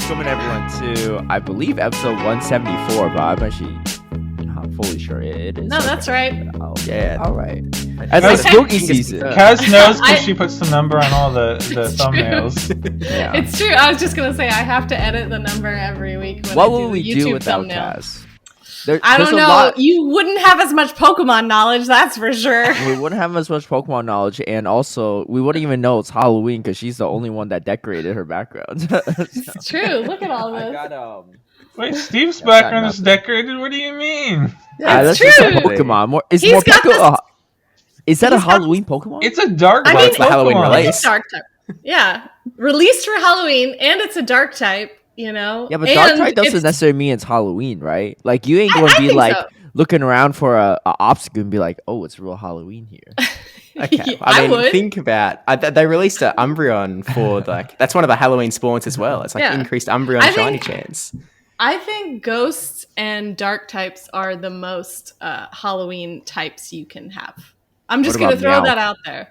welcoming everyone to, I believe, episode 174, but I'm actually not fully sure it is. No, that's right. Oh, Yeah. All right. As a spooky season. Kaz knows because she puts the number on all the thumbnails. Yeah. It's true. I was just going to say, I have to edit the number every week when What I do will the we YouTube do without thumbnail. Kaz? I don't know. You wouldn't have as much Pokemon knowledge, that's for sure. We wouldn't have as much Pokemon knowledge, and also we wouldn't even know it's Halloween because she's the only one that decorated her background. It's true. Look at all this. I got Wait, Steve's background is decorated? What do you mean? Yeah, It's that's just a true. Pokemon. Is He's got Morpeko is that a he's got Halloween Pokemon? It's a dark I type mean, it's the Halloween Pokemon. release. It's a dark type. Yeah. Released for Halloween, and it's a dark type, you know? Yeah, but and dark type doesn't it's- necessarily mean it's Halloween, right? Like you ain't going I to be think like so. looking around for a obstacle and be like, "Oh, it's real Halloween here." Okay, I I mean, would. think about they released an Umbreon for that's one of the Halloween spawns as well. It's like Yeah. increased Umbreon I shiny think- chance. I think ghosts and dark types are the most Halloween types you can have. I'm just What going to about throw Meowth? that out there.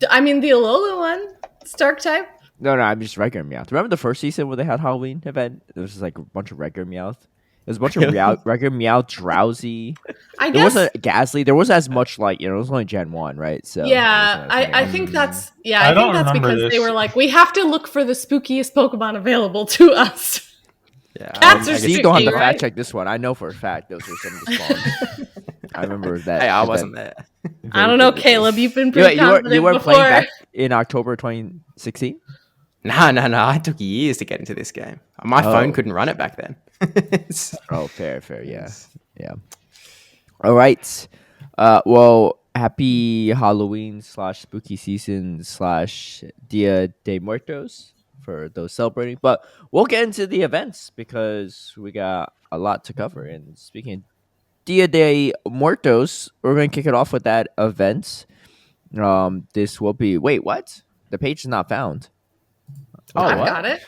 I mean, the Alola one, it's dark type. No, I'm just regular Meowth. Remember the first season where they had Halloween event? It was just like a bunch of regular Meowth. It was a bunch of regular Meowth, Drowsy. I There guess. wasn't Ghastly. There wasn't as much like it was only Gen 1, right? So Yeah, there wasn't as I many. think that's I I don't think that's remember because they this. were like, we have to look for the spookiest Pokemon available to us. Yeah, Cats are So you don't have to spooky, right? fact check this one. I know for a fact those were some of the spawns. I remember that. Hey, I event wasn't there. I don't know, vividly. Caleb. You've been pretty You confident were before. playing back in October 2016. No. I took years to get into this game. My phone couldn't run it back then. Oh, fair, yeah. All right. Well, happy Halloween / spooky season / Dia de Muertos for those celebrating. But we'll get into the events because we got a lot to cover. And speaking of Dia de Muertos, we're going to kick it off with that event. This will be... Wait, what? The page is not found. Oh, I've what? got it.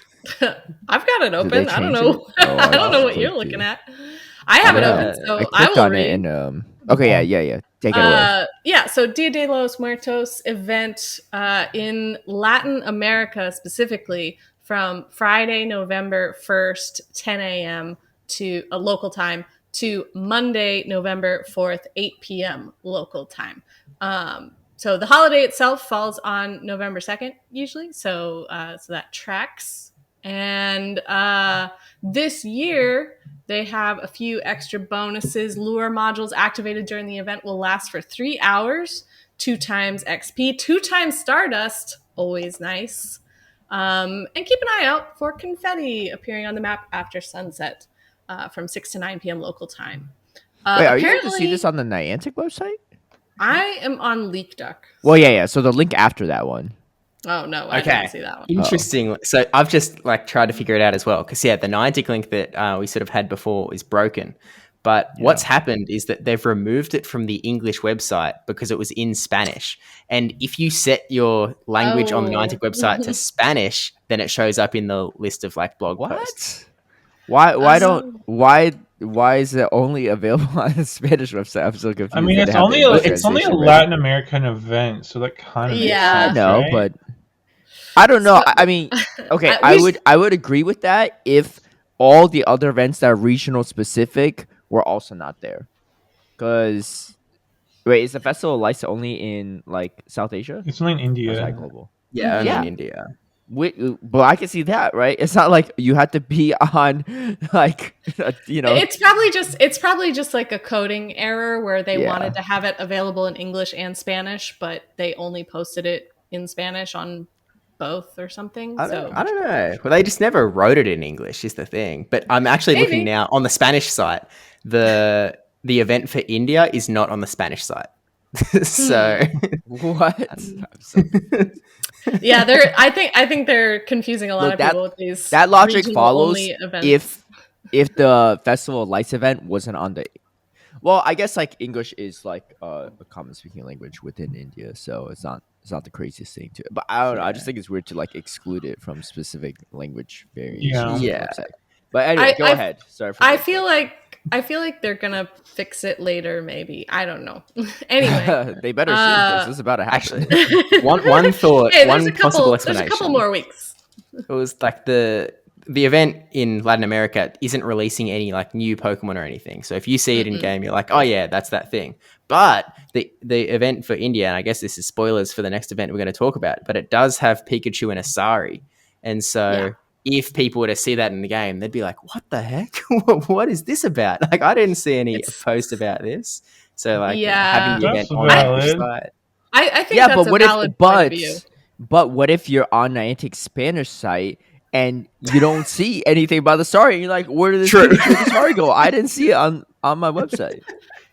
I've got it Did open. they I don't change know. it? Oh, I don't know what clicked you're it. looking at. I have it open, so I I clicked will on read. it and... Okay, yeah. Take it away. So Dia de los Muertos event in Latin America specifically from Friday, November 1st, 10 a.m. to a local time to Monday, November 4th, 8 p.m. local time. So the holiday itself falls on November 2nd usually, so that tracks. And this year they have a few extra bonuses. Lure modules activated during the event will last for 3 hours, 2 times XP, 2 times Stardust, always nice. And keep an eye out for confetti appearing on the map after sunset from 6 to 9 p.m. local time. Wait, are you able to see apparently- this on the Niantic website? I am on LeakDuck. Well, yeah. So the link after that one. Oh, no, I Okay. didn't see that one. Interesting. So I've just tried to figure it out as well because the Niantic link that we sort of had before is broken. But what's happened is that they've removed it from the English website because it was in Spanish. And if you set your language on the Niantic website to Spanish, then it shows up in the list of blog posts. Why is it only available on the Spanish website? I'm so confused. I mean, They it's have only the a English it's only a translation Latin American event, so that kind of Yeah. I know, right? but I don't know. So- I mean, okay, we I would agree with that if all the other events that are regional specific were also not there. Because wait, is the Festival of Lights only in South Asia? It's only in Or is that India. global? Yeah, only Yeah. in India. But I can see that, right? It's not like you had to be on It's probably just like a coding error where they wanted to have it available in English and Spanish, but they only posted it in Spanish on both or something. I don't know. Well, they just never wrote it in English is the thing. But I'm actually Maybe. looking now on the Spanish site. The event for India is not on the Spanish site. So what? Yeah, I think they're confusing a lot Look, of people with these. That logic follows regional-only events. if the Festival of Lights event wasn't on the... Well, I guess English is a common speaking language within India, so it's not the craziest thing to... But I don't know. I just think it's weird to exclude it from specific language variations. Yeah. on the website. But anyway, go ahead. Sorry for I that. feel like they're gonna fix it later. Maybe I don't know. Anyway, they better soon because this is about to happen. actually, one thought, hey, one there's possible There's explanation. a couple more weeks. It was the the event in Latin America isn't releasing any like new Pokemon or anything. So if you see it in game, you're like, oh yeah, that's that thing. But the event for India, and I guess this is spoilers for the next event we're going to talk about, but it does have Pikachu and Asari. And so if people were to see that in the game, they'd be like, what the heck? What is this about? Like, I didn't see any post about this. So like having the event on the site. I think that's a valid point of view. But what if you're on Niantic Spanish site and you don't see anything about the story? And you're like, where did the story go? I didn't see it on my website.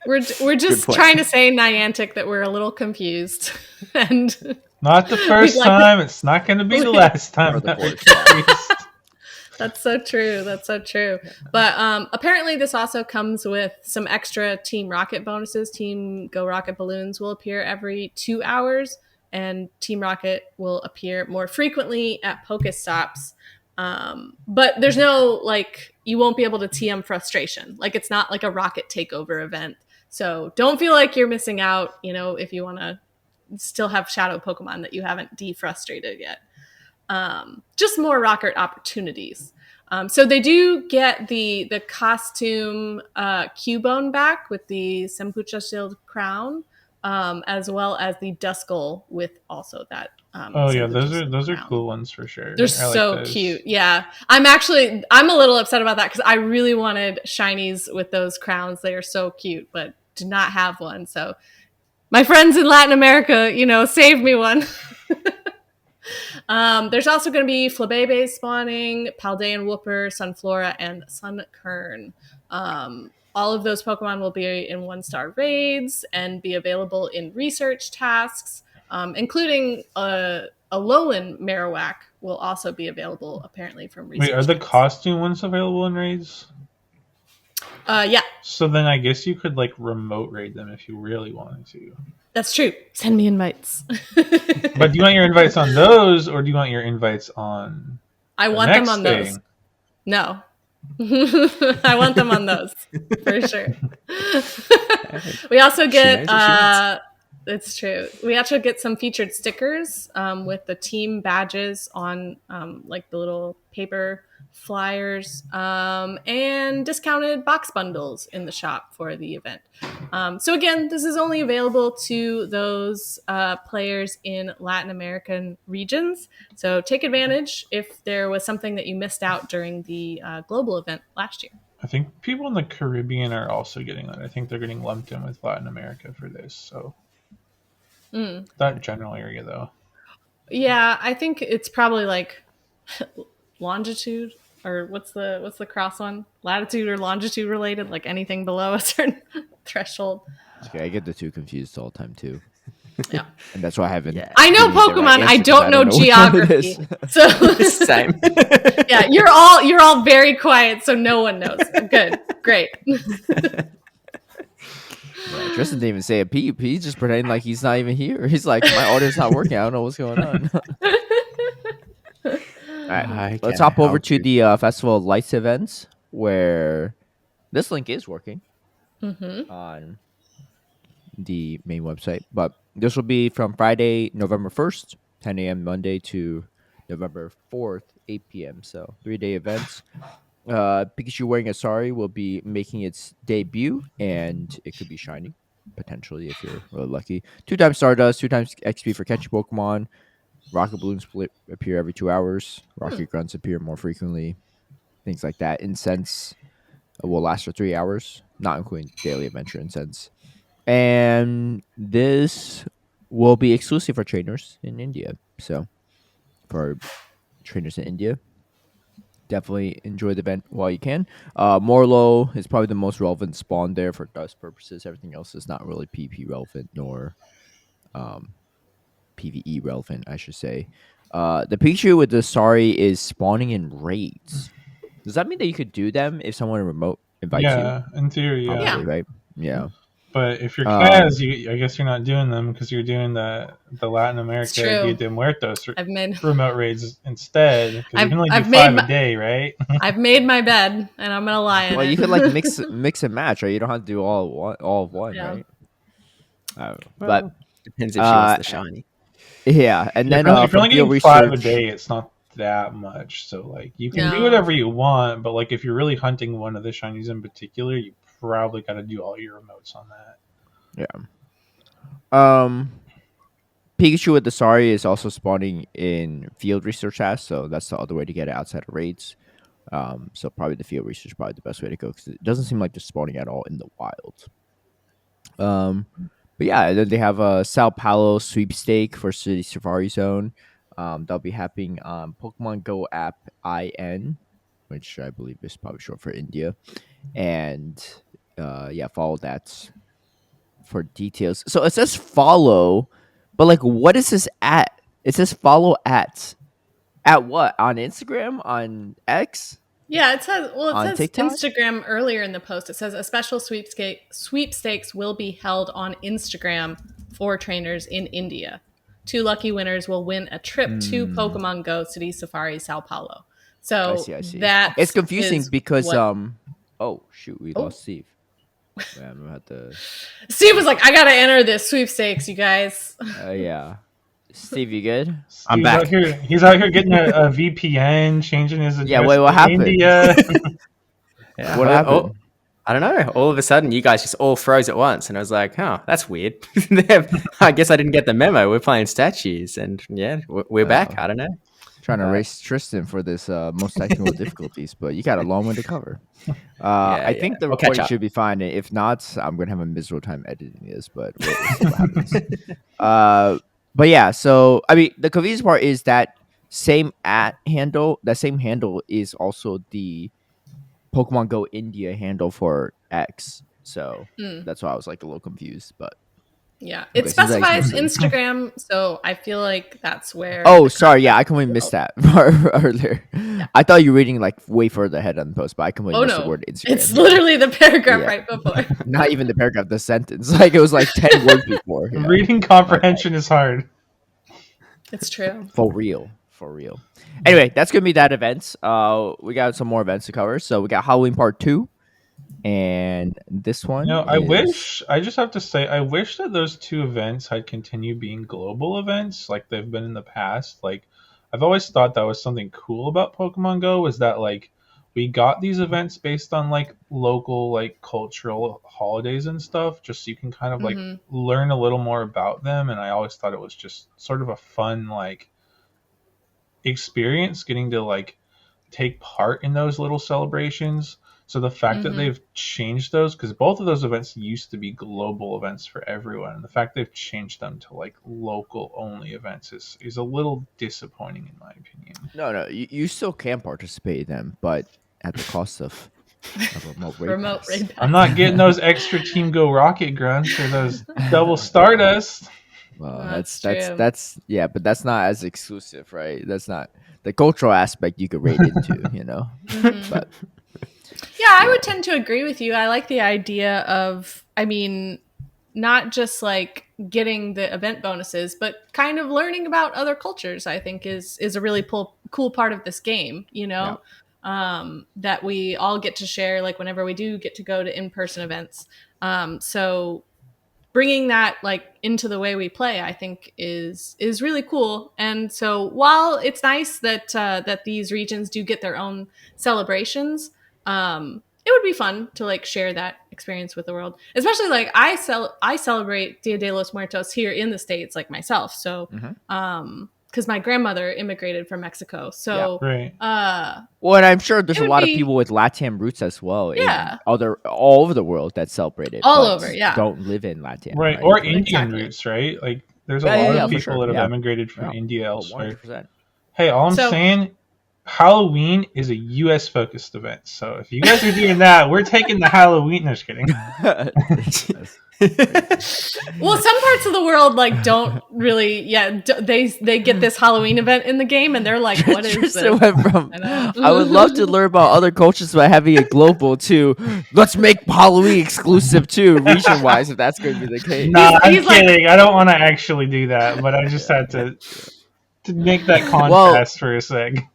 We're just trying to say, Niantic, that we're a little confused. And not the first time. It's not going to be the last time. That's so true. That's so true. But apparently this also comes with some extra Team Rocket bonuses. Team Go Rocket balloons will appear every 2 hours, and Team Rocket will appear more frequently at Pokestops. But there's no, like, you won't be able to TM frustration. Like, it's not like a Rocket takeover event. So don't feel like you're missing out, you know, if you want to still have Shadow Pokemon that you haven't defrustrated yet. Just more Rocket opportunities. So they do get the costume Cubone back with the Sempucha Shield crown, as well as the Duskull with also that. Those are cool ones for sure. They're so cute. Yeah, I'm a little upset about that because I really wanted shinies with those crowns. They are so cute, but did not have one. So my friends in Latin America, you know, saved me one. There's also going to be Flabébé spawning, Paldean Wooper, Sunflora, and Sunkern. All of those Pokemon will be in 1-star raids and be available in research tasks, including a Alolan Marowak will also be available apparently from research. Wait, are the costume ones available in raids? Yeah. So then I guess you could like remote raid them if you really wanted to. That's true. Send me invites. But do you want your invites on those, or do you want your invites on? I want them on those. No. I want them on those for sure. We also get it's true. We actually get some featured stickers with the team badges on like the little paper flyers and discounted box bundles in the shop for the event. So again, this is only available to those players in Latin American regions. So take advantage if there was something that you missed out during the global event last year. I think people in the Caribbean are also getting that. I think they're getting lumped in with Latin America for this. So that general area though. Yeah, I think it's probably like longitude. Or what's the cross one? Latitude or longitude related? Like anything below a certain threshold. Okay, I get the two confused all the time too. Yeah, and that's why I haven't. Yeah. I know Pokemon. I don't know geography. So same. Yeah, you're all very quiet, so no one knows. Good, great. Yeah, Tristan didn't even say a peep. He's just pretending like he's not even here. He's like, my audio's not working. I don't know what's going on. All right, let's hop over to the Festival of Lights events, where this link is working on the main website. But this will be from Friday, November 1st, 10 a.m. Monday to November 4th, 8 p.m. So 3-day events. Pikachu wearing Asari will be making its debut, and it could be shiny, potentially, if you're really lucky. 2 times Stardust, 2 times XP for catching Pokemon. Rocket Balloons appear every 2 hours. Rocket Grunts appear more frequently. Things like that. Incense will last for 3 hours, not including daily adventure incense. And this will be exclusive for trainers in India. So, for trainers in India, definitely enjoy the event while you can. Morlo is probably the most relevant spawn there for dust purposes. Everything else is not really PvP relevant, nor PvE relevant, I should say. The Pikachu with the Sari is spawning in raids. Does that mean that you could do them if someone remote invites you? Yeah, in theory, yeah. Probably, right? Yeah. But if you're Kaz, I guess you're not doing them because you're doing the Latin America Dia de Muertos remote raids instead. Because you can only do 5 a day, right? I've made my bed, and I'm gonna lie in it. Well, you could like mix and match, right? You don't have to do all of one, right? But depends if she wants the shiny. Yeah, and then if you're only getting 5 a day, it's not that much. So like you can do whatever you want, but like if you're really hunting one of the shinies in particular, you probably got to do all your emotes on that. Yeah. Pikachu with the Sari is also spawning in field research tasks, so that's the other way to get it outside of raids. So probably the field research is probably the best way to go because it doesn't seem like they're spawning at all in the wild. But yeah, then they have a Sao Paulo sweepstake for City Safari Zone. They'll be happening on Pokemon Go app IN, which I believe is probably short for India. And follow that for details. So it says follow, but like, what is this at? It says follow at what? On Instagram? On X? Yeah, it says TikTok? Instagram earlier in the post. It says a special sweepstakes will be held on Instagram for trainers in India. 2 lucky winners will win a trip to Pokemon Go City Safari Sao Paulo. So I see. That it's confusing because oh shoot, we lost Steve. Yeah, I'm gonna have to... Steve was like, I gotta enter this sweepstakes, you guys. Yeah. Steve, you good? I'm back. He's out here getting a VPN, changing his address. Yeah, wait, what happened? India. Yeah. What happened? I don't know. All of a sudden, you guys just all froze at once, and I was like, "Oh, that's weird." I guess I didn't get the memo. We're playing statues, and yeah, we're back. I don't know. Trying to race Tristan for this most technical difficulties, but you got a long one to cover. I think the recording should be fine. If not, I'm gonna have a miserable time editing this, but we'll see what happens. But yeah, so I mean, the convenience part is that same handle. That same handle is also the Pokemon Go India handle for X. So that's why I was like a little confused, but. Yeah, it specifies Instagram, so I feel like that's where... Oh, sorry, yeah, I completely missed that earlier. Yeah. I thought you were reading like way further ahead on the post, but I completely missed the word Instagram. It's literally the paragraph right before. Not even the paragraph, the sentence. Like it was like 10 words before. Yeah. Reading comprehension is hard. It's true. For real. Anyway, that's going to be that event. We got some more events to cover. So we got Halloween Part 2. And this one, I just have to say, I wish that those 2 events had continued being global events like they've been in the past. Like, I've always thought that was something cool about Pokemon Go, was that like we got these events based on like local like cultural holidays and stuff, just so you can kind of like learn a little more about them. And I always thought it was just sort of a fun like experience getting to like take part in those little celebrations. So the fact that they've changed those, because both of those events used to be global events for everyone, and the fact they've changed them to like local only events is a little disappointing in my opinion. No, you still can participate in them, but at the cost of a remote raid pass. I'm not getting those extra Team Go Rocket grunts or those double Stardust. Well, that's yeah, but that's not as exclusive, right? That's not the cultural aspect you could raid into, you know. But yeah, I would tend to agree with you. I like the idea of, I mean, not just like getting the event bonuses, but kind of learning about other cultures, I think is a really cool part of this game, you know, that we all get to share, like whenever we do get to go to in-person events. So bringing that like into the way we play, I think is really cool. And so while it's nice that that these regions do get their own celebrations, it would be fun to like share that experience with the world, especially like I celebrate Dia de los Muertos here in the States, like myself. So, because my grandmother immigrated from Mexico. So, well, and I'm sure there's a lot of people with Latam roots as well. Yeah. All over the world that celebrate it. All over, yeah. Don't live in Latam. Right. Or Indian roots, right? Like there's a lot of people that have emigrated from India elsewhere. 100%. Hey, all I'm saying, Halloween is a U.S. focused event, so if you guys are doing that, we're taking the Halloween. No, just kidding. Well, some parts of the world like don't really. Yeah, they get this Halloween event in the game, and they're like, "What is this?" I would love to learn about other cultures by having it global too. Let's make Halloween exclusive too, region wise, if that's going to be the case. Nah, I'm kidding. I don't want to actually do that, but I just had to make that contrast for a sec.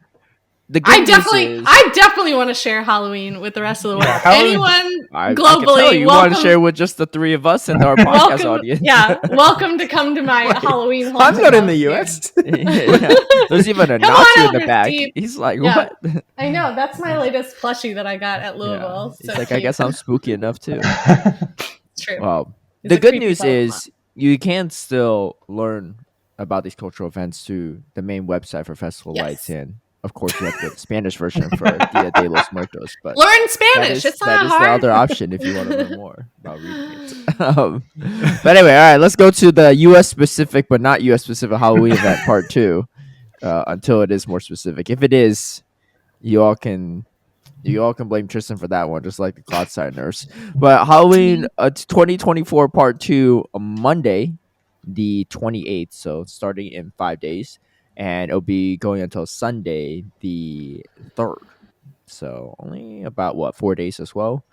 I definitely want to share Halloween with the rest of the world. Yeah, I can globally. tell you want to share with just the three of us and our podcast audience. Welcome to come to my Halloween haunted I'm not in the house US. Yeah. There's even a Come Nazi on in the over, back. Steve. He's like, Yeah. what? I know, that's my latest plushie that I got at Louisville. He's So like, I cute. guess I'm spooky enough too. It's true. Well, He's the a good creepy news Pokemon. is you can still learn about these cultural events through the main website for Festival Yes. Lights, and of course you have the Spanish version for Dia de los Muertos. But learn Spanish. It's that not is hard. the other option if you want to learn more about reading it. But anyway, all right, let's go to the U.S. specific, but not U.S. specific Halloween event part 2. Until it is more specific. If it is, you all can blame Tristan for that one, just like the Cloud Side nurse. But Halloween 2024 part 2 on Monday, the 28th, so starting in 5 days, and it'll be going until Sunday, the 3rd. So only about 4 days as well.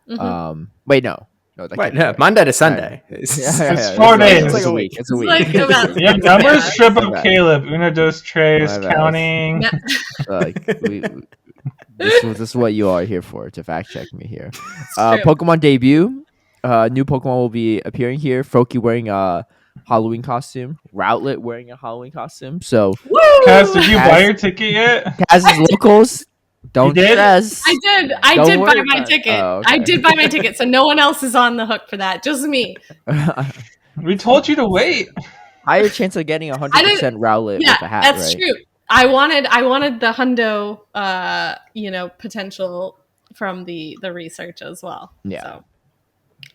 Wait, no. No, that Wait, can't be no, right. Monday to Sunday. It's 4 days. It's like a week. It's a week. like about- Your numbers Yeah. trip My up, bad. Caleb. Uno, dos, tres, My bad. counting. Yeah. Like this is what you are here for, to fact check me here. true. Pokemon debut. New Pokemon will be appearing here. Froakie wearing a Halloween costume. Routlet wearing a Halloween costume. So Woo! Kaz, did you Kaz- buy your ticket yet? Kaz's locals. Don't did? stress. I did Don't buy worry my about it. ticket. Oh, okay. I did buy my ticket, so no one else is on the hook for that. Just me. We told you to wait. Higher chance of getting 100% Rowlet Yeah, with a hat, that's right? true. I wanted the hundo, potential from the research as well. Yeah. So,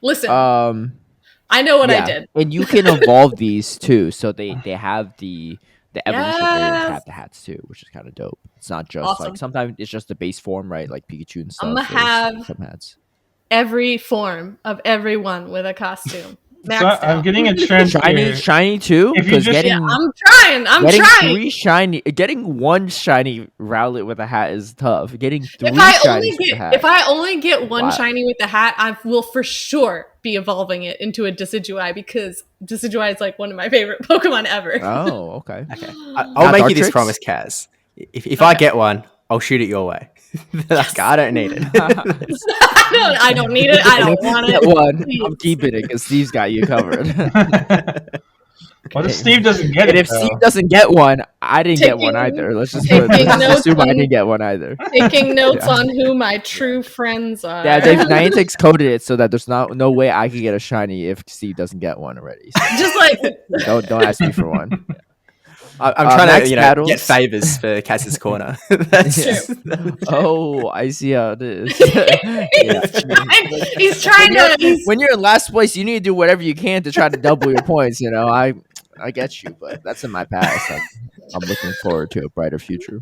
listen, I know what I did. And you can evolve these too. So they have the evolution variants have the hats too, which is kind of dope. It's not just Awesome. like sometimes it's just the base form, right? Like Pikachu and stuff. I'm gonna There's have some hats. Every form of everyone with a costume. So I'm getting a trend here. Shiny too. If you Because just- getting I'm trying. getting one shiny Rowlet with a hat is tough. Getting three If I shinies with a hat. only get one Wow. shiny with the hat, I will for sure be evolving it into a Decidueye because Decidueye is like one of my favorite Pokemon ever. Oh, okay. Okay. Not I'll make you this Dartrix? promise, Kaz. If I get one, I'll shoot it your way. Like, I don't need it. I don't need it. I don't want Get it. one. Please. I'm keeping it because Steve's got you covered. What if Steve doesn't get And it? if though? Steve doesn't get one, I didn't get one Taking- either. Let's just taking notes assume I on- didn't get one either. Taking notes Yeah. on who my true friends are. Yeah, Niantic's coded it so that there's no way I can get a shiny if Steve doesn't get one already. So Just like don't ask me for one. I'm trying Max to battles. get favors for Kaz's corner. That's Yeah. Oh, I see how it is. he's trying to. He's, When you're in last place, you need to do whatever you can to try to double your points. You know, I get you, but that's in my past. I'm looking forward to a brighter future.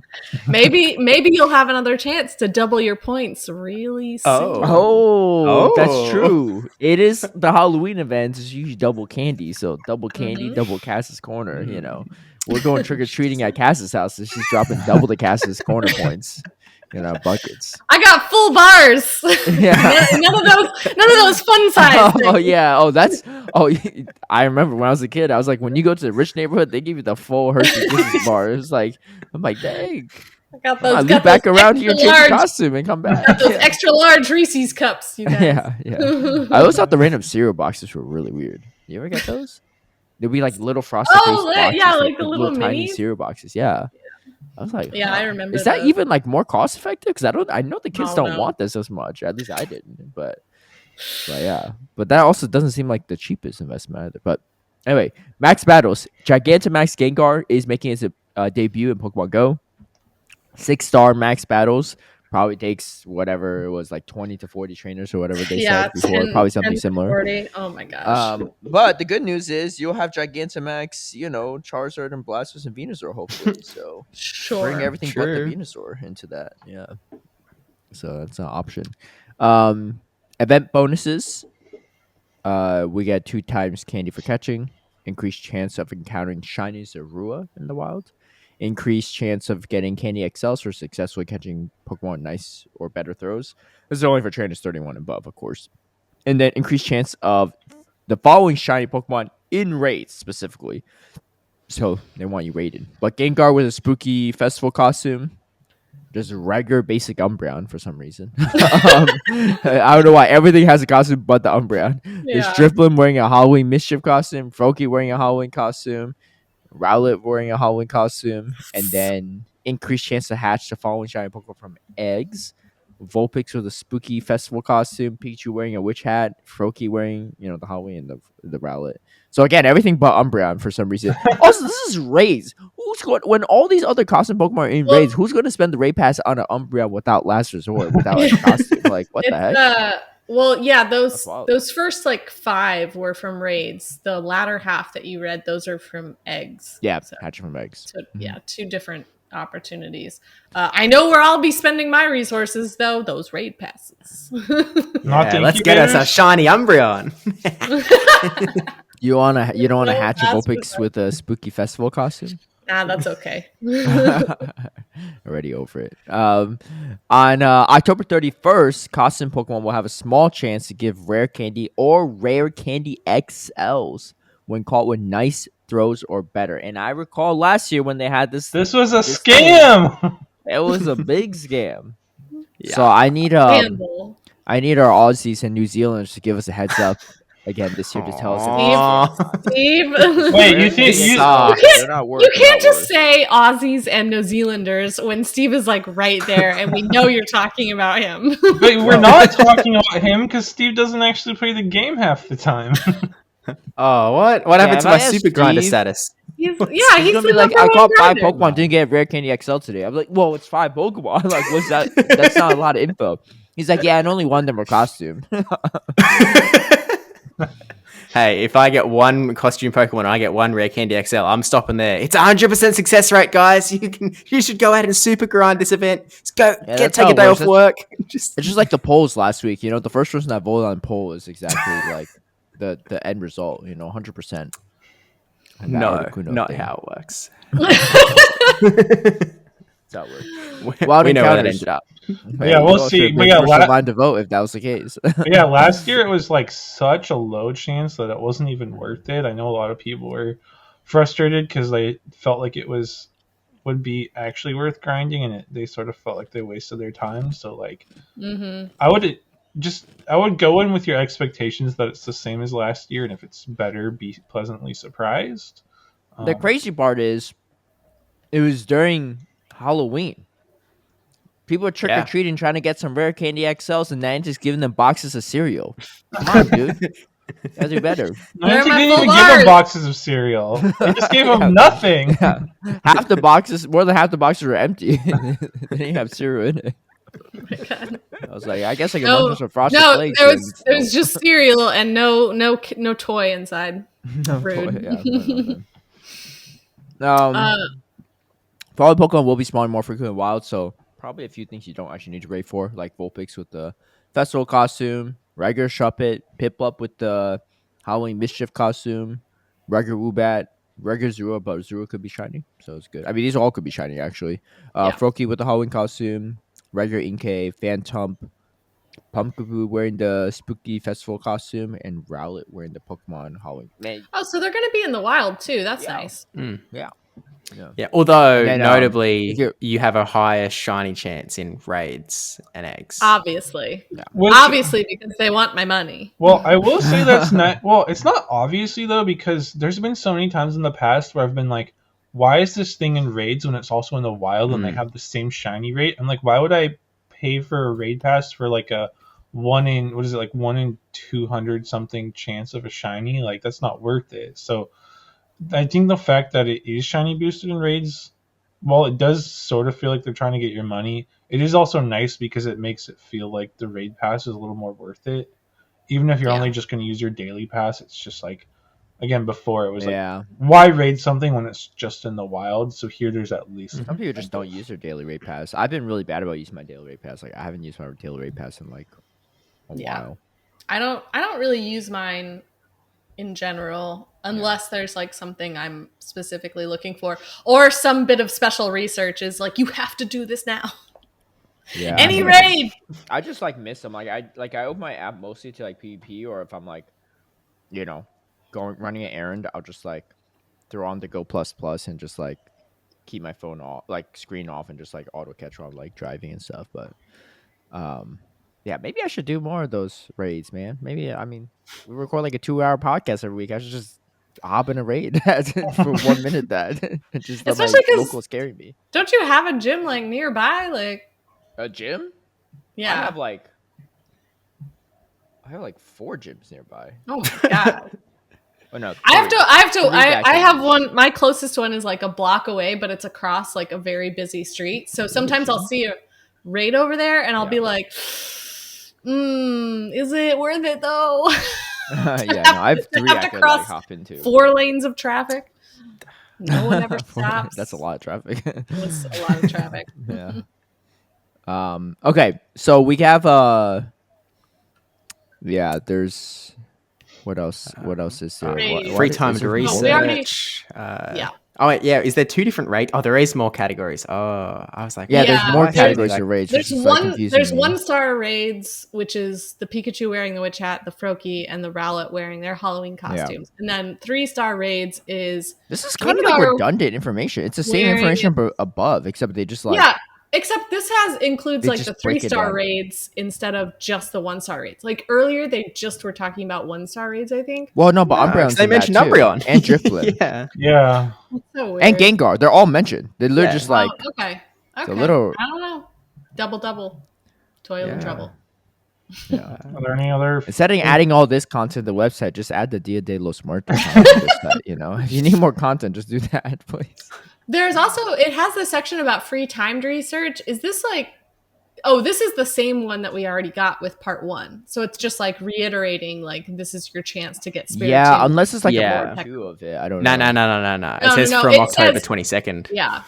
maybe you'll have another chance to double your points really soon. Oh, Oh. that's true. It is the Halloween event. It's usually double candy, so double candy, Mhm. double Cass's corner. You know, we're going trick or treating at Cass's house, and she's dropping double the Cass's corner points in our buckets. I got full bars. Yeah. none of those fun size. Oh yeah. I remember when I was a kid. I was like, when you go to the rich neighborhood, they give you the full Hershey Kisses bar. It's like, I'm like, dang. I got I those. loop Got back those around here, extra change the large. costume, and come back. Got those Yeah. extra large Reese's cups. You guys. Yeah. I always thought the random cereal boxes were really weird. You ever get those? They'd be like little frosted Oh, face boxes, yeah, like the little tiny minis. cereal boxes. Yeah. I was like, Yeah, I remember Is that those. even like more cost effective? Because I know the kids Oh, don't no. want this as much. At least I didn't. But yeah. But that also doesn't seem like the cheapest investment either. But anyway, Max Battles. Gigantamax Gengar is making its debut in Pokemon Go. 6-star Max Battles. Probably takes whatever it was, like 20 to 40 trainers or whatever they said before. 10 Probably something 10 to similar. 40. Oh my gosh. But the good news is you'll have Gigantamax, Charizard and Blastoise and Venusaur hopefully. So Sure. bring everything but Sure. the Venusaur into that. Yeah. So that's an option. Event bonuses. We get 2 times candy for catching. Increased chance of encountering shiny Zorua in the wild. Increased chance of getting Candy XLs for successfully catching Pokemon nice or better throws. This is only for trainers 31 and above, of course. And then increased chance of the following shiny Pokemon in raids specifically. So they want you raided. But Gengar with a spooky festival costume. just regular basic Umbreon for some reason. I don't know why. Everything has a costume but the Umbreon. There's Yeah. Drifblim wearing a Halloween mischief costume, Froakie wearing a Halloween costume, Rowlet wearing a Halloween costume, and then increased chance to hatch the following shiny Pokemon from eggs. Vulpix with a spooky festival costume, Pikachu wearing a witch hat, Froakie wearing, the Halloween and the Rowlet. So again, everything but Umbreon for some reason. Also, this is raids. Who's going when all these other costume Pokemon are in Well- raids? Who's going to spend the raid pass on an Umbreon without Last Resort, without a costume? Like what the heck? Well, yeah, That's wild. those first like 5 were from raids. The latter half that you read, those are from eggs. Yeah, So, hatching from eggs. so yeah, 2 different opportunities. I know where I'll be spending my resources though. Those raid passes. Not the let's get us a incubators? shiny Umbreon. You don't want to No, hatch a that's Vulpix with a spooky festival costume? Nah, that's okay. Already over it. On October 31st, costume Pokemon will have a small chance to give rare candy or rare candy XLs when caught with nice throws or better. And I recall last year when they had this. This was a this scam. It was a big scam. Yeah. So I need Scandal. our Aussies and New Zealanders to give us a heads up again this year to tell us. Aw. Steve, Wait, you think They you? suck. You can't- They're not worth- you they're can't not just worth. say Aussies and New Zealanders when Steve is like right there and we know you're talking about him. But we're not talking about him because Steve doesn't actually play the game half the time. Oh, what? What happened if to I my ask super grinder Steve- status? He's He's he's gonna the be like, number I caught 5 one grinder. Pokemon, didn't get rare candy XL today. I'm like, well, it's 5 Pokemon. Like, what's that? That's not a lot of info. He's like, yeah, and only one of them are costume. Hey, if I get one costume Pokemon and I get one rare candy XL, I'm stopping there. It's 100% success rate, guys. You should go ahead and super grind this event. Just go that's take how a it day works. off work. Just It's just like the polls last week. The first person that voted on poll is exactly like the end result. 100%. no, not how it works. That's how it works. Wild We know where that encounters. ended up. Yeah, we'll see. But yeah, line to vote if that was the case. But yeah, last year it was like such a low chance that it wasn't even worth it. I know a lot of people were frustrated because they felt like it would be actually worth grinding, and they sort of felt like they wasted their time. So like, I would go in with your expectations that it's the same as last year, and if it's better, be pleasantly surprised. The crazy part is, it was during Halloween. People are trick or treating, trying to get some rare candy XLs, and then just giving them boxes of cereal. Come on, dude. You gotta do better. Where Niantic are my didn't even full give them bars? boxes of cereal. They just gave them nothing. Yeah. More than half the boxes were empty. They didn't have cereal in it. Oh my God. I was like, I guess I can No, munch on some frosted no, flakes. there was just cereal and no toy inside. Rude. Probably Pokemon will be spawning more frequently in wild, so probably a few things you don't actually need to raid for, like Vulpix with the festival costume, regular Shuppet, Piplup with the Halloween Mischief costume, regular Woobat, regular Zero, but Zero could be shiny, so it's good. I mean, these all could be shiny, actually. Yeah. Froakie with the Halloween costume, regular Inkay, Phantump, Pumpkaboo wearing the spooky festival costume, and Rowlet wearing the Pokemon Halloween. Man, Oh, so they're gonna be in the wild too. That's Yeah. nice. Yeah, although And then, notably, if you're- you have a higher shiny chance in raids and eggs. Obviously. Which- Obviously, because they want my money. Well, I will say that's not. Well, it's not obviously though, because there's been so many times in the past where I've been like, "Why is this thing in raids when it's also in the wild and they have the same shiny rate?" I'm like, "Why would I pay for a raid pass for like a 1 in 200 something chance of a shiny? Like that's not worth it." So I think the fact that it is shiny boosted in raids, while it does sort of feel like they're trying to get your money, it is also nice because it makes it feel like the raid pass is a little more worth it. Even if you're only just going to use your daily pass, it's just like, again, before it was like, why raid something when it's just in the wild? So here there's at least... Some people just don't use their daily raid pass. I've been really bad about using my daily raid pass. Like, I haven't used my daily raid pass in like a while. I don't really use mine in general unless there's like something I'm specifically looking for, or some bit of special research is like, you have to do this now. Yeah. Any raid. I just like miss them. I open my app mostly to like PvP, or if I'm like, running an errand, I'll just like throw on the Go Plus Plus and just like keep my phone off, like screen off, and just like auto catch while I'm like driving and stuff. But yeah, maybe I should do more of those raids, man. Maybe I mean we record like a 2-hour podcast every week. I should just hop in a raid for 1 minute that and just let my Especially 'cause- locals carry me. Don't you have a gym like nearby? Like A gym? yeah. I have like 4 gyms nearby. Oh my god. Oh no, I three have one. My closest one is like a block away, but it's across like a very busy street. So sometimes I'll see a raid over there, and I'll be like, is it worth it though? yeah, no, I have 3 I can like hop into. 4 lanes of traffic. No one ever stops. That's a lot of traffic. It's a lot of traffic. Yeah. Okay, so we have there's what else? What else is there? Free time to research. Yeah. Oh wait, yeah. Is there 2 different raids? Oh, there is more categories. Oh, I was like, there's more categories to raids. There's 1-star raids, which is the Pikachu wearing the witch hat, the Froakie, and the Rowlet wearing their Halloween costumes. And then 3-star raids is this is kind of like redundant information. It's the same information above, except they just like except this includes like the 3-star raids instead of just the 1-star raids. Like earlier, they just were talking about 1-star raids, I think. Well, no, but Umbreon's they mentioned Umbreon and Drifblim. Yeah. That's so weird. And Gengar. They're all mentioned. They're literally just like okay. a little. I don't know. Double. Toil and trouble. Yeah. Are there any other? Instead of adding all this content to the website, just add the Dia de los Muertos. You know, if you need more content, just do that, please. There's also, it has the section about free timed research. Is this like, this is the same one that we already got with part 1. So it's just like reiterating, like, this is your chance to get Spiritomb. Yeah, unless it's like a part 2 of it. I don't know. No. It says from October 22nd. Yeah.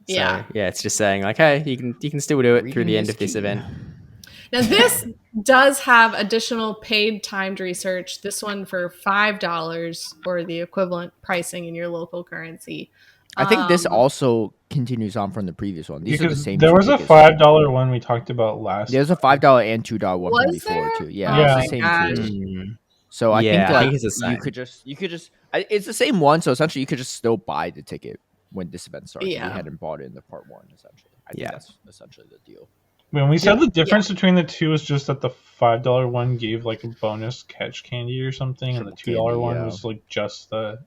So, yeah, it's just saying like, hey, you can still do it through the end of this event. Now this does have additional paid timed research. This one for $5 or the equivalent pricing in your local currency. I think this also continues on from the previous one. These are the same. There was a $5 one we talked about last. There's a $5 and $2 one from before too. Yeah, it's the same tier. So I think like you could just it's the same one. So essentially, you could just still buy the ticket when this event starts. Yeah. You hadn't bought it in the part 1. Essentially, I think that's essentially the deal. When we said the difference between the 2 is just that the $5 one gave like a bonus catch candy or something, and the $2 one was like just the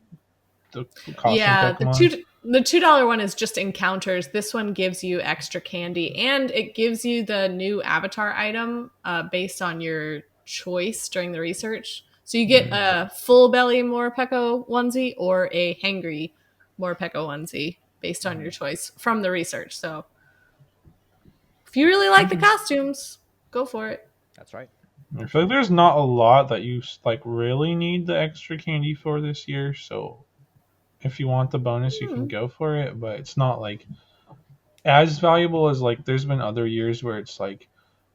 costume Pokemon. The $2 one is just encounters. This one gives you extra candy, and it gives you the new avatar item based on your choice during the research. So you get a full belly Morpeko onesie or a hangry Morpeko onesie based on your choice from the research. So if you really like the costumes, go for it. That's right. I feel like there's not a lot that you like really need the extra candy for this year, so if you want the bonus, you can go for it, but it's not like as valuable as like there's been other years where it's like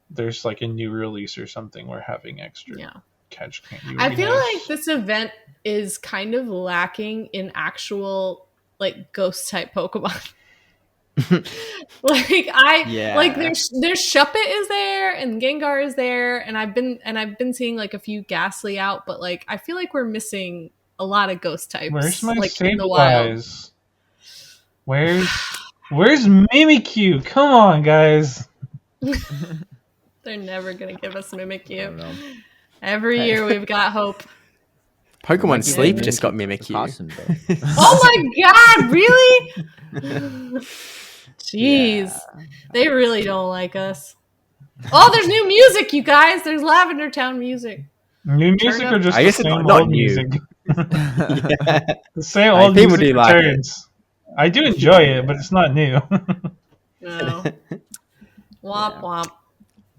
there's like a new release or something where having extra catch candy. I feel like this event is kind of lacking in actual like ghost type Pokemon. There's Shuppet is there and Gengar is there, and I've been seeing like a few Ghastly out, but like I feel like we're missing a lot of ghost types. Where's my like save guys? Where's Mimikyu? Come on, guys. They're never gonna give us Mimikyu. Every year we've got hope. Pokemon Sleep just got Mimikyu. Awesome, oh my god, really? Jeez. They really don't like us. Oh, there's new music, you guys. There's Lavender Town music. New music or just the same not old new. music? The same old music returns. I do enjoy it, but it's not new. No. Womp womp.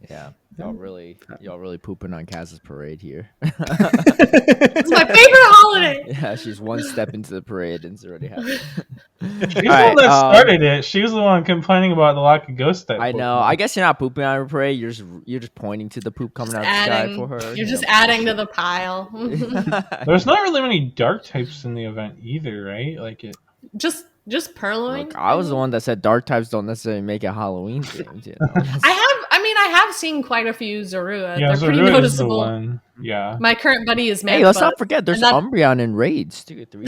Yeah. Y'all really pooping on Kaz's parade here. It's my favorite holiday. Yeah, she's one step into the parade and it's already happening. She's the one that started it. She was the one complaining about the lack of ghost type. I know. I guess you're not pooping on her parade. You're just pointing to the poop coming out of the sky for her. You're just adding to the pile. There's not really many dark types in the event either, right? Like it. Just Purloin. Look, I was the one that said dark types don't necessarily make it Halloween themed. You know? I have seen quite a few Zorua. Yeah, They're pretty Zorua is the noticeable. one. Yeah. My current buddy is Hey, Meg, let's but not forget there's and that- Umbreon in raids too. 3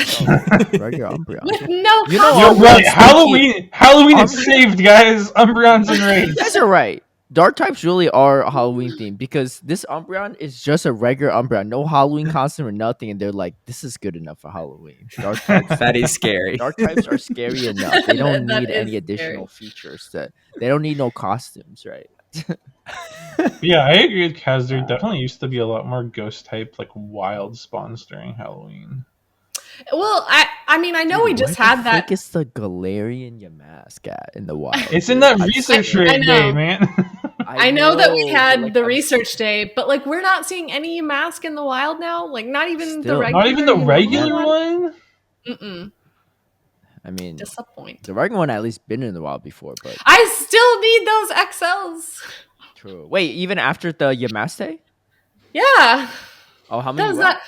regular Umbreon. with no You know costume. what? You're right. Speaking- Halloween is saved, guys. Umbreon's in raids. You guys are right. Dark types really are a Halloween theme because this Umbreon is just a regular Umbreon, no Halloween costume or nothing, and they're like, "This is good enough for Halloween." Dark types, That is scary. dark types are scary enough. They don't That need is any additional features. That they don't need no costumes, right? Yeah, I agree with Kaz. There definitely used to be a lot more ghost type, like wild spawns during Halloween. Well, I mean, I know we just had that. It's the Galarian Yamaska in the wild. It's in that dude. research I rate know. day, man. I know that we but, had like, the I'm research day, but like we're not seeing any mask in the wild now. Like not even the Still. regular. Not even the regular one. Mm-mm. I mean, Disappoint. the regular one at least been in the wild before, but I still need those XLs. true. Wait, even after the Yamaste? Yeah. Oh, how That many? was you not. at?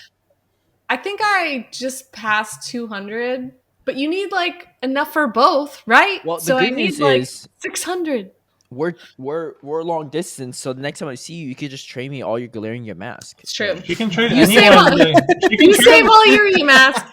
I think I just passed 200, but you need like enough for both, right? Well, the so I good need news like is 600. we're long distance, so the next time I see you, you could just trade me all your Galarian Yamask. It's true. She can trade You save anyone. all- She can You trade save them, all your mask.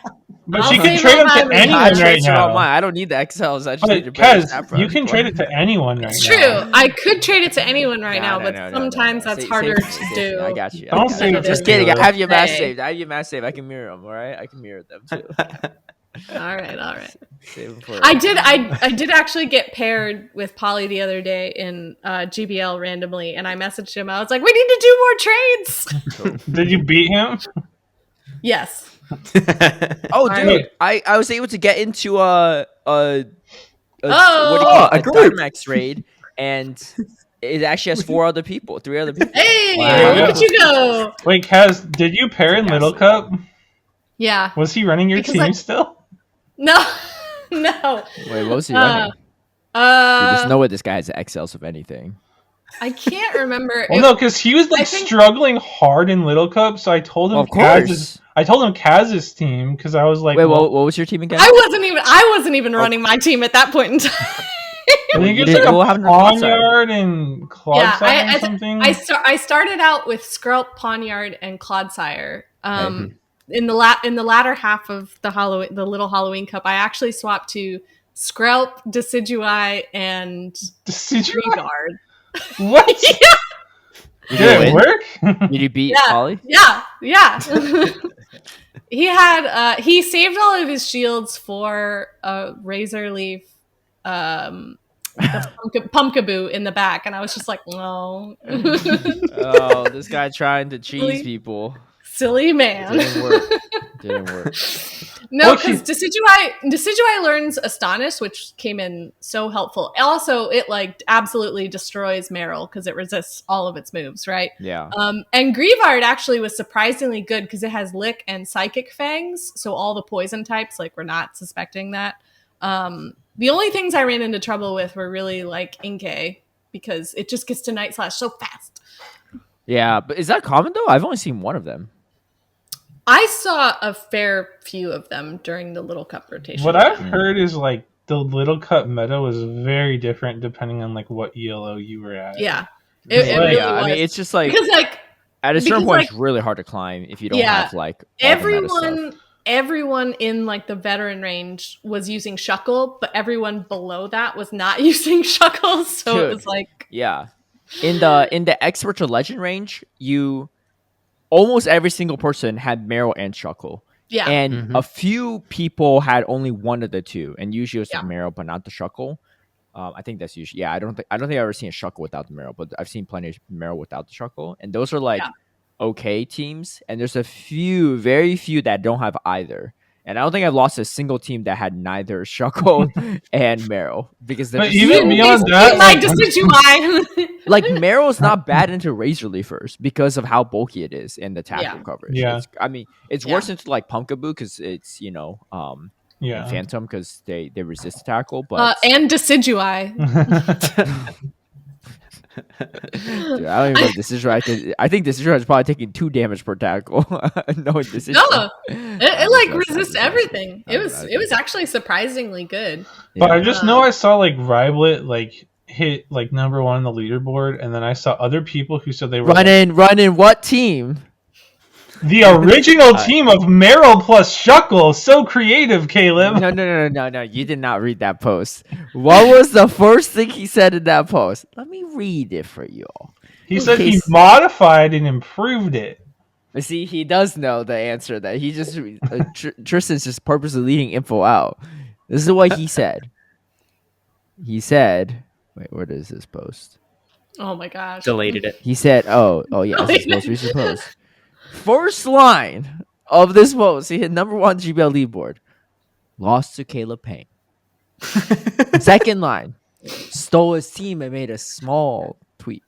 but I'll she can save trade all them to mine. I anyone right transfer all now. mine. I don't need the XLs. I just But need to better Kaz, Saffron. you can trade it to anyone right It's now. true. I could trade it to anyone right now, but sometimes that's Save harder me, to save me. do. I got you. Don't I got save you. it Just to kidding. you. I have your mask Hey. saved. I have your mask saved. I can mirror them. All right, I can mirror them too. All right. Save them for. I did actually get paired with Polly the other day in GBL randomly, and I messaged him. I was like, "We need to do more trades." Did you beat him? Yes. Oh, I- dude, I was able to get into a what do you Oh, call it? a A group. Dynamax raid, and it actually has 3 other people. Hey, Wow. look at you go! Wait, Kaz, did you pair in Little Cup? Yeah. Was he running your Because team I- still? No, no. Wait, what was he running? Dude, there's no way this guy has XLs of anything. I can't remember. Well, It- no, because he was like I think- struggling hard in Little Cup, so I told him Well, of course. I told him Kaz's team because I was like, Wait, well, what was your team again? I wasn't even running my team at that point in time. I think You it's didn't- like a what happened to Clodsire? Pawnyard and Clodsire or something. I started out with Skrelp, Pawnyard, and Clodsire. In the latter half of the little Halloween Cup, I actually swapped to Skrelp, Decidueye, and Guard. What? Did Did you it win? work? Did you beat Yeah. Ollie? Yeah. He had he saved all of his shields for a Razor Leaf, the Pumpkaboo in the back, and I was just like, no, Oh, this guy trying to cheese Really? people. silly man. Didn't work. No, Well, because Decidueye learns Astonish, which came in so helpful. Also, it like absolutely destroys Meryl because it resists all of its moves, right? Yeah. And Grievard actually was surprisingly good because it has Lick and Psychic Fangs, so all the poison types, like we're not suspecting that. The only things I ran into trouble with were really like Inkay because it just gets to Night Slash so fast. Yeah, but is that common though? I've only seen one of them. I saw a fair few of them during the Little Cup rotation. What I've heard is like the Little Cup meta was very different depending on like what ELO you were at. Yeah. It Like, really yeah, was. I mean, it's just like because like at a certain because, point, like- it's really hard to climb if you don't Yeah, have like all the meta stuff. everyone in like the veteran range was using Shuckle, but everyone below that was not using Shuckle. So Dude. it was like, Yeah, in the expert to legend range, almost every single person had Meryl and Shuckle. yeah, And a few people had only one of the two, and usually it's Yeah. the Meryl, but not the Shuckle. I think that's usually I don't think I've ever seen a Shuckle without the Meryl, but I've seen plenty of Meryl without the Shuckle, and those are like Yeah. okay teams. And there's very few that don't have either. And I don't think I've lost a single team that had neither Shuckle and Meryl because they're But just even so- beyond It's that, like like, Decidueye. like Meryl's not bad into Razor Leafers because of how bulky it is in the tackle Yeah. coverage. Yeah. It's Yeah. worse into like Pumpkaboo because it's yeah. Phantom because they resist tackle, but and Decidueye. dude, I don't even know if this is right. I think this is probably taking 2 damage per tackle. No, this is No, it like resists everything. It was actually surprisingly good. But I just know I saw like Riblet like hit like number one on the leaderboard, and then I saw other people who said they were running what team? The original team of Merrill plus Shuckle. So creative, Caleb. No. You did not read that post. What was the first thing he said in that post? Let me read it for you all. He said he modified and improved it. See, he does know the answer. That he just Tristan's just purposely leaving info out. This is what he said. He said, "Wait, where is this post?" Oh my gosh! Deleted it. He said, "Oh, yeah, it's his most recent post." First line of this post, he hit number one GBL leaderboard. Lost to Caleb Peng. Second line, stole his team and made a small tweak.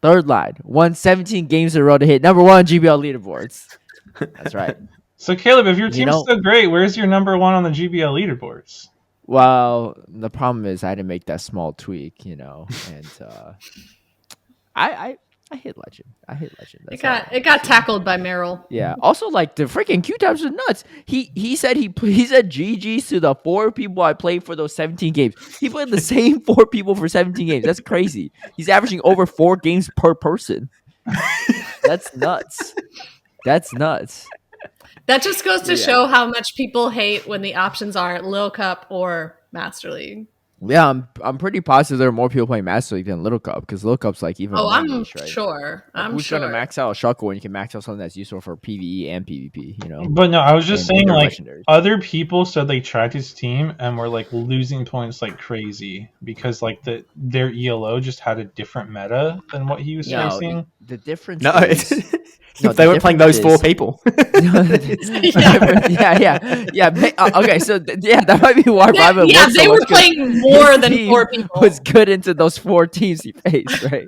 Third line, won 17 games in a row to hit number one GBL leaderboards. That's right. So Caleb, if your team's so great, where's your number one on the GBL leaderboards? Well, the problem is I didn't make that small tweak, and I hit legend. That's it got tackled by Merrill. Yeah. Also, like the freaking Q times are nuts. He said GGs to the 4 people I played for those 17 games. He played the same 4 people for 17 games. That's crazy. He's averaging over 4 games per person. That's nuts. That just goes to show how much people hate when the options are Lille Cup or Master League. Yeah, I'm pretty positive there are more people playing Master League than Little Cup because Little Cup's like even. I'm niche, right? sure. Like, who's gonna max out a Shuckle when you can max out something that's useful for PvE and PvP? But no, I was just saying like legendaries. Other people said they tracked his team and were like losing points like crazy because like their ELO just had a different meta than what he was facing. The difference. No, they weren't playing those 4 people. Yeah. Okay, so that might be why. They were playing more than 4 people. Was good into those 4 teams he faced, right?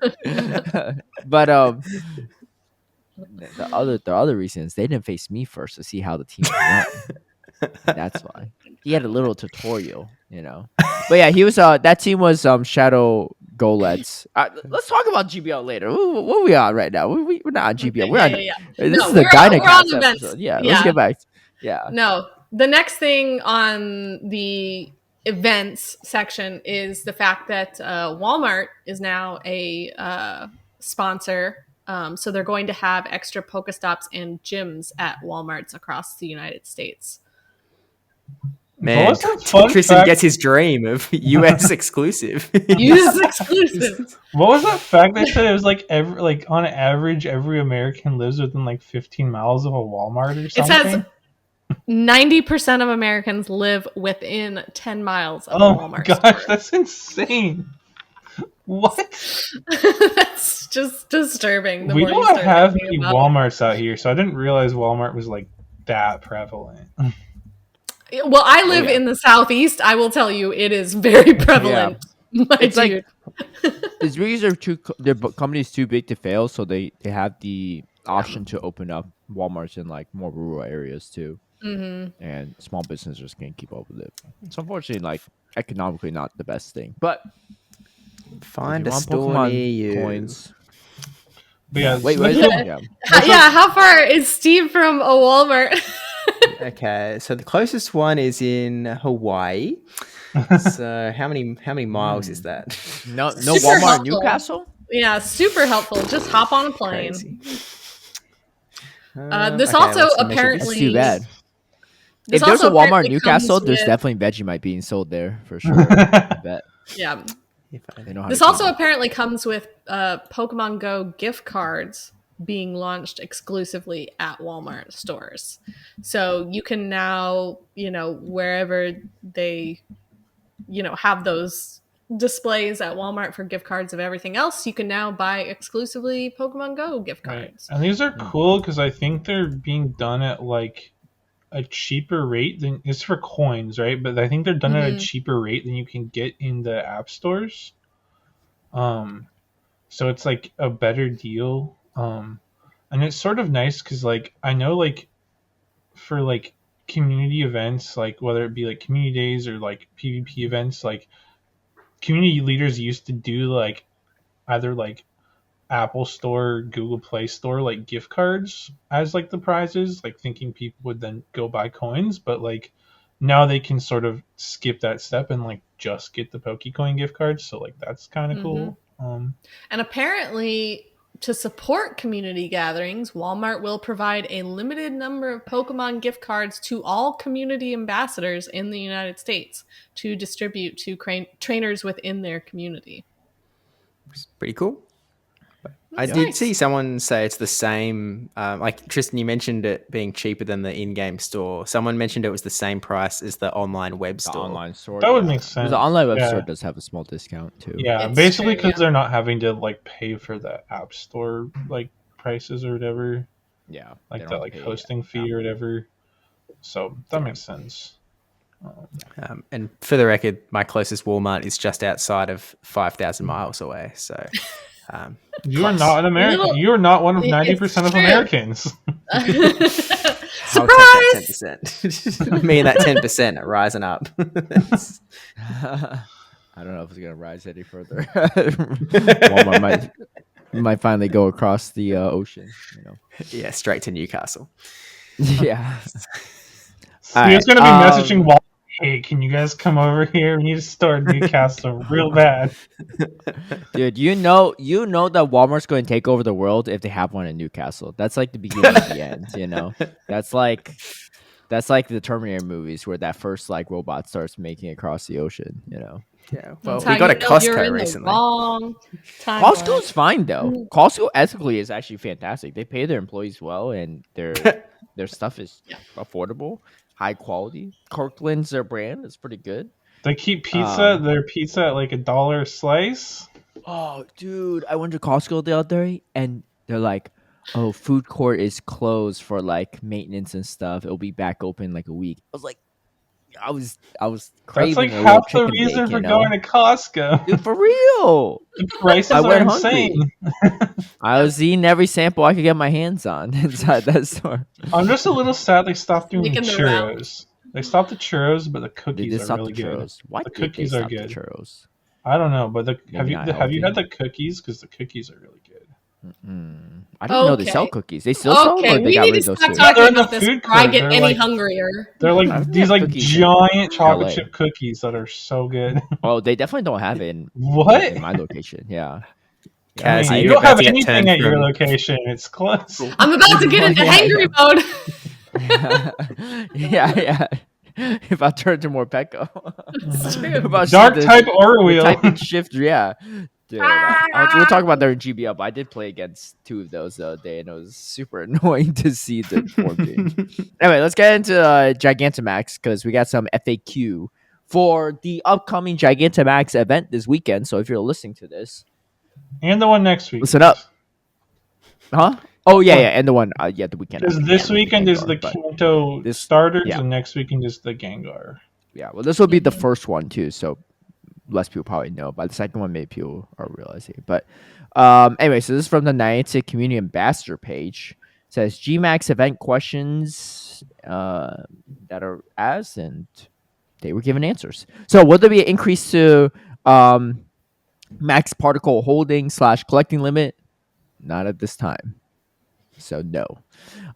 But the other reasons they didn't face me first to see how the team run. That's why he had a little tutorial, But yeah, he was. That team was Shadow Golets. Let's talk about GBL later. What are we on right now? We're not on GBL. This is the HurricaneKaz episode. Yeah, let's get back. Yeah. No, the next thing on the events section is the fact that Walmart is now a sponsor. So they're going to have extra Pokestops and gyms at Walmarts across the United States. Man, Tristan gets his dream of US exclusive. US exclusive. What was that fact they said? It was like on average, every American lives within like 15 miles of a Walmart or something. It says 90% of Americans live within 10 miles of a Walmart store. Gosh, that's insane. What? That's just disturbing. We don't have any Walmarts out here, so I didn't realize Walmart was like that prevalent. Well, I live in the Southeast. I will tell you, it is very prevalent. Yeah. It's dude. These reasons their company's too big to fail, so they have the option to open up Walmarts in like more rural areas too. Mm-hmm. And small businesses can't keep up with it. It's unfortunately like economically not the best thing, but find a store near you. Coins. Yeah, wait. How far is Steve from a Walmart? Okay, so the closest one is in Hawaii. So how many miles is that? No Walmart helpful. Newcastle? Yeah, super helpful. Just hop on a plane. This also apparently too bad. If there's a Walmart Newcastle, there's definitely Vegemite being sold there for sure. I bet. Yeah. This also apparently comes with Pokemon Go gift cards being launched exclusively at Walmart stores. So you can now, wherever they, have those displays at Walmart for gift cards of everything else, you can now buy exclusively Pokemon Go gift cards. Right. And these are cool because I think they're being done at like a cheaper rate than it's for coins, right? But I think they're done at a cheaper rate than you can get in the app stores. So it's like a better deal. And it's sort of nice because like I know like for like community events, like whether it be like community days or like PvP events, like community leaders used to do like either like Apple Store, Google Play Store, like gift cards as like the prizes, like thinking people would then go buy coins. But like now they can sort of skip that step and like just get the Pokecoin gift cards. So like that's kind of cool. And apparently, to support community gatherings, Walmart will provide a limited number of Pokemon gift cards to all community ambassadors in the United States to distribute to trainers within their community. It's pretty cool. That's I did nice. see someone say it's the same. Like Tristan, you mentioned it being cheaper than the in-game store. Someone mentioned it was the same price as the online web The store. online store. That would make sense. The online web Yeah. store does have a small discount too. Yeah, It's basically true, because they're not having to like pay for the app store like prices or whatever, Yeah. like they that don't like pay hosting fee or whatever. So that makes sense. And for the record, my closest Walmart is just outside of 5,000 miles away. So You are close. not an American. Little- You are not one of It's 90% of true. Americans. I'll take that 10%. Me and that 10% are rising up. I don't know if it's gonna rise any further. Walmart might finally go across the ocean. You know. Yeah, straight to Newcastle. Yeah. So All he's right, going to be messaging Walt, hey, can you guys come over here? We need to start Newcastle real bad. Dude, you know that Walmart's going to take over the world if they have one in Newcastle. That's like the beginning of the end. You know, that's like the Terminator movies where that first like robot starts making it across the ocean. You know. Yeah. Well, That's we how got a you know you're Costco in the recently. wrong timeline. Costco's fine though. Costco ethically is actually fantastic. They pay their employees well, and their stuff is affordable, high quality. Kirkland's their brand. It's pretty good. They keep their pizza at like $1 a slice. Oh, dude, I went to Costco the other day, and they're like, "Oh, food court is closed for like maintenance and stuff. It'll be back open in like a week." I was like, I was That's craving like a little half the chicken reason bake, for you know? going to Costco. Dude, for real. The prices I are went insane. I was eating every sample I could get my hands on inside that store. I'm just a little sad they stopped doing the Making the churros. They stopped the churros, but the They cookies did are stop really the good. churros. Why The did they cookies are stop the good. churros? I don't know, but have Maybe you not have you had healthy. the cookies? Because the cookies are really good. I didn't know they sell Okay. cookies. They still sell them, Okay, or they we got need rid to of those stop too? They're in talking the about this food before I court. get They're any like- hungrier. They're I like think these they have like cookies in giant chocolate LA. chip cookies that are so good. Oh, they definitely don't have it in What? my location. Yeah. I Kaz, mean, you're you don't about have to get anything turned at your from- location. It's close. I'm about to get into Yeah, hangry mode. yeah. If I turn to Morpeko. It's true. If I Dark see the- type or the wheel. type and shift, yeah. Dude, we'll talk about that in GBL, but I did play against two of those the other day, and it was super annoying to see the form change. Anyway, let's get into Gigantamax because we got some FAQ for the upcoming Gigantamax event this weekend. So if you're listening to this, And the one next week. listen up. Huh? Oh yeah, and the one, the weekend. Because after, this yeah, weekend is the Gengar, but- Kanto this- starters, yeah. and next weekend is the Gengar. Yeah, well, this will be the first one too, so less people probably know. By the second one, maybe people are realizing. But anyway, so this is from the Niantic Community Ambassador page. It says GMAX event questions that are asked, and they were given answers. So, will there be an increase to max particle holding / collecting limit? Not at this time. So no.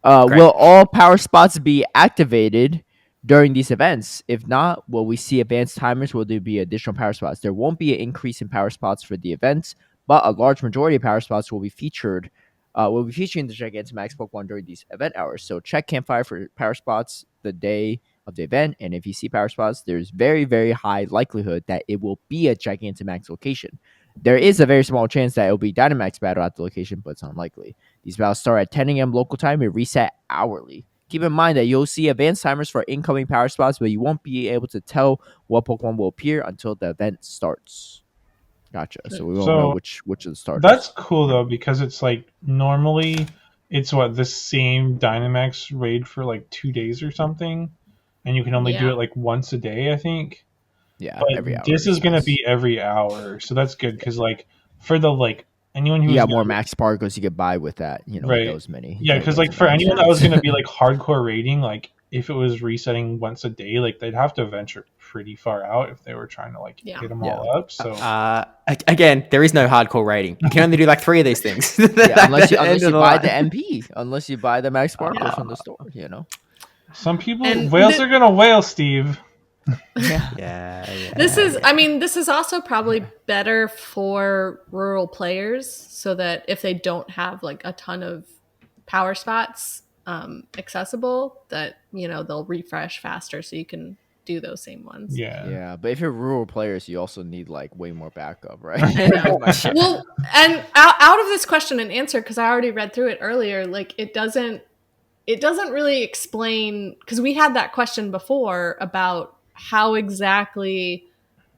Will all power spots be activated during these events? If not, will we see advanced timers? Will there be additional power spots? There won't be an increase in power spots for the events, but a large majority of power spots will be featured. Will be featuring the Gigantamax Pokemon during these event hours. So check Campfire for power spots the day of the event, and if you see power spots, there's very, very high likelihood that it will be a Gigantamax location. There is a very small chance that it will be Dynamax battle at the location, but it's unlikely. These battles start at 10 a.m. local time and reset hourly. Keep in mind that you'll see advanced timers for incoming power spots, but you won't be able to tell what Pokemon will appear until the event starts. Gotcha. So we won't know which of the starters. That's cool though, because it's like normally it's the same Dynamax raid for like 2 days or something, and you can only do it like once a day, I think. Yeah, but every hour. This is gonna be every hour, so that's good because like for the anyone who more max particles you could buy with that, right. those many. Yeah, because like for anyone that was gonna be like hardcore raiding, like if it was resetting once a day, like they'd have to venture pretty far out if they were trying to get them all up. So again, there is no hardcore rating. You can only do like 3 of these things. Unless you buy the MP, unless you buy the max particles from the store, Some people, And whales are gonna whale, Steve. Yeah. This is also probably better for rural players, so that if they don't have like a ton of power spots accessible, that they'll refresh faster, so you can do those same ones. Yeah. But if you're rural players, you also need like way more backup, right? I know. Well, and out of this question and answer, because I already read through it earlier, like it doesn't really explain, because we had that question before about how exactly,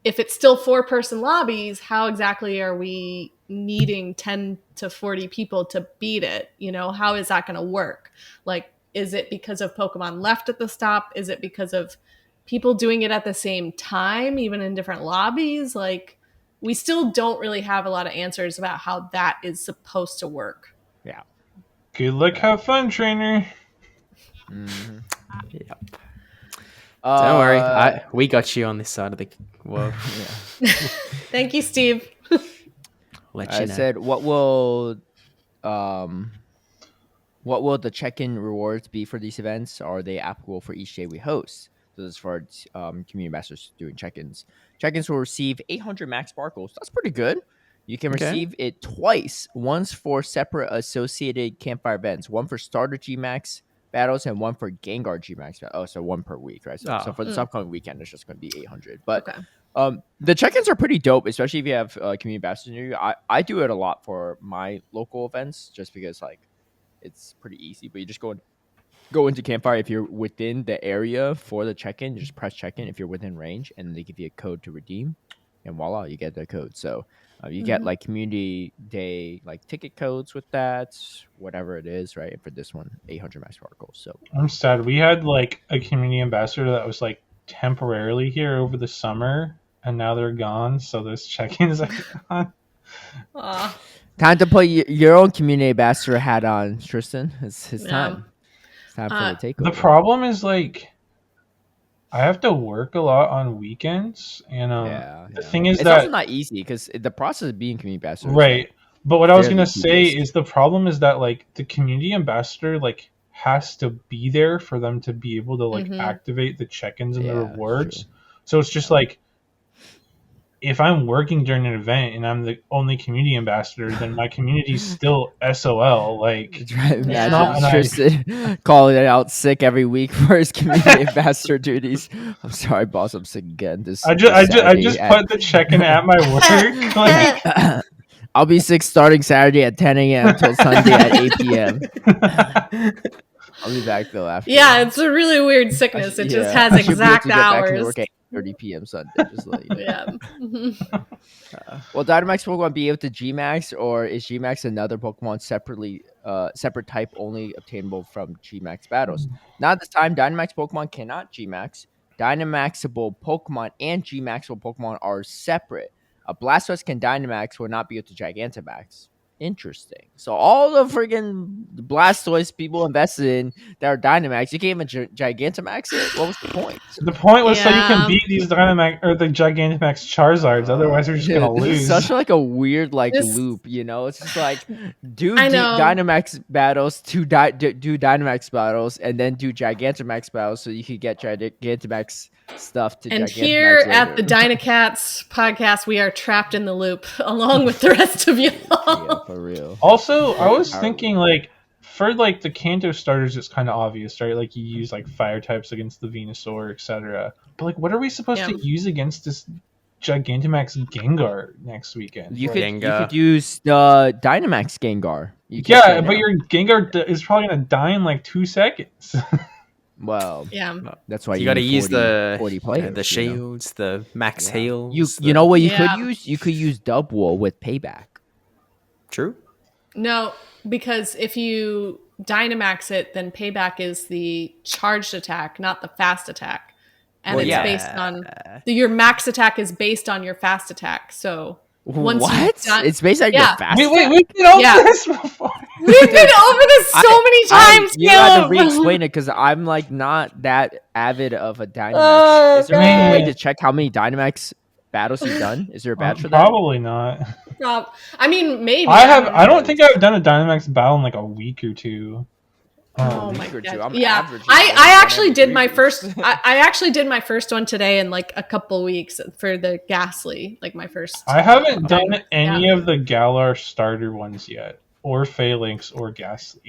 if it's still 4-person lobbies, how exactly are we needing 10 to 40 people to beat it? How is that going to work? Like, is it because of Pokemon left at the stop? Is it because of people doing it at the same time, even in different lobbies? Like, we still don't really have a lot of answers about how that is supposed to work. Yeah. Good luck, have fun, trainer. Mm-hmm. Yep. Don't worry, we got you on this side of the world. Thank you, Steve. I said, what will the check-in rewards be for these events? Are they applicable for each day we host? So this is for community ambassadors doing check-ins. Check-ins will receive 800 max sparkles. That's pretty good. You can receive it twice. Once for separate associated campfire events. One for starter G-Max battles and one for Gengar G-Max. So one per week, right? So for this upcoming weekend, it's just going to be 800. But the check-ins are pretty dope, especially if you have community ambassadors near you. I do it a lot for my local events just because like it's pretty easy. But you just go into campfire if you're within the area for the check-in. You just press check-in if you're within range, and they give you a code to redeem, and voila, you get the code. So you get like community day like ticket codes with that, whatever it is, right? And for this one, 800 max sparkles. So I'm sad. We had like a community ambassador that was like temporarily here over the summer, and now they're gone. So those check-ins are gone. Time to put your own community ambassador hat on, Tristan. It's time. It's time for the takeover. The problem is like I have to work a lot on weekends, and the thing is it's that also not easy because the process of being community ambassador, right? Like, but what I was gonna say is the problem is that like the community ambassador like has to be there for them to be able to like activate the check-ins and the rewards. True. So it's just like if I'm working during an event and I'm the only community ambassador, then my community's still SOL. Like, Tristan calling it out sick every week for his community ambassador duties. I'm sorry, boss. I'm sick again. I just put the check-in at my work. Like, I'll be sick starting Saturday at 10 a.m. until Sunday at 8 p.m. I'll be back though after. Yeah, it's a really weird sickness. It just has exact hours. Back to work at 30 p.m. Sunday. Just let you know. Will Dynamax Pokemon be able to G-Max, or is G-Max another Pokemon separate type only obtainable from G-Max battles? Not at this time. Dynamax Pokemon cannot G-Max. Dynamaxable Pokemon and G-Maxable Pokemon are separate. A Blastoise can Dynamax will not be able to Gigantamax. Interesting. So all the freaking Blastoise people invested in that are Dynamax, you can't even Gigantamax it? What was the point? The point was so you can beat these Dynamax or the Gigantamax Charizards. Otherwise, we're just gonna lose. It's such like a weird loop, you know? It's just like do Dynamax battles, do Dynamax battles, and then do Gigantamax battles so you could get Gigantamax stuff to and Gigantamax here later. At the Dynacats podcast, we are trapped in the loop along with the rest of you. Yeah, for real. Also, I was thinking like for like the Kanto starters, it's kind of obvious, right? Like you use like fire types against the Venusaur, etc. But like, what are we supposed to use against this Gigantamax Gengar next weekend? You could use the Dynamax Gengar. But your Gengar is probably gonna die in like 2 seconds. Well, that's why you got to use 40 players, the shields, the max heals. You know what you could use? You could use Dubwool with Payback. True. No, because if you Dynamax it, then Payback is the charged attack, not the fast attack. And based on your max attack is based on your fast attack. So once it's based on your fast attack? We've been over this before. We've been over this so many times. You have to re-explain it because I'm like not that avid of a Dynamax. Is there any way to check how many Dynamax battles you've done? Is there a badge for that? Probably not. I mean, maybe. I don't think I've done a Dynamax battle in like a week or two. Oh a my week or two. god! I'm Yeah, averaging I one actually every did 3 my weeks. first. I actually did my first one today in like a couple weeks for the Ghastly, like my first. I haven't done Dynamax. any Yeah. of the Galar starter ones yet, or Phalanx or Ghastly.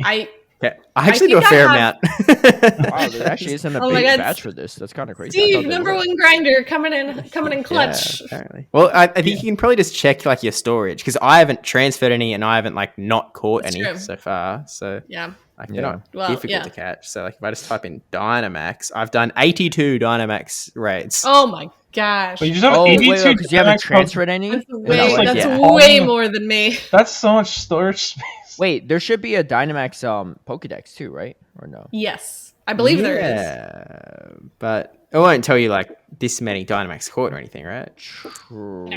Yeah, I actually do a think I fair have- amount. Wow, there actually isn't a Oh my big God, batch for this. That's kind of crazy. I Steve, thought they number were. one grinder, coming in clutch. Yeah, apparently. Well, I think you can probably just check like your storage because I haven't transferred any and I haven't like not caught That's any true. so far. So Yeah. like they're Yeah. not Well, difficult yeah. to catch. So like if I just type in Dynamax, I've done 82 Dynamax raids. Oh my gosh. But you just have Oh, 82 wait, because you haven't Dynamax transferred any? That's Is that way, what- like, that's yeah. way more than me. That's so much storage space. Wait, there should be a Dynamax Pokedex too, right? Or no? Yes, I believe there is. Yeah, but it won't tell you like this many Dynamax caught or anything, right? True.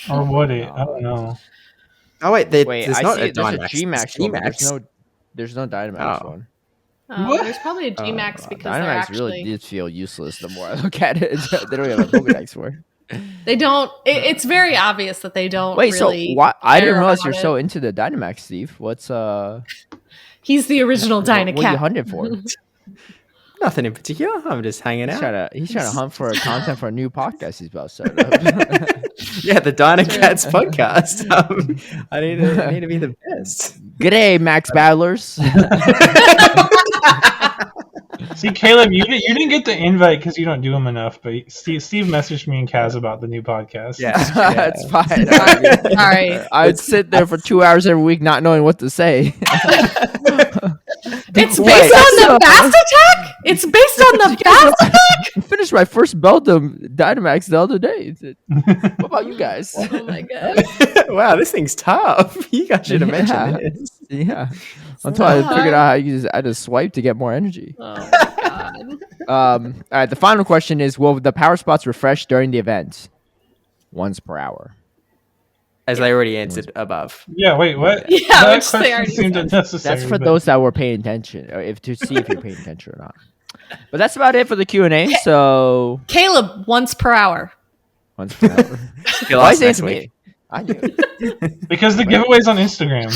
Or would it? I don't know. Oh wait, Wait, there's I not see a it. There's a Dynamax. G-Max one, but there's no Dynamax Oh. one. What? There's probably a G-Max because they're Dynamax actually really did feel useless the more I look at it. They don't have a Pokedex for it. they don't. It's very obvious that they don't. Wait, really so why? I didn't care realize about you're it. so into the Dynamax, Steve. What's He's the original what are you Dynacat. hunting for? Nothing in particular. I'm just hanging out. He's trying to hunt for content for a new podcast he's about to start up. Yeah, the Dynacats podcast. I need to be the best. G'day, Max Battlers. See, Caleb, you didn't get the invite because you don't do them enough. But Steve messaged me and Kaz about the new podcast. Yeah. That's fine. Sorry. I'd sit there for 2 hours every week not knowing what to say. It's Wait, based on the fast attack. It's based on the fast attack. I finished my first Beldum Dynamax the other day. What about you guys? Oh my god. Wow, this thing's tough. You guys should have Yeah. mentioned this. Yeah. Until I figured out how I just swipe to get more energy. Oh my god. All right. The final question is: will the power spots refresh during the event? Once per hour. As they already answered above. Yeah. Wait. What? Yeah, That which they question already seemed said. unnecessary. That's for but- those that were paying attention, or to see if you're paying attention or not. But that's about it for the Q&A. So Caleb, once per hour. once per hour. You'll Why ask is it next to me? week. I knew it. Because the giveaway's on Instagram.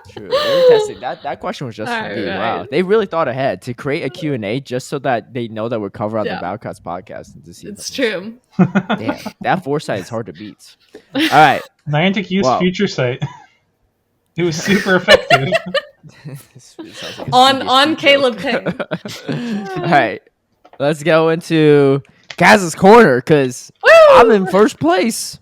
True. They were testing. That question was just for me. Alright. Wow. They really thought ahead to create a Q&A just so that they know that we're covering on Yeah. the Battlecast podcast. And to see It's if- true. Damn. That foresight is hard to beat. All right. Niantic used Wow. Future Sight. It was super effective. This sounds like a On CBC Caleb joke. Peng. All right. Let's go into Kaz's corner because I'm in first place.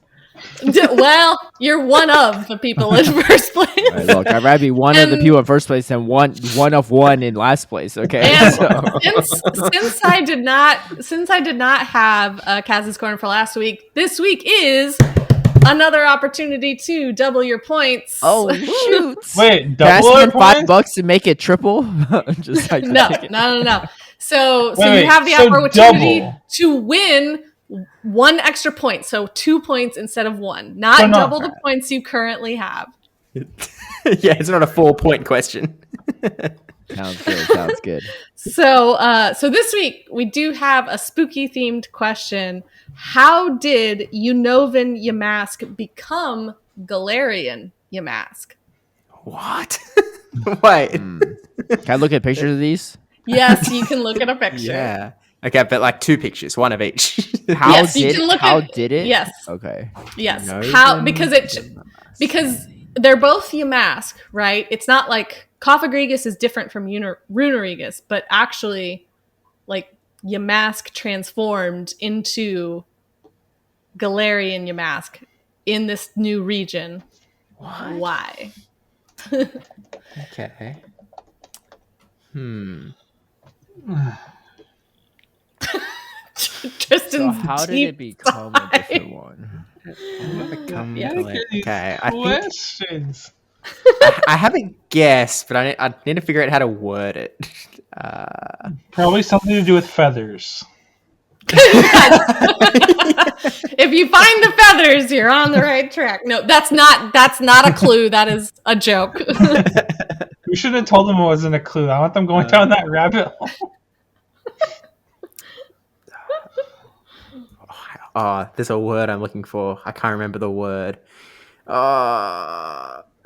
Well, you're one of the people in first place. All right, look, I'd rather be one of the And- people in first place than one of one in last place. Okay. And So- since I did not have Kaz's corner for last week, this week is another opportunity to double your points. oh shoot! Wait, Can I double our spend points? $5 to make it triple? Just like No. So Wait, you have the so opportunity double. to win one extra point, so 2 points instead of one, not So no. double the points you currently have. Yeah, it's not a 4-point question. Sounds good. Sounds good. So this week we do have a spooky themed question. How did Unovan Yamask become Galarian Yamask? What? Wait. Can I look at pictures of these? Yes, you can look at a picture. Yeah. Okay, but like 2 pictures, one of each. How Yes, you did can look how at- did it? yes. Okay. Yes. No, How? then- Because they're both Yamask, right? It's not like Cophagrigus is different from Runerigus, but actually, like Yamask transformed into Galarian Yamask in this new region. Why? Okay. Tristan's So how did it deep become a sigh. different one? Yeah. Okay, I think Questions. I have a guess, but I need to figure out how to word it. Probably something to do with feathers. If you find the feathers, you're on the right track. No, that's not a clue. That is a joke. We should have told them it wasn't a clue. I want them going down that rabbit hole. Oh, there's a word I'm looking for. I can't remember the word.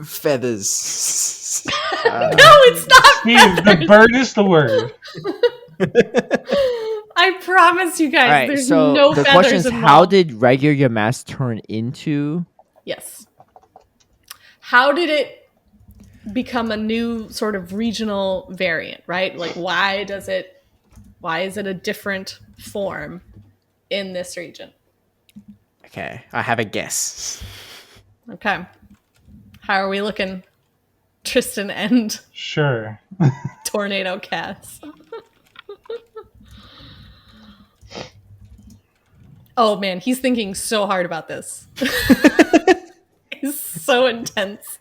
Feathers. it's not Steve, the feathers. bird is the word. I promise you guys, All right, there's so no the feathers question is, involved. how did regular Yamask turn into? Yes. How did it become a new sort of regional variant, right? Like, why is it a different form in this region? Okay, I have a guess. Okay. How are we looking, Tristan and Sure. HurricaneKaz? Oh man, he's thinking so hard about this. He's so intense.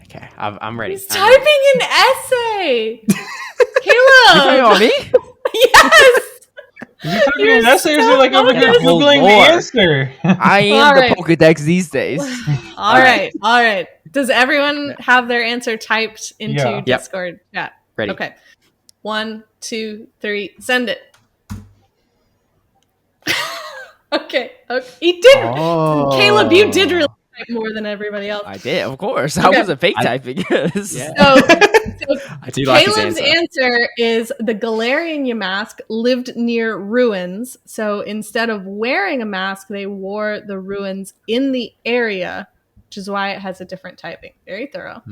Okay, I'm ready. He's typing an essay. You Caleb. on me? Yes. Is he typing You're an essay or is so he like over here focused. Googling the Lord. answer? I am All the right. Pokedex these days. All right. Does everyone have their answer typed into Yeah. Yep. Discord chat? Ready. Okay. 1, 2, 3. Send it. Okay. He did. Oh. Caleb, you did really type more than everybody else. I did, of course. I Okay. wasn't fake typing. Yeah. So I do like his Caleb's answer is the Galarian Yamask lived near ruins. So instead of wearing a mask, they wore the ruins in the area, which is why it has a different typing. Very thorough.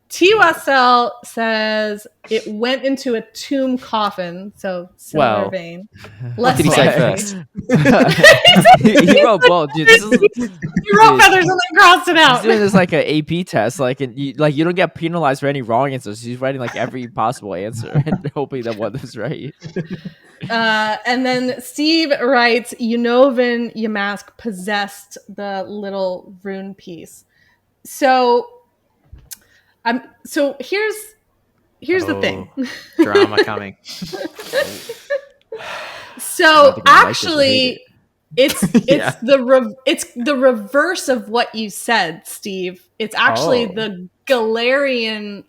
Twastell says it went into a tomb coffin, so similar Well, vein. What did he say fancy. first? He wrote both, dude. This is, You wrote feathers and then crossed it he's out. doing this like an AP test. Like, you don't get penalized for any wrong answers. He's writing like every possible answer and hoping that one is right. And then Steve writes, Unovan Yamask possessed the little rune piece. So here's the thing. Drama coming. So think I like this, I hate actually, it's Yeah. the reverse of what you said, Steve. It's actually Oh. the Galarian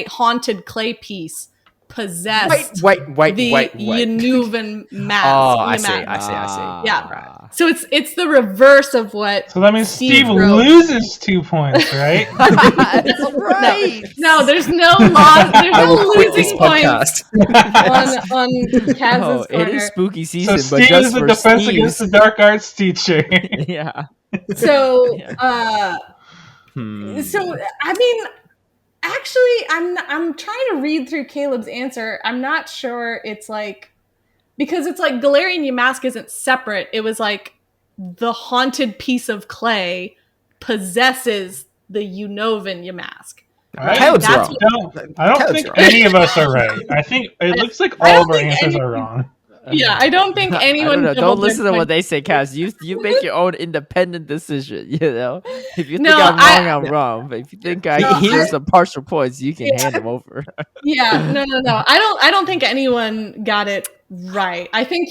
haunted clay piece possessed Wait. the Unovan mask. Oh, I see. Yeah. Right. So it's the reverse of what. So that means Steve wrote. loses 2 points, right? That's right. No, there's no loss. There's I no will quit this losing points podcast. on Kaz's Oh, corner. it is spooky So season, but Steve just is the for defense Steve's. against the dark arts teacher. Yeah. So, Hmm. so I mean, actually, I'm trying to read through Caleb's answer. I'm not sure it's like, because it's like Galarian Yamask isn't separate. It was like the haunted piece of clay possesses the Unovan Yamask. Caleb's That's wrong. I don't Caleb's think wrong. any of us are right. I think it looks like I all don't of our think answers any- are wrong. Yeah, I don't think anyone. Don't doubled listen their to what point. they say, Kaz. You make your own independent decision. You know, if you think No, I'm wrong. But if you think No, here's some partial points, you can hand them over. Yeah, no. I don't think anyone got it right. I think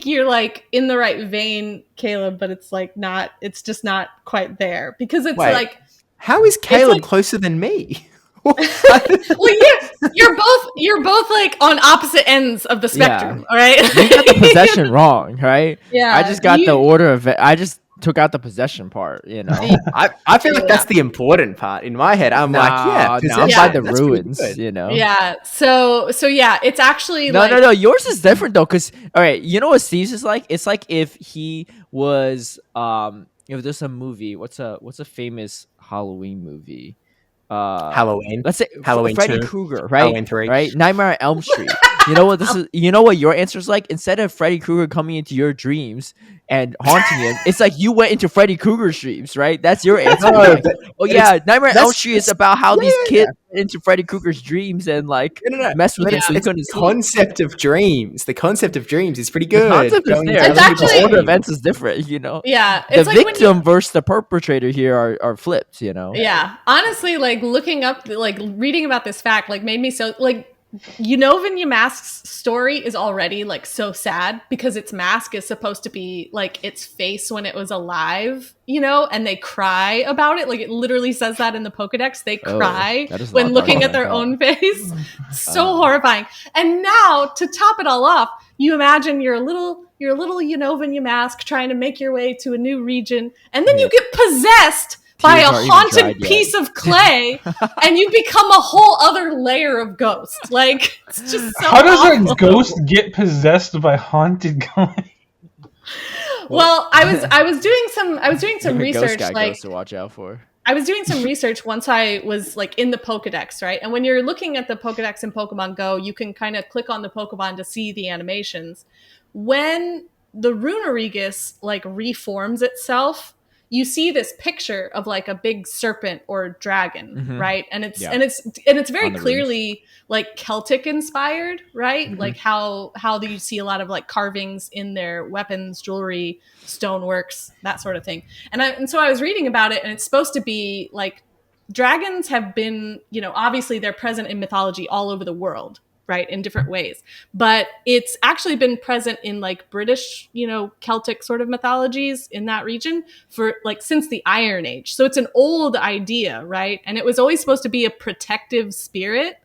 you're like in the right vein, Caleb, but it's like not. It's just not quite there because it's Wait. like. How is Caleb like- closer than me? Well, you're both like on opposite ends of the spectrum. All right. You got the possession wrong, right? Yeah, I just got the order of it. I just took out the possession part. You know. I feel like that's the important part in my head. I'm like, yeah, down possession, by the that's pretty ruins. good. You know. Yeah. So yeah, it's actually No. Yours is different though, because all right, you know what Steve's is like? It's like if he was if there's a movie. What's a famous Halloween movie? Halloween. Let's say Halloween Freddy 2, Krueger, right? Halloween 3. Right? Nightmare on Elm Street. You know what this is? You know what your answer is like? Instead of Freddy Krueger coming into your dreams and haunting him, it's like you went into Freddy Krueger's dreams, right? That's your answer. No, Like, but oh yeah, Nightmare on Elm that's- Street is about how yeah, these yeah, kids went into Freddy Krueger's dreams and like No. mess with him. So he It's couldn't the sleep. concept of dreams. The concept of dreams is pretty The good. concept is Going there. to It's other The people's actually- order of dreams. events is different, you know. yeah. The It's like when you- victim versus the perpetrator here are flipped, you know. Yeah, honestly, like looking up, like reading about this fact, like made me so like. Unovan Yamask's story is already like so sad because its mask is supposed to be like its face when it was alive, you know, and they cry about it. Like it literally says that in the Pokedex. They Oh, cry that is a when lot looking darker at their than I own face. So horrifying. And now to top it all off, you imagine you're a little Unovan Yamask trying to make your way to a new region, and then you get possessed by a aren't even haunted dried yet. piece of clay, and you become a whole other layer of ghost. Like, it's just so How does awful. a ghost get possessed by haunted clay? Well, I was doing some Even research, Ghost guy like goes to watch out for. I was doing some research once I was like in the Pokedex, right? And when you're looking at the Pokedex in Pokemon Go, you can kind of click on the Pokemon to see the animations. When the Runerigus like reforms itself, you see this picture of like a big serpent or dragon, right? And it's very clearly like Celtic inspired, right? Like how you see a lot of like carvings in their weapons, jewelry, stoneworks, that sort of thing. And so I was reading about it, and it's supposed to be like dragons have been, obviously they're present in mythology all over the world, right, in different ways, but it's actually been present in like British, Celtic sort of mythologies in that region for like since the Iron Age. So it's an old idea, right? And it was always supposed to be a protective spirit,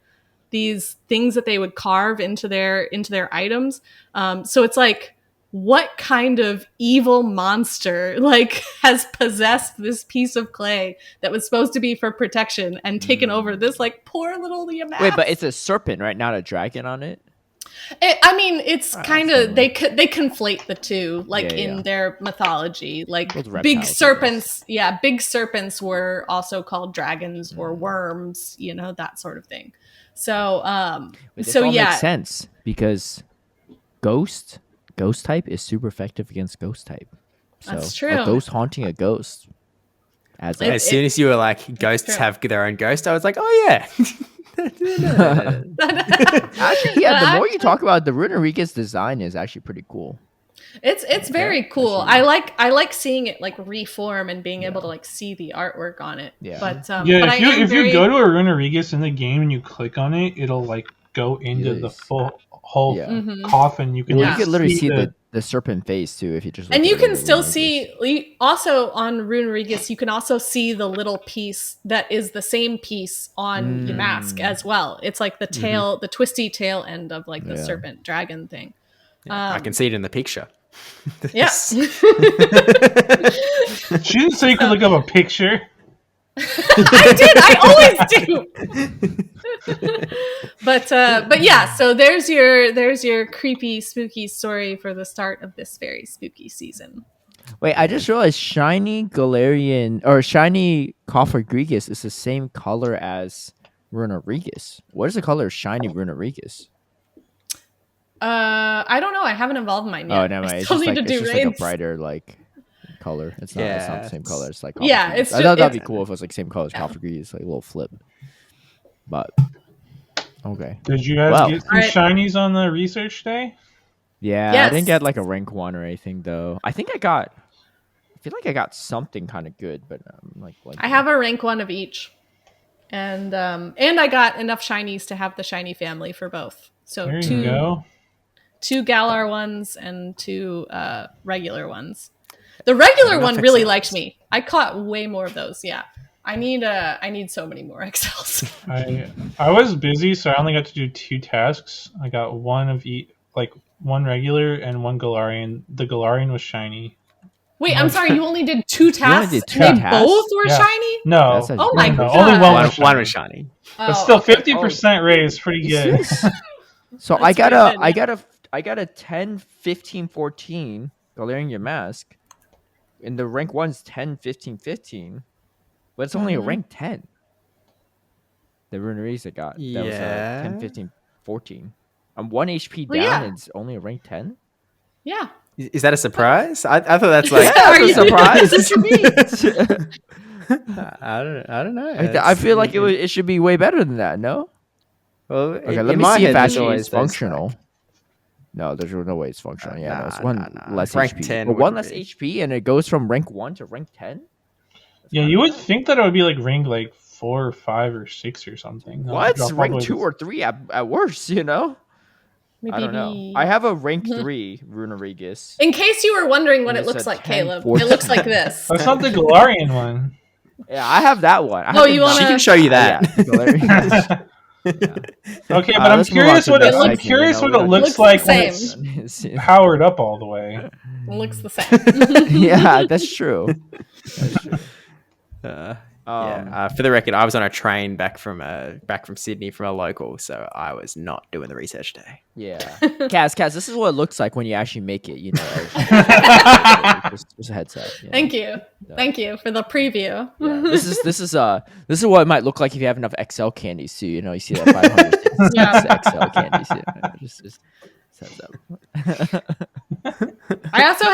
these things that they would carve into their items. So it's like, what kind of evil monster like has possessed this piece of clay that was supposed to be for protection and taken over this like poor little Yamask? Wait, but it's a serpent, right? Not a dragon on it? It's kind of they conflate the two, like in their mythology. Like big serpents, big serpents were also called dragons or worms, that sort of thing. So, This all makes sense because ghost type is super effective against ghost type. So that's true. A ghost haunting a ghost. As soon as you were like, ghosts have their own ghost, I was like, oh yeah. Actually, the more you talk about it, the Runerigus design is actually pretty cool. It's very cool. I like seeing it like reform and being able to like see the artwork on it. Yeah. But if you go to a Runerigus in the game and you click on it, it'll like go into the whole coffin. You can literally see the serpent face too if you just. And you can still see also on Runerigus. You can also see the little piece that is the same piece on Yamask as well. It's like the tail, the twisty tail end of like the serpent dragon thing. I can see it in the picture. Yes. She didn't say you could look up a picture. I did. I always do. But yeah. So there's your creepy, spooky story for the start of this very spooky season. Wait, I just realized shiny Galarian or shiny Cofagrigus is the same color as Runerigus. What is the color of shiny Runerigus? I don't know. I haven't evolved mine yet. Oh, never mind. I It's still just, need like, to do it's just raids. like a brighter like color. It's not the same color. It's like Yeah, it's I thought that'd be cool if it was like same color as Cofagrigus, like a little flip. But okay. Did you guys get some shinies on the research day? Yeah, Yes. I didn't get like a rank 1 or anything though. I feel like I got something kind of good, but like I have a rank 1 of each, and I got enough shinies to have the shiny family for both. So there you go. 2 Galar ones and 2 regular ones. The regular one really liked me. I caught way more of those. Yeah, I need so many more XLs. I was busy, so I only got to do 2 tasks. I got one of each, like one regular and one Galarian. The Galarian was shiny. Wait, I'm sorry. You only did 2 tasks. Did 2 they tasks? both were shiny. No. Oh my god. Only one was shiny. But still, 50% raise, pretty good. So I got a 10, 15, 14 Galarian Yamask. And the rank 1's 10, 15, 15. But it's only a rank 10. The Runerigus I got. That was 10, 15, 14. I'm 1 HP down and it's only a rank 10? Yeah. Is that a surprise? I thought that's like that's a surprise. What you mean? I don't know. I feel like it should be way better than that, no? Well, okay, let me see if actually it's functional. No, there's no way it's functional. Yeah, it's one less rank HP. 10 But one less HP and it goes from rank 1 to rank 10? Yeah, you would think that it would be like rank like 4 or 5 or 6 or something. What? Rank 2 or 3 at worst, Maybe I don't know. I have a rank 3 Runerigus. In case you were wondering what it looks like, 10, Caleb, 14. It looks like this. That's not the Galarian one. Yeah, I have that one. She can show you that. Okay, but I'm curious what it looks like when it's powered up all the way. It looks the same. Yeah, that's true. For the record, I was on a train back from Sydney from a local, so I was not doing the research day. Yeah, Kaz, this is what it looks like when you actually make it. You know, just a heads up. You know? Thank you for the preview. Yeah. This is what it might look like if you have enough XL candies too. You know, you see that 500 XL candies. Yeah, just heads up. I also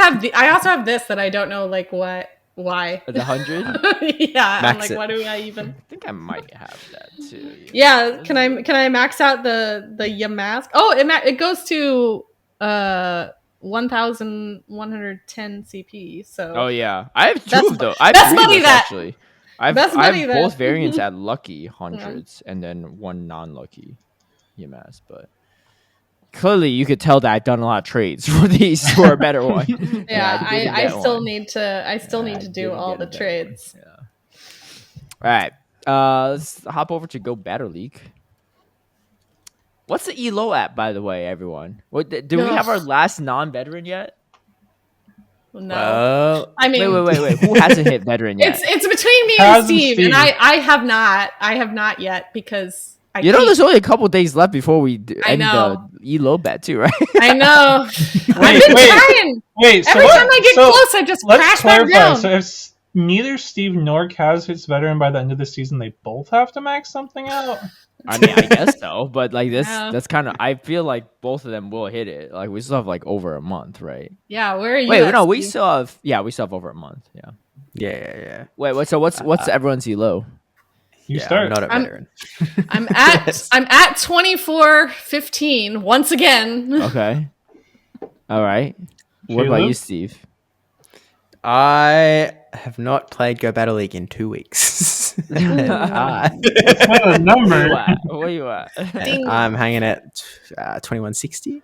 have this that I don't know like why. The 100? Yeah, I'm like, it. why do I even? I think I might have that too. Yeah, can I max out the Yamask? Oh, it goes to 1,110 CP. So oh yeah, I have two of those. I have best three of buddy those, that. actually. I have both variants at lucky hundreds and then one non-lucky Yamask, but clearly you could tell that I've done a lot of trades for these for a better one. Yeah, I still need to do all the trades. Yeah. All right, let's hop over to Go Battle League. What's the ELO at, by the way, everyone? What do we have our last non-veteran yet? No, I mean, wait. Who hasn't hit veteran yet? It's between me and Steve, and I have not yet because. There's only a couple days left before we end the ELO bet too, right? I know. I've been trying. Every time I get close, I just crash back down. So if neither Steve nor Kaz hits veteran by the end of the season, they both have to max something out? I mean, I guess so, but like that's kind of. I feel like both of them will hit it. Like we still have like over a month, right? Yeah, where are you? Wait, no, we still have. Yeah, we still have over a month. Yeah. Wait, so what's everyone's ELO? You start. I'm not a veteran. I'm at 24-15 once again. Okay. All right. What about you, Steve? I have not played Go Battle League in 2 weeks. What's the number? Where you at? I'm hanging at 2160.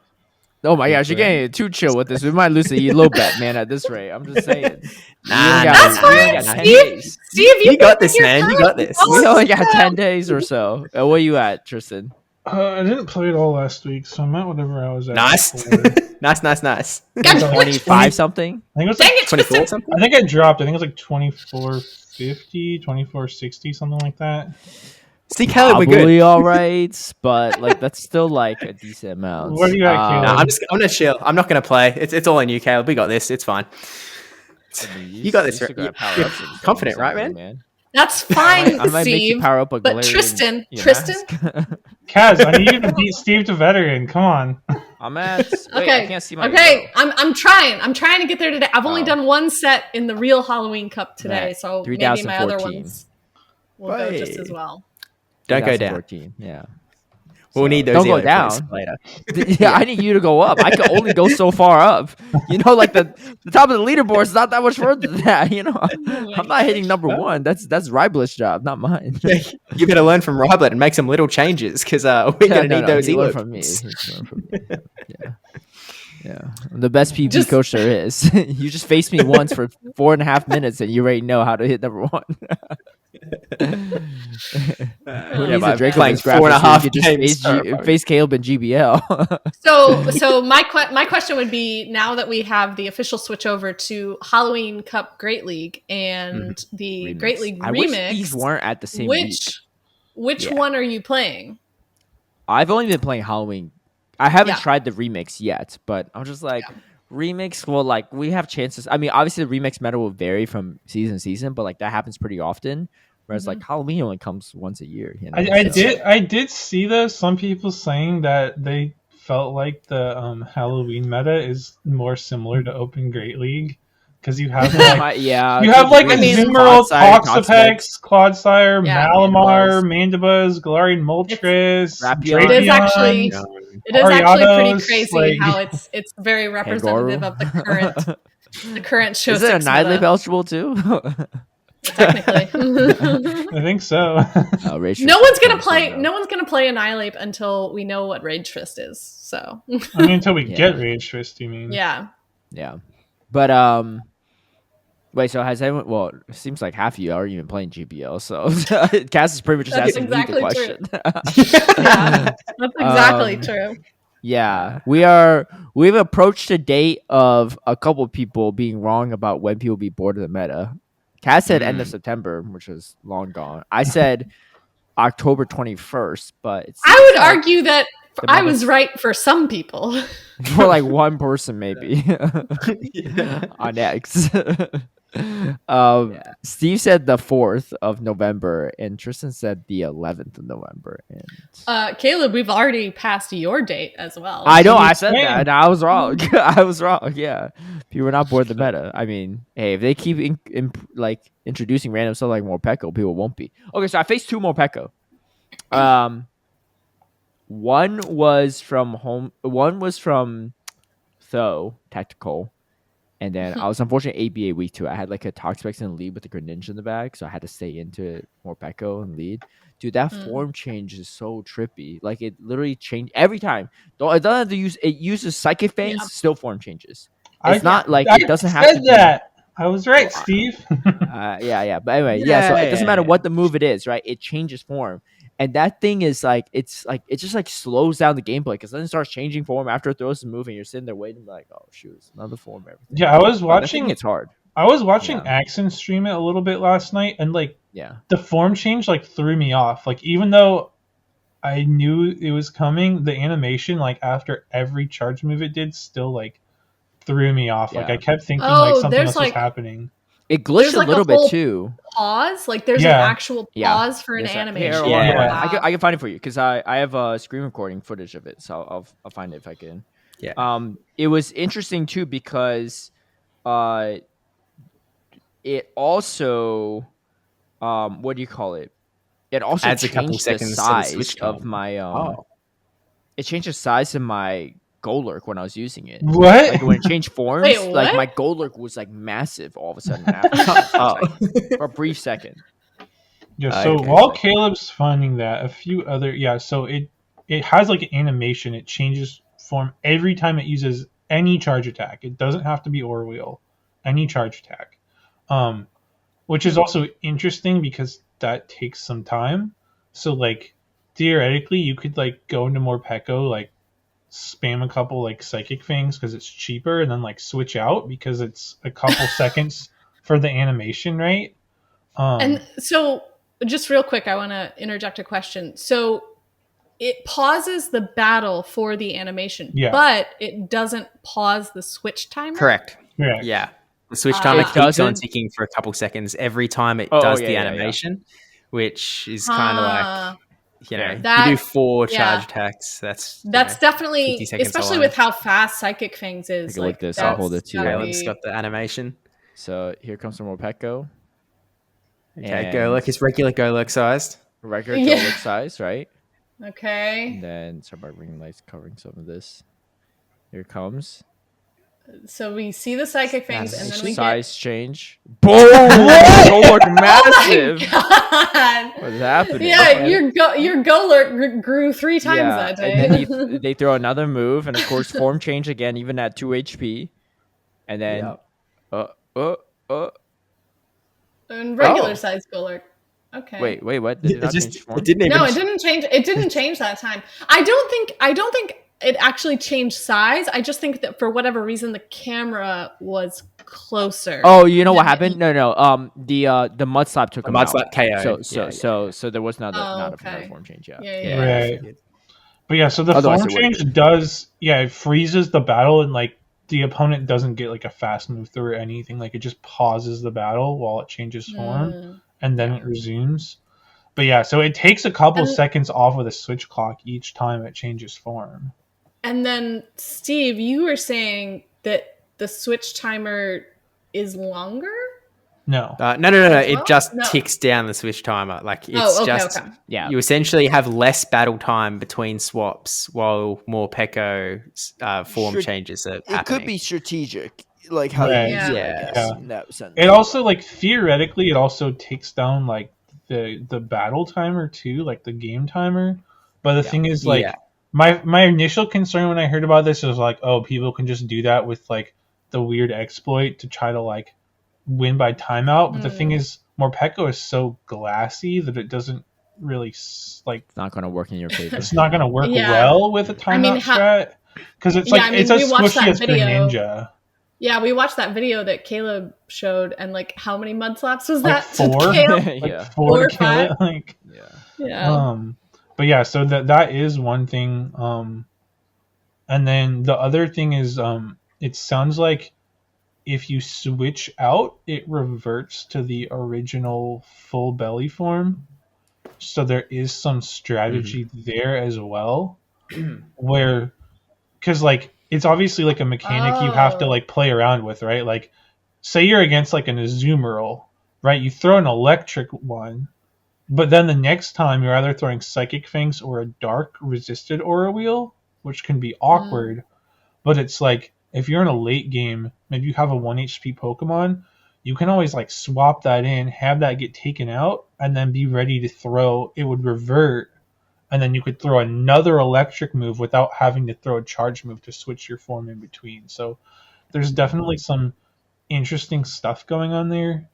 Oh my gosh, you're getting too chill with this. We might lose the ELO bet, man, at this rate. I'm just saying. That's fine, Steve. You got this, man. You got this. We only got 10 days or so. Where are you at, Tristan? I didn't play it all last week, so I'm at whatever I was at. Nice. Nice. 25 something? I think it was Dang like it, 24 something. I think I dropped. I think it was like 2450, 2460, something like that. See, Caleb, we're Probably good. all right, but like that's still like a decent amount. What do you got, Caleb? I'm gonna chill. I'm not gonna play. It's all on you, Caleb. We got this. It's fine. You got this. You're confident, right, man? That's fine, I might Steve. make you power up a but Tristan, Kaz, I need you to beat Steve to veteran. Come on. I'm at. Wait, okay. I can't see my. Okay, I'm trying. I'm trying to get there today. I've only done one set in the real Halloween Cup today, Right. so maybe my other ones will go just as well. Don't go down. Yeah. We'll need those. Don't go down later. Yeah, I need you to go up. I can only go so far up. You know, like the top of the leaderboard is not that much further than that. You know, I'm not hitting number one. That's Riblet's job, not mine. You better learn from Riblet and make some little changes because we're gonna need those. He learned from me. Yeah. I'm the best PvP coach there is. You just faced me once for 4.5 minutes, and you already know how to hit number one. I've been playing 4.5 games. Face Caleb and GBL. So my question would be, now that we have the official switch over to Halloween Cup Great League and the Remix. Great League I Remix, wish these weren't at the same week. Which one are you playing? I've only been playing Halloween. I haven't tried the remix yet, but I'm just like, remix, well, like, we have chances. I mean, obviously, the remix meta will vary from season to season, but, like, that happens pretty often. Whereas, like, Halloween only comes once a year. You know? I did see some people saying that they felt like the Halloween meta is more similar to Open Great League. Because you have like you have like Azumarill, Toxapex, Clodsire, Malamar, Mandibuzz, Galarian Moltres, It is actually pretty crazy how it's very representative of the current show. Is it Annihilate eligible too? Technically, I think so. No one's gonna play Annihilate until we know what Rage Fist is. So I mean, until we get Rage Fist, you mean? Yeah. But wait, so has anyone? Well, it seems like half of you aren't even playing GBL, so Kaz is pretty much just asking me the question. That's exactly true. Yeah, we've approached a date of a couple of people being wrong about when people be bored of the meta. Kaz said end of September, which was long gone. I said October 21st, but I would argue that I was right for some people. For like one person, maybe on X. Steve said the 4th of November, and Tristan said the 11th of November. And Caleb, we've already passed your date as well. I know, I said that, and I was wrong. I was wrong. Yeah, people are not bored of the meta. I mean, hey, if they keep like introducing random stuff like Morpeko, people won't be. Okay, so I faced 2 Morpeko. One was from Tho Tactical, and then I was unfortunately ABA week 2. I had like a Toxpex and lead with the Greninja in the bag, so I had to stay into Morpeko and lead. Dude, that form change is so trippy. Like it literally changed every time. It doesn't have to use. It uses Psychic Fangs, still form changes. It's not like it doesn't have to. That. I was right, Steve. Yeah. But anyway, so it doesn't matter what the move it is, right? It changes form. And that thing is like it just like slows down the gameplay because then it starts changing form after it throws a move and you're sitting there waiting like, oh shoot, it's another form. Everything. Yeah, I was watching. It's hard. I was watching Axon stream it a little bit last night, and like the form change like threw me off. Like even though I knew it was coming, the animation like after every charge move it did still like threw me off. Like I kept thinking like something else was happening. It glitched a little bit too. Pause, like there's an actual pause for an animation. I can find it for you because I have a screen recording footage of it, so I'll find it if I can. Yeah. It was interesting too because, it also, what do you call it? It also adds a couple seconds the size of my It changed the size of my Golurk when I was using it. What? Like when it changed forms, like my Golurk was like massive all of a sudden after for a brief second. Yeah, so while Caleb's finding that, a few other so it has like an animation. It changes form every time it uses any charge attack. It doesn't have to be Aura Wheel. Any charge attack. Which is also interesting because that takes some time. So like theoretically you could like go into Morpeko, like spam a couple like Psychic Fangs because it's cheaper, and then like switch out because it's a couple seconds for the animation, right? And so just real quick, I want to interject a question. So it pauses the battle for the animation, but it doesn't pause the switch timer? Correct. Yeah. The switch timer keeps on ticking for a couple seconds every time it does the animation, which is kind of like, you know, you do 4 charge attacks. That's definitely, especially with how fast Psychic Fangs is. Like this, I'll hold it to you. It's got the animation. So here comes some Morpeko. Okay, Golurk is regular Golurk sized. Regular Golurk size, right? Okay. And then start by ring lights covering some of this. Here it comes. So we see the Psychic Fangs, and then we size change. Boom! Golurk massive. God. What's happening? Yeah, your Golurk grew 3 times that day. And then they throw another move, and of course, form change again, even at 2 HP. And then, and regular size Golurk. Okay. Wait, what? Did it not change form? It didn't change. It didn't change that time. I don't think it actually changed size. I just think that for whatever reason the camera was closer. Oh, you know what happened? No. The mud slap took him out. Mud slap KO. So there was not a form change. Right. But so the form change does it freezes the battle, and like the opponent doesn't get like a fast move through or anything. Like it just pauses the battle while it changes form, and then it resumes. But so it takes a couple seconds off of the switch clock each time it changes form. And then, Steve, you were saying that the switch timer is longer? No. No. It just ticks down the switch timer. Like it's you essentially have less battle time between swaps while more Morpeko's form changes are happening. It could be strategic, like how you use it. In that sense. It also like theoretically, it also takes down like the battle timer too, like the game timer. But the thing is, like my initial concern when I heard about this was like, oh, people can just do that with like the weird exploit to try to like win by timeout. But the thing is, Morpeko is so glassy that it doesn't really like. It's not going to work in your favor. It's not going to work well with a timeout strat because it's it's as squishy as Greninja. Yeah, we watched that video that Caleb showed, and like, how many mud slaps was Like that? to 4? Caleb? Like Yeah. 4 4 to or kill 5? it. Like, Yeah. Yeah. but yeah, so that is one thing. And then the other thing is, it sounds like if you switch out, it reverts to the original full belly form. So there is some strategy there as well, where, because like it's obviously like a mechanic you have to Oh. like play around with, right? Like, say you're against like an Azumarill, right? You throw an electric one, but then the next time you're either throwing Psychic Fangs or a dark resisted Aura Wheel, which can be awkward. But it's like, if you're in a late game, maybe you have a 1 HP Pokemon, you can always like swap that in, have that get taken out, and then be ready to throw. It would revert, and then you could throw another electric move without having to throw a charge move to switch your form in between. So there's definitely some interesting stuff going on there.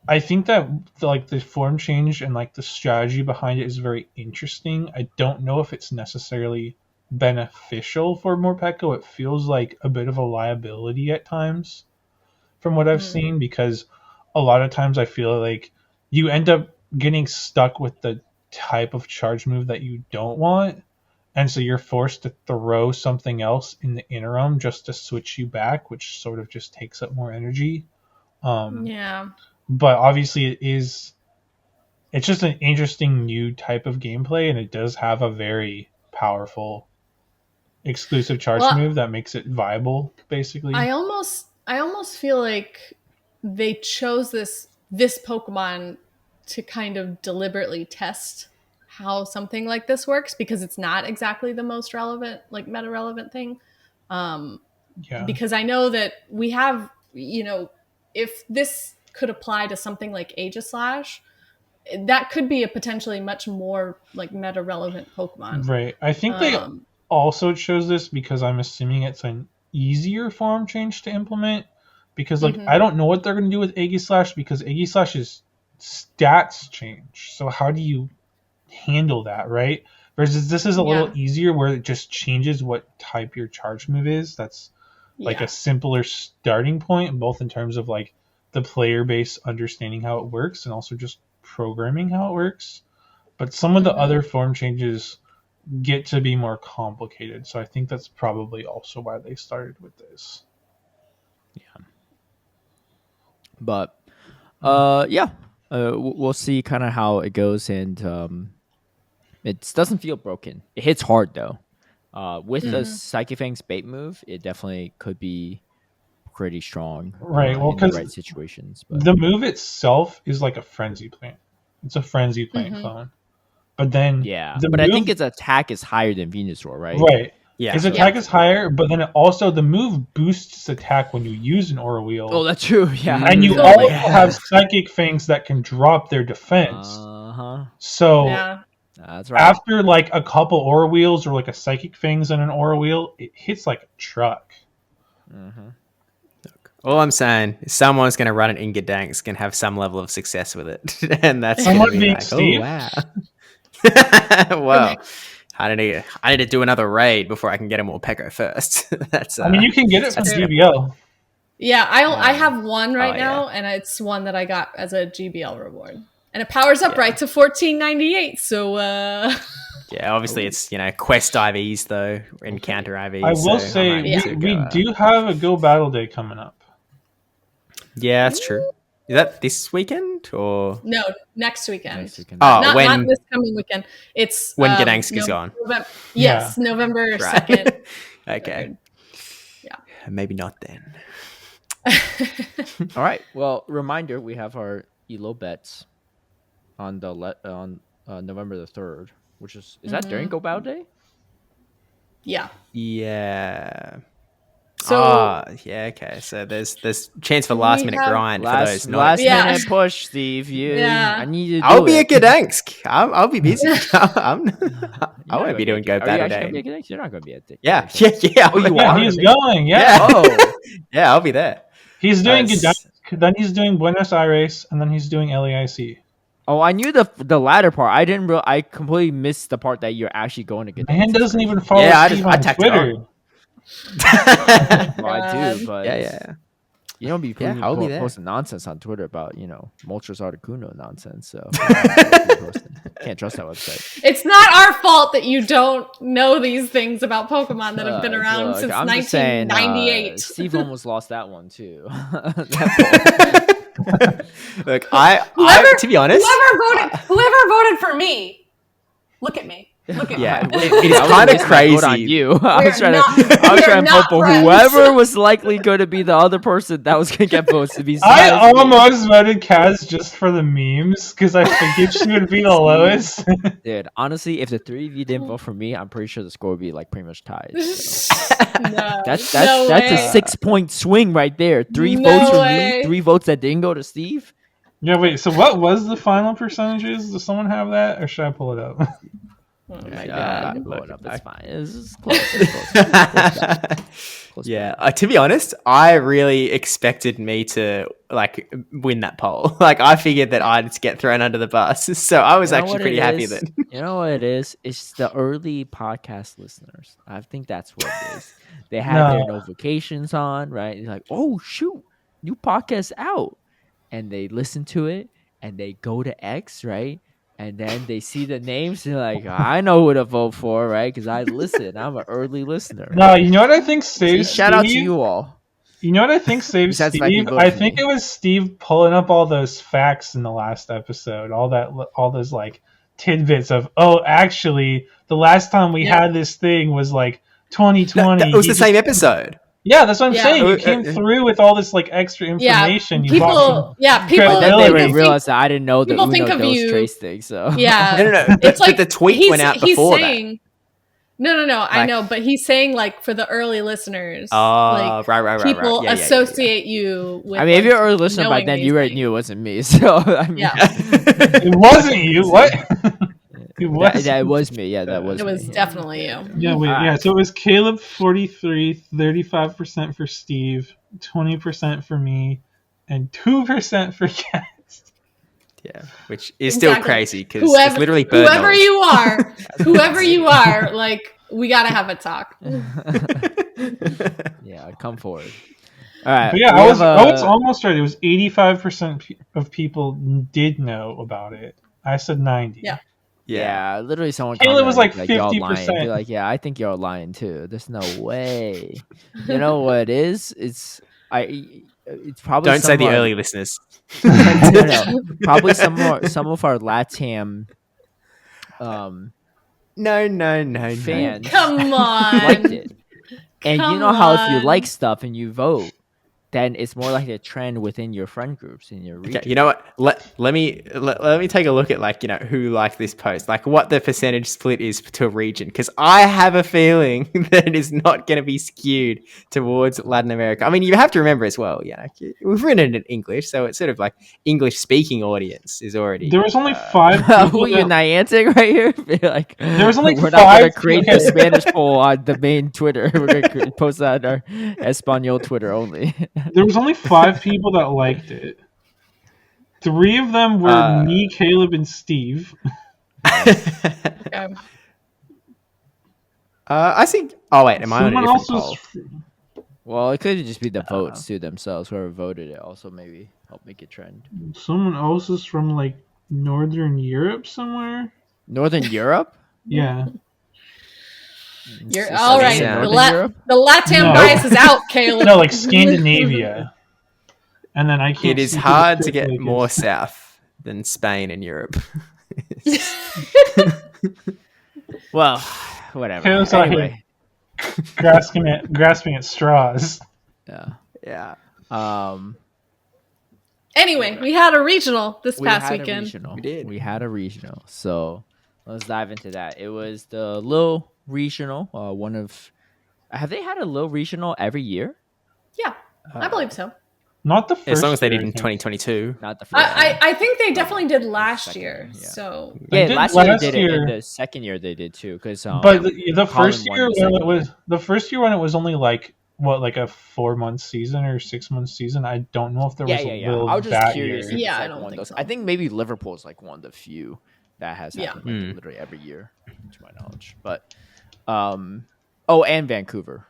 I think that the form change and like the strategy behind it is very interesting. I don't know if it's necessarily beneficial for Morpeko. It feels like a bit of a liability at times from what I've seen, because a lot of times I feel like you end up getting stuck with the type of charge move that you don't want, and so you're forced to throw something else in the interim just to switch you back, which sort of just takes up more energy. Yeah. But obviously it's just an interesting new type of gameplay, and it does have a very powerful exclusive charge Well, move that makes it viable, basically. I almost feel like they chose this Pokemon to kind of deliberately test how something like this works, because it's not exactly the most relevant, like meta relevant thing. Yeah. Because I know that we have, if this could apply to something like Aegislash, that could be a potentially much more like meta relevant Pokemon. Right. I think they also chose this because I'm assuming it's an easier form change to implement, because like I don't know what they're going to do with Aegislash, because Aegislash's stats change. So how do you handle that, right? Versus this is a little easier, where it just changes what type your charge move is. That's like a simpler starting point, both in terms of like the player base understanding how it works and also just programming how it works. But some of the other form changes get to be more complicated, so I think that's probably also why they started with this. Yeah. But we'll see kind of how it goes, and it doesn't feel broken. It hits hard though. With the Psychic Fang's bait move, it definitely could be pretty strong, right? Well, in the right situations. But the move itself is like a Frenzy Plant. It's a Frenzy Plant clone. But then I think its attack is higher than Venusaur, right? Right. Yeah. His attack is higher, but then the move boosts its attack when you use an Aura Wheel. Oh, that's true. Yeah. And you also have Psychic Fangs that can drop their defense. So that's right. After like a couple Aura Wheels or like a Psychic Fangs and an Aura Wheel, it hits like a truck. All I'm saying is someone's going to run an Ingadanks, can have some level of success with it, and that's someone going to be being like, Steve. Oh wow. Well, I need to do another raid before I can get a Morpeko first. That's. I mean, you can get it from GBL. Yeah, I have one now, and it's one that I got as a GBL reward, and it powers up right to 1498. So. Yeah, obviously it's quest IVs though, encounter IVs. I will say we do have a Go Battle Day coming up. Yeah, that's true. Is that this weekend or no? Next weekend. Oh, not this coming weekend. It's when Gdansk is gone. Yes, November 2nd. Okay. Yeah. Maybe not then. All right. Well, reminder: we have our ELO bets on the November the 3rd, which is that during Go Battle Day? Yeah. Yeah. So okay. So there's chance for last minute grind for those. Last minute push, Steve. I need to. I'll be at Gdansk. I'll be busy. I won't be doing Go Battle Day. You're not going to be at Gdansk. Yeah. Oh, you are. He's going. Yeah. Oh. Yeah, I'll be there. He's doing Gdansk, then he's doing Buenos Aires, and then he's doing LAIC. Oh, I knew the latter part. I didn't. I completely missed the part that you're actually going to Gdansk. Man doesn't even follow Steve on Twitter. Well, I God. do, but yeah. you don't be Yeah, I'll be there. posting nonsense on Twitter about Moltres Articuno nonsense. So can't trust that website. It's not our fault that you don't know these things about Pokemon that have been around Look, since I'm just saying, 1998. Steve almost lost that one too. Look, I to be honest, whoever voted for me, look at me. Look at yeah, me. it's kind of crazy. On you. I was trying not- to vote for friends. whoever was likely going to be the other person that was going to get votes. To be I almost voted Kaz just for the memes because I figured she would be the lowest. Dude, honestly, if the three of you didn't vote for me, I'm pretty sure the score would be like pretty much tied. So. No, That's no a way. 6-point swing right there. 3 No votes for way. me, 3 votes that didn't go to Steve. Yeah, wait. So what was the final percentages? Does someone have that, or should I pull it up? Oh my Yeah, God. blow it up. It's fine. It's close. It's close. Yeah, to be honest, I really expected me to like win that poll. Like, I figured that I'd get thrown under the bus, so I was You know actually what pretty it happy is? that. You know what it is? It's the early podcast listeners. I think that's what it is. They had their notifications on, right? They're like, oh, shoot, new podcast out. And they listen to it, and they go to X, right? And then they see the names, and they're like, I know who to vote for, right? Because I listen. I'm an early listener. No, you know what I think See, saves shout out to Steve? you all. You know what I think saves Besides the fact you Steve? voted I for think me. it was Steve pulling up all those facts in the last episode, all those like tidbits of, oh, actually, the last time we had this thing was like 2020. It was the same episode. Yeah, that's what I'm Yeah. saying. You came through with all this like extra information. You brought People, credibility. But then they Credibility. realized that I didn't know the people think Uno of Dos you- Trace thing. So Yeah. No. It's But like the tweet went out before that. No. I Like- know, but he's saying like for the early listeners, Oh, like right. people Yeah. associate you with. I mean, if like, you're an early listener by knowing then, these you already things. knew it wasn't me. So I mean, Yeah. It wasn't you. What? It was. that was me. Yeah, that was. It was me. definitely you. Yeah, wait, Alright. yeah. So it was Caleb 43, 35% for Steve, 20% for me, and 2% for Kat. Yeah, which is still Exactly. crazy because it's literally bird whoever knowledge. whoever you are, like we gotta have a talk. Yeah, come forward. All right. But yeah, we I was have, almost right. It was 85% of people did know about it. I said 90. Yeah. Yeah, literally someone. Caleb was commented, like y'all lying. 50%. Be like, yeah, I think you're lying too. There's no way. You know what it is? It's probably Don't say some the of our- early listeners. No. Probably some of our LATAM No. fans Come on. liked it. And you Come know how if you on. like stuff and you vote, then it's more like a trend within your friend groups in your region. Okay, you know what? Let me take a look at like who liked this post, like what the percentage split is to a region, because I have a feeling that it is not going to be skewed towards Latin America. I mean, you have to remember as well, we've written it in English, so it's sort of like English speaking audience is already. There was only 5 Who people. are you that- Niantic right here? Be like, There was only we're not going to 5 create the Spanish poll on the main Twitter. We're going to post that on our Espanol Twitter only. There was only 5 people that liked it. 3 of them were me, Caleb, and Steve. Okay. I think. Oh wait, am I on a Someone different else poll? was. Well, it could just be the votes to themselves. Whoever voted it also maybe help make it trend. Someone else is from like Northern Europe somewhere. Northern Europe? Yeah. You're Is all it right. Northern The Europe? LATAM No. bias is out, Caleb. No, like Scandinavia. And then I can't. It is see who hard the to get fifth more is. south than Spain and Europe. Well, whatever. Caleb's out Anyway, grasping at straws. yeah. Yeah. Anyway, we had a regional this We past had a weekend. regional. We did. We had a regional. So let's dive into that. It was the Lille Regional. One of. Have they had a Lille Regional every year? Yeah, I believe so. Not the first. As long as they year, did I in think. 2022. Not the first. I think they definitely did last Second year. year, yeah. So Yeah, They did last year last they did it. year. And the second year they did too. Because But the first won year the when second it was the first year when it was only like like a 4-month season or 6-month season. I don't know if there was yeah. a Lille I was just that curious. year. If Yeah, it's I like don't one of think those. so. I think maybe Liverpool's like one of the few that has Yeah. happened like, literally every year, to my knowledge. But and Vancouver.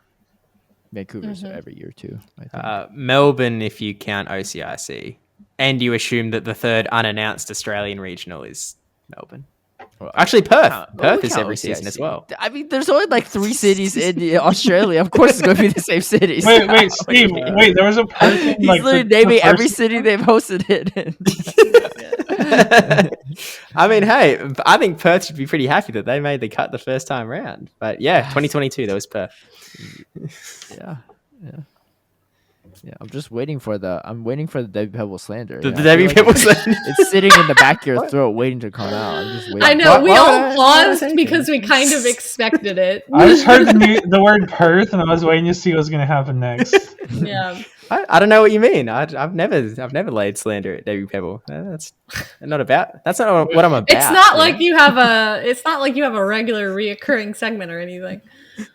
Vancouver's every year too, I think. Melbourne, if you count OCIC, and you assume that the third unannounced Australian regional is Melbourne. Well, Actually, Perth. count- Perth we is count every OCIC. season as well. I mean, there's only like 3 cities in Australia. Of course, it's going to be the same cities. Wait, Steve. Wait, there was a person He's like literally the naming every first- city they've hosted it in. I mean, hey, I think Perth should be pretty happy that they made the cut the first time round. But yeah, 2022, that was Perth. Yeah. I'm just waiting for the Debbie Pebble slander. The you know? I Debbie feel like Pebble slander. It's sitting in the back of your throat, waiting to come out. I'm just waiting. I know, What- we what- all paused because we kind of expected it. I just heard the word Perth, and I was waiting to see what was going to happen next. Yeah. I don't know what you mean. I've never laid slander at Debbie Pebble. That's not what I'm about. It's not like know? you have a regular reoccurring segment or anything.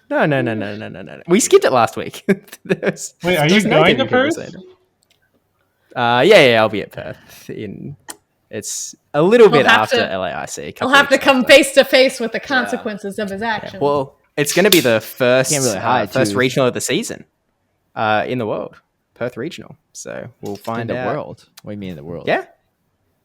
No. We skipped it last week. Wait, are you going to Perth? Yeah, I'll be at Perth. It's a little He'll bit have after to- LAIC. He'll have to come face to face with the consequences of his actions. Well, it's going to be the first Can't really hide, first too. regional of the season in the world, Perth Regional. So we'll in find the out. world. What do you mean in the world? Yeah,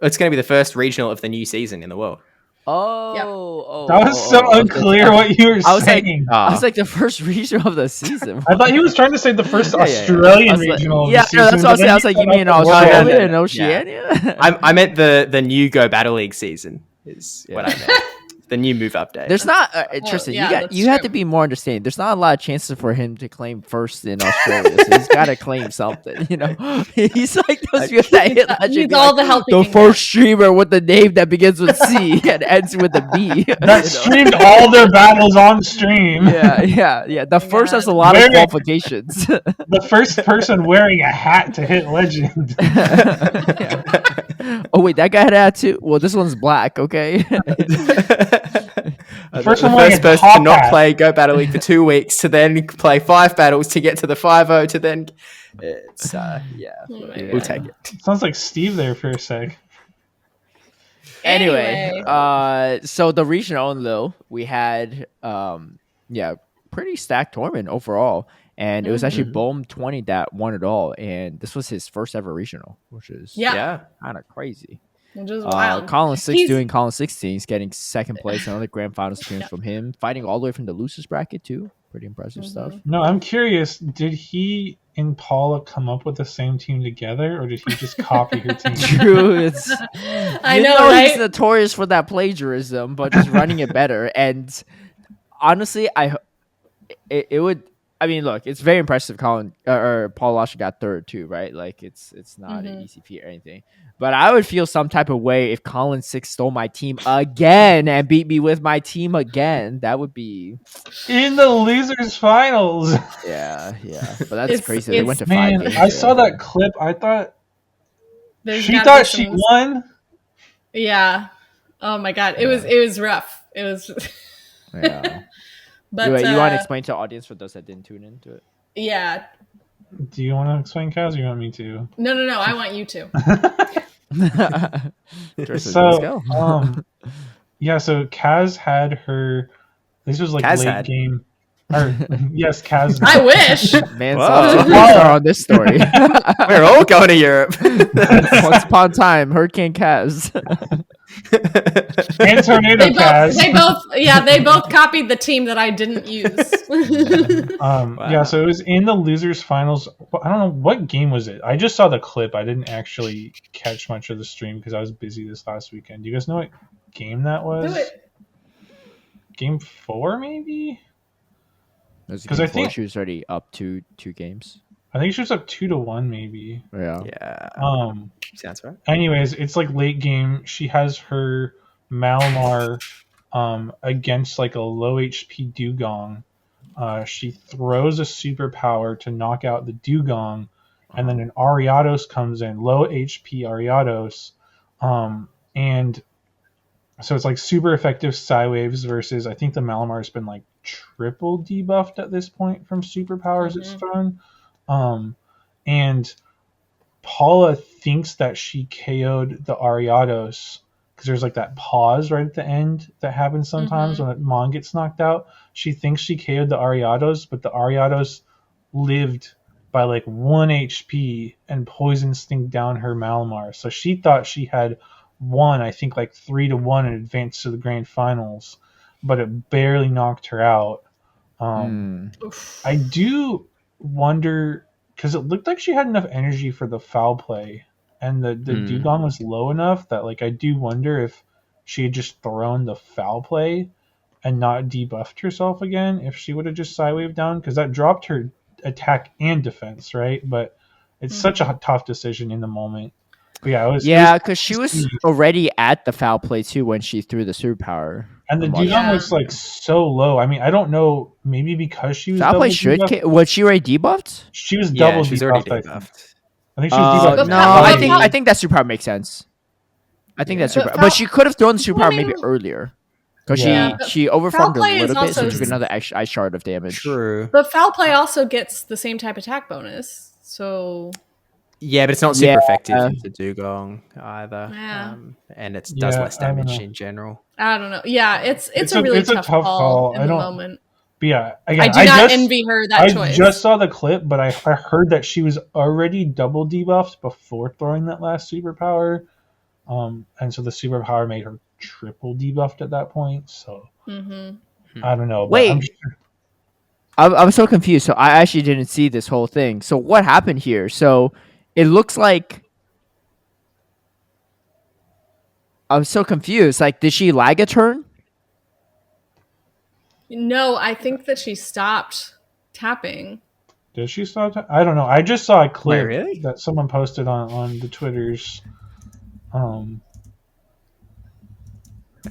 it's going to be the first regional of the new season in the world. Oh, That was so unclear what you were I was like, saying. I was like the first regional of the season. I thought he was trying to say the first Yeah. I Australian was like- regional. yeah, of the no, that's season, what I was but saying. I then was like, you mean said the world. Australia no, and no. Oceania? I meant the new Go Battle League season is what I meant. The new move update. There's not Tristan. yeah, you that's have true. to be more understanding. There's not a lot of chances for him to claim first in Australia, so he's got to claim something. You know, he's like those people that hit legend. He's be all like, the help he the can first streamer with the name that begins with C and ends with a B. That you know? streamed all their battles on stream. Yeah. The first has a lot of Very- qualifications. The first person wearing a hat to hit legend. Oh wait, that guy had a tattoo. Well, this one's black. Okay. The first first one wearing a person top to not hat. play Go Battle League for 2 weeks to then play 5 battles to get to the 5-0 to then. It's we'll take it. Sounds like Steve there for a sec. Anyway, so the regional though, we had pretty stacked tournament overall, and it was actually Bohm 20 that won it all, and this was his first ever regional, which is Yeah. kind of crazy. Which is wild. Colin 6 He's- doing Colin 16s, getting second place, another grand finals appearance from him, fighting all the way from the losers bracket too. Pretty impressive stuff. No, I'm curious. Did he and Paula come up with the same team together, or did he just copy her team? True, it's I you know, he's right? notorious for that plagiarism, but just running it better. And honestly, it would. I mean, look, it's very impressive. Colin or Paul Lasher got third too, right? Like it's not an easy feat or anything. But I would feel some type of way if Colin 6 stole my team again and beat me with my team again. That would be In the losers finals. yeah. But that's It's- crazy. They went to 5 Man, games. I saw that clip. I thought There's she gotta thought be she some- won. Yeah. Oh my god, it was rough. It was. Yeah. But you want to explain to the audience for those that didn't tune into it? Yeah. Do you want to explain, Kaz, or you want me to? No. I want you to. Tristan, So, let's go. So Kaz had her. This was like Kaz late had. game. Or yes, Kaz. I wish. Man, Whoa. so on this story. We're all going to Europe. Once upon a time, HurricaneKaz. And Tornado Kaz. They both copied the team that I didn't use. Yeah, so it was in the losers finals. I don't know what game was it. I just saw the clip. I didn't actually catch much of the stream because I was busy this last weekend. Do you guys know what game that was? Do it. Game 4, maybe? Because I think- she was already up two games. I think she was up 2-1, maybe. Yeah. Yeah, sounds right. Anyways, it's like late game. She has her Malamar against like a low HP Dugong. She throws a superpower to knock out the Dugong, and then an Ariados comes in, low HP Ariados. And so it's like super effective Psy Waves versus, I think the Malamar has been like triple debuffed at this point from superpowers it's thrown. And Paula thinks that she KO'd the Ariados because there's like that pause right at the end that happens sometimes when a Mon gets knocked out. She thinks she KO'd the Ariados, but the Ariados lived by like 1 HP and Poison Sting down her Malamar. So she thought she had won, I think like 3-1 and advanced to the grand finals, but it barely knocked her out. I do wonder, because it looked like she had enough energy for the foul play, and the dugong was low enough that like I do wonder if she had just thrown the foul play and not debuffed herself again, if she would have just sidewaved down, because that dropped her attack and defense, right? But it's such a tough decision in the moment. But yeah, it was because she was already at the foul play too when she threw the superpower. and the dugong was like so low. I mean, I don't know, maybe because she was foul play debuffed? was she already debuffed? She was double she's debuffed. already I think. debuffed. I think she was debuffed. No, I think that superpower makes sense. I think that's superpower, but she could have thrown the superpower maybe earlier. Because she overfarmed a little bit, so took another ice shard of damage. True. But foul play also gets the same type attack bonus. So yeah, but it's not super effective into dugong either. Yeah. And it does less damage in general. I don't know. Yeah, it's a really tough call in the moment. But yeah, again, I do not envy her that choice. I just saw the clip, but I heard that she was already double debuffed before throwing that last superpower. And so the superpower made her triple debuffed at that point. So I don't know. Wait, I'm so confused. So I actually didn't see this whole thing. So what happened here? So it looks like I'm so confused. Like, did she lag a turn? No, I think that she stopped tapping. Did she stop? I don't know. I just saw a clip really? that someone posted on the Twitters.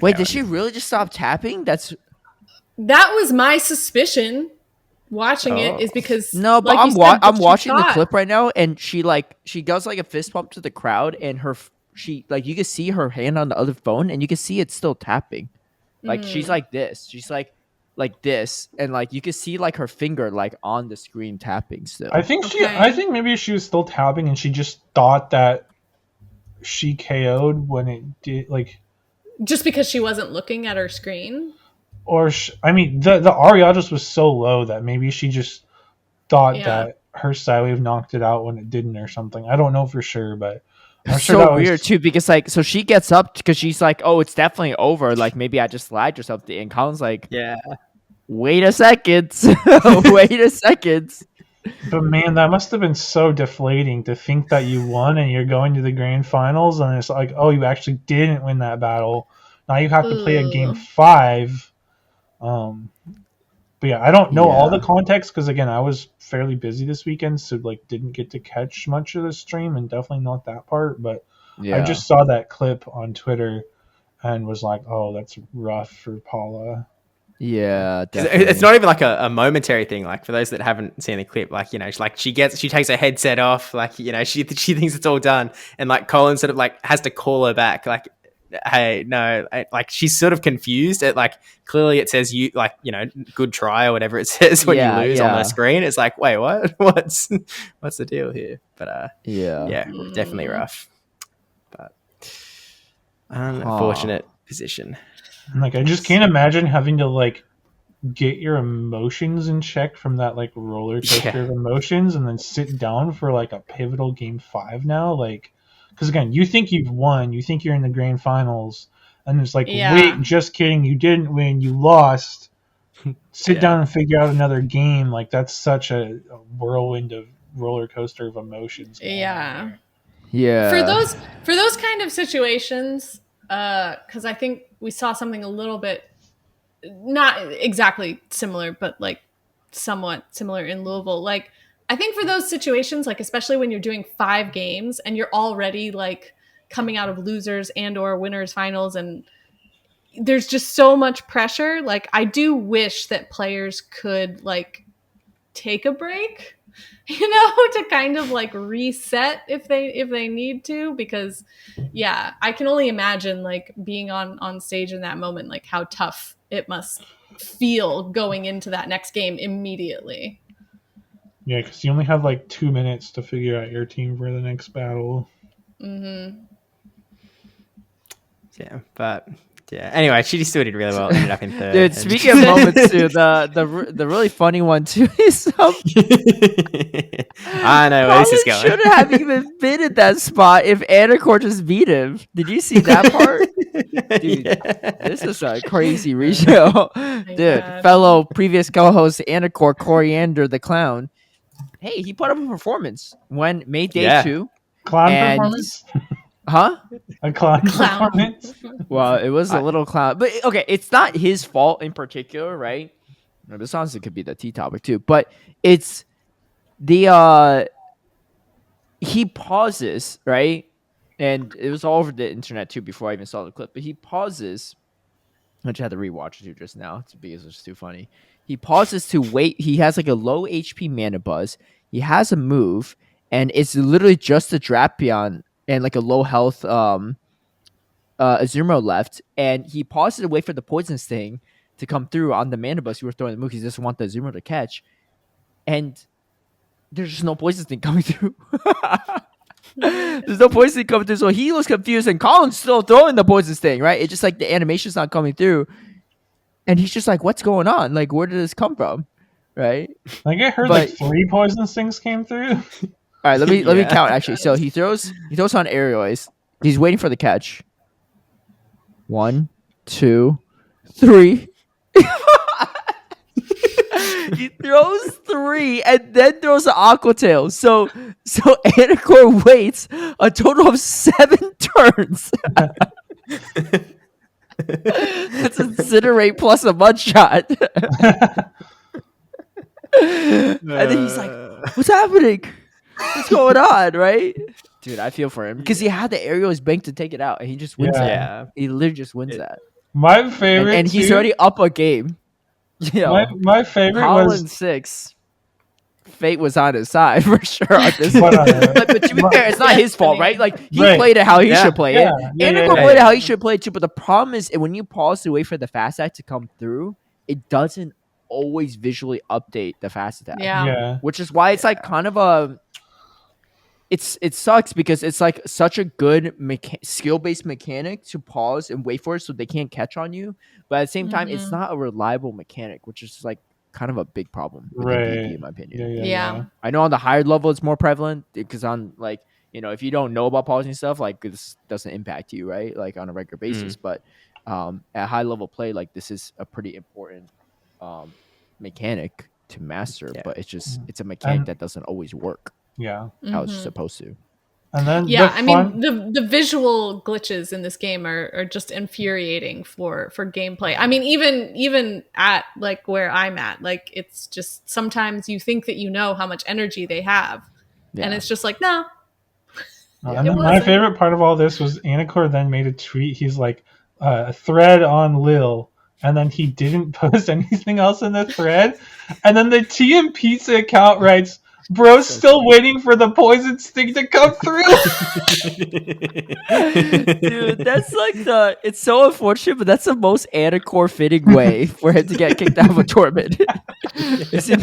Wait, did she really just stop tapping? That was my suspicion. Watching it is because no, but like I'm watching the clip right now, and she does like a fist bump to the crowd, and she you can see her hand on the other phone, and you can see it's still tapping. Like she's like this, she's like this, and like you can see like her finger like on the screen tapping still. I think maybe she was still tapping, and she just thought that she KO'd when it did, like just because she wasn't looking at her screen. Or I mean, the Ariadus was so low that maybe she just thought that her Sidewave knocked it out when it didn't, or something. I don't know for sure, but I'm sure so weird too, because like, so she gets up because she's like, "Oh, it's definitely over. Like maybe I just lagged or something." And Colin's like, "Yeah, wait a second, wait a second." But man, that must have been so deflating to think that you won and you're going to the grand finals, and it's like, oh, you actually didn't win that battle. Now you have to play a game 5. But yeah, I don't know all the context because again, I was fairly busy this weekend, so like didn't get to catch much of the stream, and definitely not that part. But I just saw that clip on Twitter and was like, oh, that's rough for Paula. Yeah, definitely. It's not even like a momentary thing. Like for those that haven't seen the clip, like, you know, she takes her headset off, like, you know, she thinks it's all done, and like Colin sort of like has to call her back, like, hey, no, like she's sort of confused. It like clearly it says you, like, you know, good try or whatever it says when you lose on the screen. It's like, wait, what? What's the deal here? But definitely rough. But unfortunate position. Like, I just can't imagine having to like get your emotions in check from that like roller coaster of emotions, and then sit down for like a pivotal game 5 now, like. Because again, you think you've won, you think you're in the grand finals, and it's like, wait, just kidding, you didn't win, you lost. Sit down and figure out another game. Like, that's such a whirlwind of roller coaster of emotions. Yeah. For those kind of situations, because I think we saw something a little bit, not exactly similar, but like somewhat similar in Louisville. Like, I think for those situations, like especially when you're doing 5 games and you're already like coming out of losers and or winners finals, and there's just so much pressure. Like, I do wish that players could like take a break, you know, to kind of like reset if they need to, because I can only imagine like being on stage in that moment, like how tough it must feel going into that next game immediately. Yeah, because you only have like 2 minutes to figure out your team for the next battle. Mm-hmm. Yeah, but Yeah. Anyway, she still did really well. Ended up in third. Dude, speaking of moments too, the really funny one too is I know where this is Colin going. shouldn't have even been in that spot if Anicor just beat him. Did you see that part? Dude, this is a crazy reshow. Dude, God. fellow previous co-host Anicor Coriander the Clown. Hey, he put up a performance when May Day Yeah. 2. Clown And- performance? Huh? A clown Clown. performance? Well, it was a little clown. But okay, it's not his fault in particular, right? This honestly could be the tea topic too. But it's the he pauses, right? And it was all over the internet too before I even saw the clip. But he pauses, which I had to rewatch it too just now because it was too funny. He pauses to wait. He has like a low HP mana buzz. He has a move, and it's literally just a Drapion and like a low health Azumarill left. And he pauses to wait for the Poison Sting to come through on the mana buzz. You were throwing the move. He just want the Azumarill to catch, and there's just no Poison Sting coming through. There's no Poison Sting coming through, so he was confused, and Colin's still throwing the Poison Sting, right? It's just like the animation's not coming through, and he's just like, "What's going on? Like, where did this come from?" Right? Like I heard But- like 3 poison stings came through. All right, let me Yeah. count actually. So he throws on Aerial Ace. He's waiting for the catch. 1, 2, 3. He throws 3 and then throws an Aqua Tail. So Anicor waits a total of 7 turns. That's Incinerate plus a Mud Shot. And then he's like, "What's happening? What's going on?" Right? Dude, I feel for him because he had the Aerial Ace bank to take it out, and he just wins Yeah. that. Yeah. He literally just wins that. My favorite And he's too- already up a game. You know, my favorite Colin was 6. Fate was on his side for sure on this. Whatever. But to be fair, it's not his fault, right? Like he Right. played it how he Yeah. should play Yeah. it. Yeah, Anicor yeah, played it yeah. how he should play it too. But the problem is, when you pause to wait for the fast attack to come through, it doesn't always visually update the fast attack. Yeah. yeah. Which is why it's like kind of a. It sucks because it's like such a good skill-based mechanic to pause and wait for it so they can't catch on you. But at the same time, it's Mhm. not a reliable mechanic, which is like kind of a big problem with Right. PvP, in my opinion. Yeah. I know on the higher level it's more prevalent because on like, you know, if you don't know about pausing stuff, like this doesn't impact you, right? Like on a regular basis. But at high level play, like this is a pretty important mechanic to master. Yeah. But it's a mechanic And- that doesn't always work Yeah. how it's Mhm. supposed to. And then Yeah, the I fun- mean the visual glitches in this game are just infuriating for gameplay. I mean, even at like where I'm at, like it's just sometimes you think that you know how much energy they have, and Yeah. it's just like no. And It then my wasn't. favorite part of all this was Anicor then made a tweet. He's like, a thread on Lille. And then he didn't post anything else in the thread. And then the TM Pizza account writes, "Bro's still waiting for the poison stick to come through." Dude, that's like it's so unfortunate, but that's the most Anicor fitting way for him to get kicked out of a tournament. Is he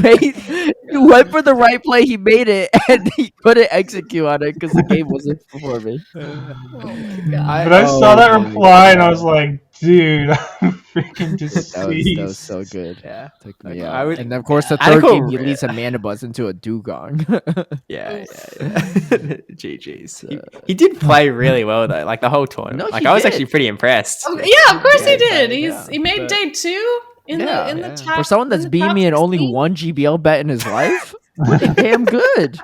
went for the right play, he made it, and he couldn't execute on it because the game wasn't performing. Oh my god. But I saw that Oh my reply and I God. was like, dude, I'm freaking That deceased. was so good. Yeah. Took me Like, out. I would- And then, of course, the I third think game, he we'll- leads a mana buzz into a dugong. Yeah. GG's. He did play really well though, like the whole tournament. No, like he I was did. actually pretty impressed. Yeah, of course he did. yeah, He made but- day 2 in the top. For someone that's in the beating top me in only 16. one GBL bet in his life, pretty damn good.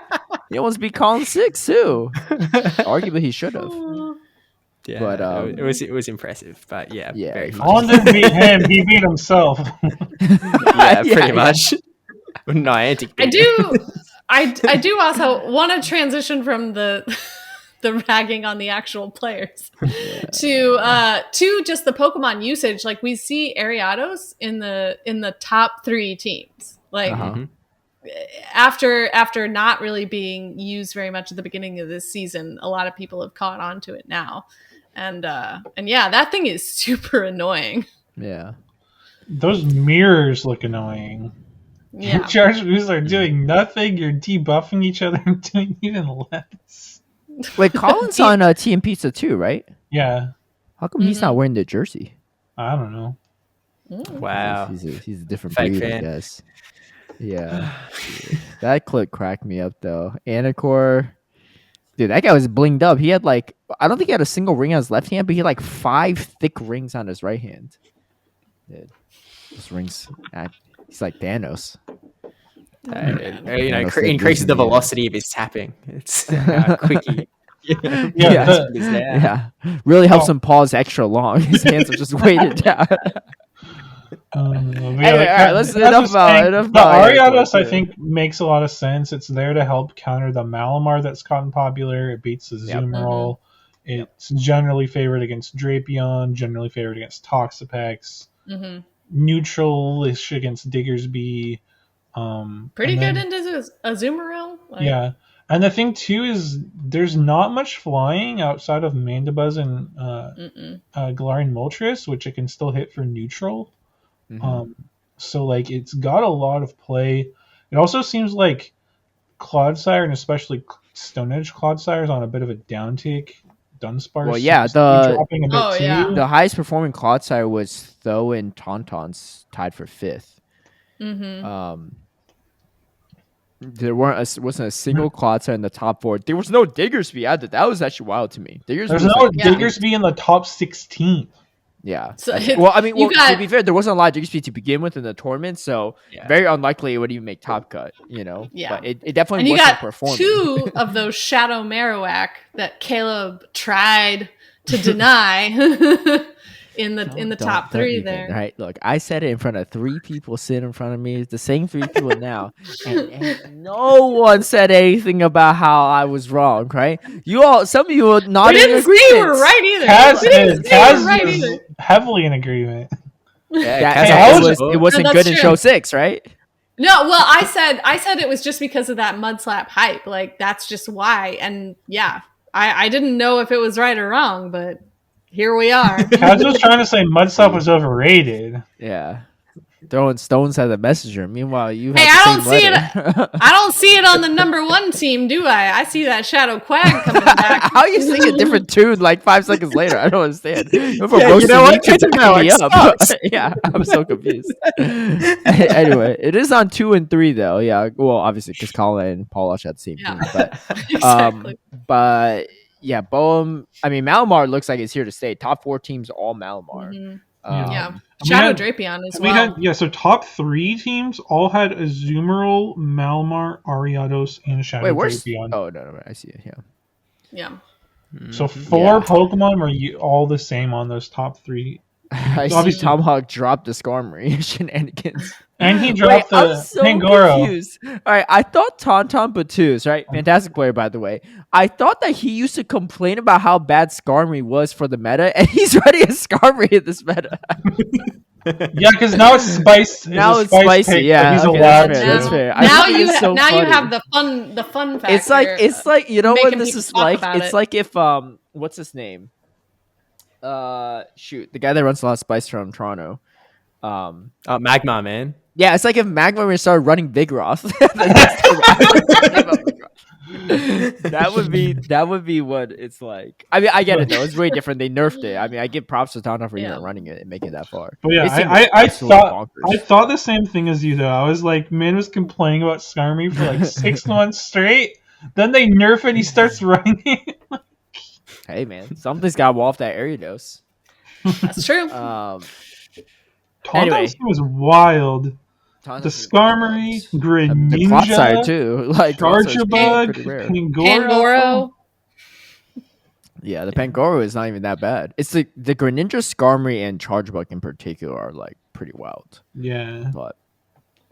He almost beat Colin 6 too. Arguably, he should have. Oh. Yeah, But, it was impressive. But yeah, Yeah, very he fun. Colin didn't beat him, he beat himself. Yeah, pretty Yeah. much. Niantic. I do also want to transition from the ragging on the actual players to just the Pokemon usage. Like we see Ariados in the top 3 teams. Like Uh-huh. after not really being used very much at the beginning of this season, a lot of people have caught on to it now. And yeah, that thing is super annoying. Yeah. Those mirrors look annoying. Yeah. Charge moves are doing nothing, you're debuffing each other and doing even less. Wait, Colin's on TM Pizza too, right? Yeah. How come he's not wearing the jersey? I don't know. Wow. He's a different Fake breed, I fan. guess. Yeah. Dude, that clip cracked me up though. Anicor, dude, that guy was blinged up. He had like, I don't think he had a single ring on his left hand, but he had like 5 thick rings on his right hand. Dude, those rings, he's like Thanos. Thanos did Increases vision, the yeah. velocity of his tapping. It's how quick he. Yeah, Really helps him pause extra long. His hands are just weighted down. Anyway, Anyway, all right, let's enough the about Ariados, I yeah. think, makes a lot of sense. It's there to help counter the Malamar that's gotten popular. It beats the Azumarill. It's generally favored against Drapion, generally favored against Toxapex, neutral-ish against Diggersby. Pretty good into Azumarill. Yeah. And the thing, too, is there's not much flying outside of Mandibuzz and Galarian Moltres, which it can still hit for neutral. So, like, it's got a lot of play. It also seems like Clodsire, and especially Stone Edge Clodsire, is on a bit of a downtick. Dunsparce Well, yeah, dropping a bit too. Yeah. The highest performing Clodsire was Tho and Tauntauns tied for 5th. There wasn't a single Clodsire in the top 4. There was no Diggersby either. That was actually wild to me. There's no Diggersby in the top 16. Yeah. So to be fair, there wasn't a lot of Diggersby to begin with in the tournament, so very unlikely it would even make top cut, you know? Yeah. But it definitely and you wasn't got performing. 2 of those Shadow Marowak that Caleb tried to deny in the top 3 there. Right? Look, I said it in front of 3 people sitting in front of me. It's the same 3 people now. And no one said anything about how I was wrong, right? Some of you were not in agreement. We didn't say you were right either. Kaz is heavily in agreement. It wasn't good in show 6, right? No, well, I said it was just because of that mud slap hype. Like, that's just why. And yeah, I didn't know if it was right or wrong, but here we are. Kaz was trying to say Mudslap was overrated. Yeah. Throwing stones at the messenger. Meanwhile, you have I don't see it on the number 1 team, do I? I see that Shadow Quag coming back. How are you singing a different tune like 5 seconds later? I don't understand. You know what? Yeah, I'm so confused. Anyway, it is on 2 and 3 though. Yeah, well, obviously because Colin and Paul had the same team, but Exactly. but yeah, Boehm. I mean, Malamar looks like it's here to stay. Top 4 teams all Malamar. Shadow Drapion as well. So top 3 teams all had Azumarill, Malamar, Ariados, and Shadow Drapion. Oh no, I see it. Yeah. So 4 Pokemon were all the same on those top 3. I see Tomahawk dropped the Skarmory shenanigans. And he dropped the Pangoro. Confused. All right, I thought Tauntaun Batus, right? Fantastic player, by the way. I thought that he used to complain about how bad Skarmory was for the meta, and he's running a Skarmory in this meta. Yeah, because now it's spiced. Now it's spicy. Yeah, he's okay, allowed that's fair. Now you have the fun factor. It's like you know what this is like. It's it. like if what's his name? Shoot, the guy that runs a lot of Spice from Toronto. Magma, man. Yeah, it's like if Magma started running Vigoroth. that would be what it's like. I mean, I get it though. It's way different. They nerfed it. I mean, I give props to Tauntaun for even running it and making it that far. But yeah, I thought the same thing as you though. I was like, man was complaining about Skarmory for like 6 months straight. Then they nerf it and he starts running it. Hey man, something's got to wall off that Ariados. That's true. Anyway, was wild. The Skarmory, Greninja, the Clodsire too, like Charjabug, Pangoro. Yeah, the Pangoro is not even that bad. It's the Greninja, Skarmory, and Charjabug in particular are like pretty wild. Yeah, but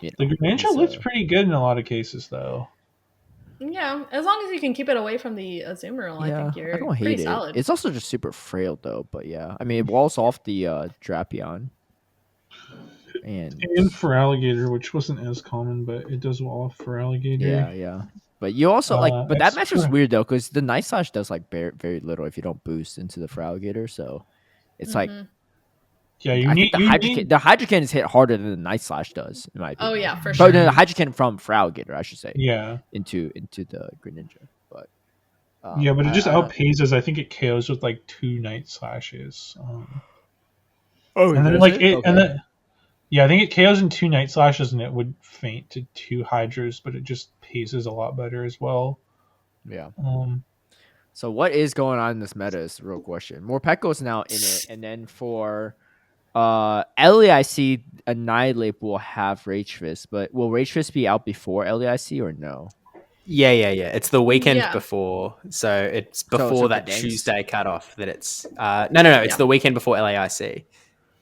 the Greninja looks pretty good in a lot of cases though. Yeah, as long as you can keep it away from the Azumarill, I think you're pretty solid. It's also just super frail though, but yeah. I mean, it walls off the Drapion. And for Alligator, which wasn't as common, but it does wall off for Alligator. Yeah. But you also but that match was weird though, because the Night Slash does like very, very little if you don't boost into the Alligator, so it's like yeah, the Hydro Cannon is hit harder than the Night Slash does, in my opinion. Oh yeah, for sure. But no, the Hydro Cannon from Alligator, I should say. Yeah. Into the Greninja, but but it just outpaces. I think it KOs with like 2 Night Slashes. Oh, And then does like it? it, Okay. and then yeah, I think it KOs in 2 Night Slashes, and it would faint to 2 Hydras, but it just paces a lot better as well. Yeah. Um, So what is going on in this meta is the real question. Morpeko's now in it, and then for LAIC, Annihilate will have Rage Fist, but will Rage Fist be out before LAIC or no? Yeah. It's the weekend Yeah. before, so it's So before that Gdansk? Tuesday cutoff. That it's no. It's Yeah. the weekend before LAIC.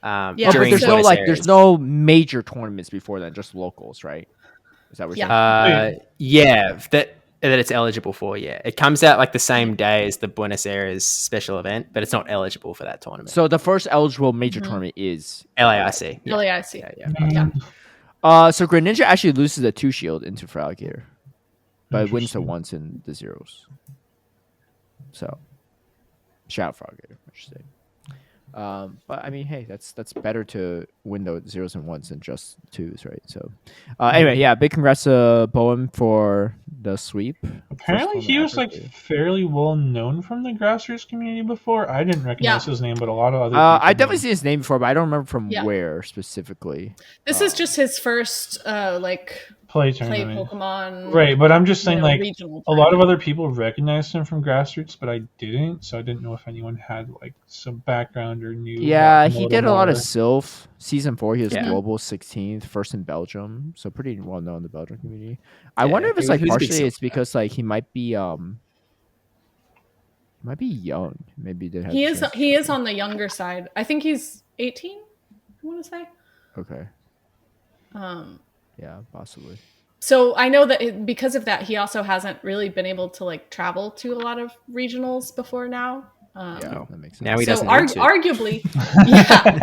Yeah, Oh, but During there's no Buenos like there's Aires. no major tournaments before then, just locals, right? Is that what you're saying? Yeah, that it's eligible for. Yeah, it comes out like the same day as the Buenos Aires special event, but it's not eligible for that tournament. So the first eligible major tournament is LAIC. Yeah. LAIC. Yeah. So Greninja actually loses a 2 shield into Froggator, but it wins the Interesting. once in the zeros. So shout Froggator, I should say. But I mean, hey, that's better to win the zeros and ones than just twos, right? So, anyway, yeah, big congrats to Bowen for the sweep. Apparently, he was like fairly well known from the Grassroots community before. I didn't recognize his name, but a lot of other people I definitely did. seen his name before, but I don't remember from where specifically. This is just his first play play tournament. Pokemon. Right, but I'm just saying, like, regional a lot of tournament. other people recognized him from Grassroots, but I didn't, so I didn't know if anyone had like some background or knew. Yeah, about he him did a lot of more. Sylph. Season 4, he was Yeah. global 16th, first in Belgium, so pretty well known in the Belgian community. I wonder if it's he like was a big partially Sylph it's because like he might be young. Maybe they have He a is chance to he try. is on the younger side. I think he's 18. I want to say. Okay. Um, Yeah, possibly. So I know that because of that, he also hasn't really been able to like travel to a lot of regionals before now. Yeah, that makes sense. Now he So doesn't need to. arguably, yeah,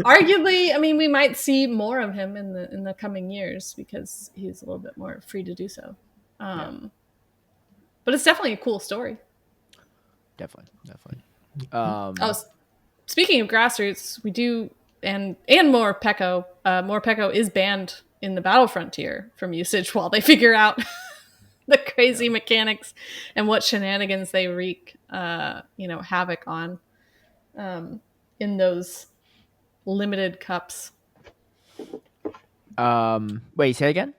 arguably, I mean, we might see more of him in the coming years because he's a little bit more free to do so. But it's definitely a cool story. Definitely. Speaking of Grassroots, we do and Morpeko. Morpeko is banned in the Battle Frontier from usage while they figure out the crazy mechanics and what shenanigans they wreak, havoc on in those limited cups. Wait, say it again?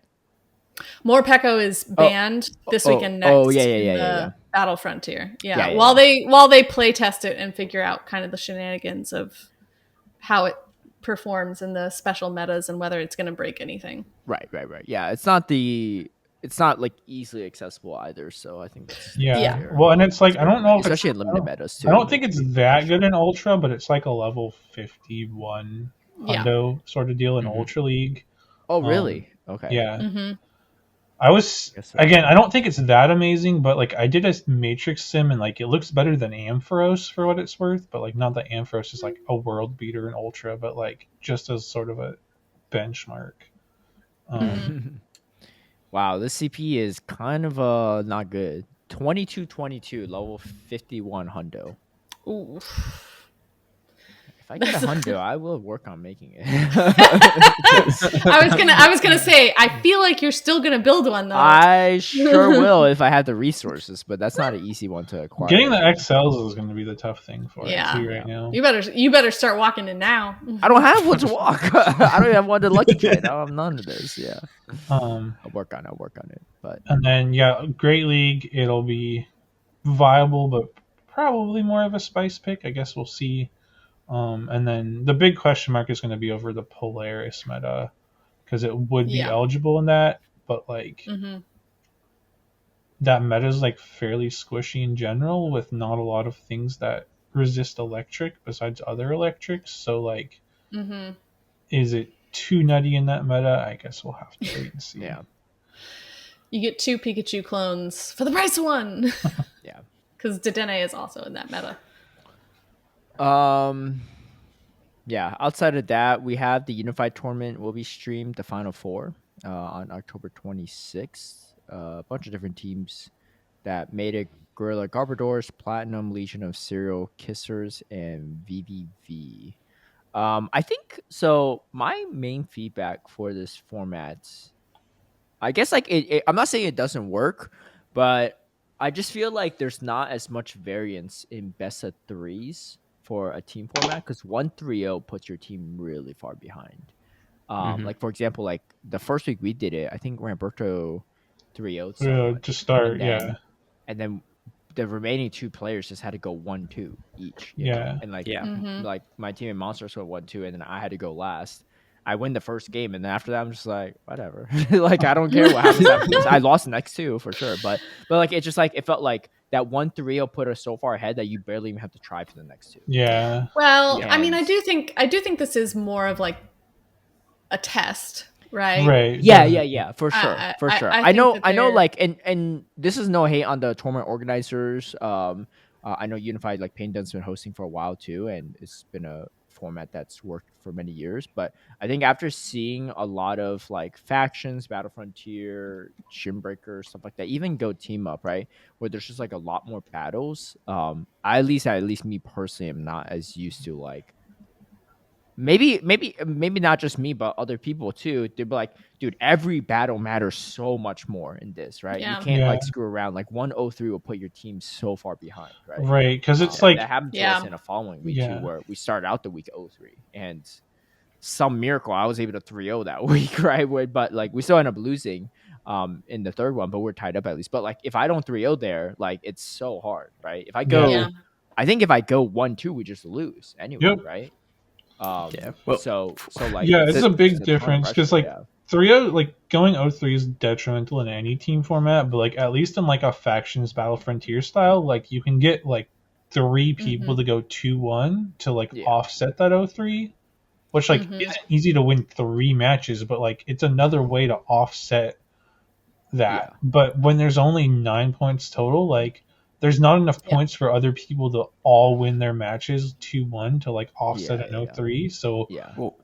Morpeko is banned this weekend next. In the Battle Frontier. Yeah. While they play test it and figure out kind of the shenanigans of how it performs in the special metas and whether it's going to break anything. Right. Yeah, it's not like easily accessible either. So I think that's fair. Well, and it's like I don't know if especially in limited metas too. I don't think it's that good in Ultra, but it's like a level 51 hundo sort of deal in Ultra League. Oh, really? Okay. Yeah. Mm-hmm. I don't think it's that amazing, but like I did a Matrix sim and like it looks better than Ampharos for what it's worth, but like not that Ampharos is like a world beater in Ultra, but like just as sort of a benchmark. Wow, this CP is kind of not good. 2222, level 51 hundo. Ooh. If I get a hundo, I will work on making it. I was gonna say, I feel like you're still gonna build one though. I sure will if I have the resources, but that's not an easy one to acquire. Getting the XLs is going to be the tough thing for it too right now. You better start walking it now. I don't have one to walk. I don't even have one to lucky trade. I have none of this. Yeah. I'll work on it. But and then Great League, it'll be viable, but probably more of a spice pick. I guess we'll see. And then the big question mark is going to be over the Polaris meta because it would be eligible in that, but like that meta is like fairly squishy in general with not a lot of things that resist electric besides other electrics. So like, is it too nutty in that meta? I guess we'll have to wait and see. Yeah. You get 2 Pikachu clones for the price of 1. Yeah. Because Dedenne is also in that meta. Yeah, outside of that, we have the Unified Tournament will be streamed, the Final Four, on October 26th. A bunch of different teams that made it: Gorilla Garbodors, Platinum, Legion of Serial Kissers, and VVV. I think so. My main feedback for this format, I guess, like I'm not saying it doesn't work, but I just feel like there's not as much variance in best of threes for a team format because 1-3-0 puts your team really far behind. Like for example, like the first week we did it, I think Ramberto 3-0'd someone to start, and then the remaining 2 players just had to go 1-2 each. You know? And like like my team in Monsters went 1-2, and then I had to go last. I win the first game, and then after that, I'm just like, whatever. Like I don't care what happens after this. I lost the next 2 for sure, but like it's just like it felt like that 1-3-0 put us so far ahead that you barely even have to try for the next 2. Yeah. Well, I mean, I do think this is more of like a test, right? Right. Yeah, for sure, I know, like, and this is no hate on the tournament organizers. I know Unified, like Peng's been hosting for a while too, and it's been a format that's worked for many years. But I think after seeing a lot of like factions, Battle Frontier, Shinbreaker, stuff like that, even Go Team Up, right, where there's just like a lot more battles. At least me personally am not as used to like. Maybe not just me, but other people too. They'd be like, dude, every battle matters so much more in this, right? Yeah. You can't like screw around. Like 1-0-3 will put your team so far behind, right? Right, because it's like that happened to us in a following week too, where we started out the week 0-3, and some miracle I was able to 3-0 that week, right? But like we still end up losing in the third one, but we're tied up at least. But like if I don't 3-0 there, like it's so hard, right? If I go, I think if I go 1-2, we just lose anyway, right? Well, so like it's a big difference because like 3-0, like going 0-3 is detrimental in any team format, but like at least in like a factions Battle Frontier style, like you can get like 3 people to go 2-1 to like offset that 0-3, which like isn't easy to win 3 matches, but like it's another way to offset that. But when there's only 9 points total, like there's not enough points for other people to all win their matches 2-1 to like offset an 0-3. So well,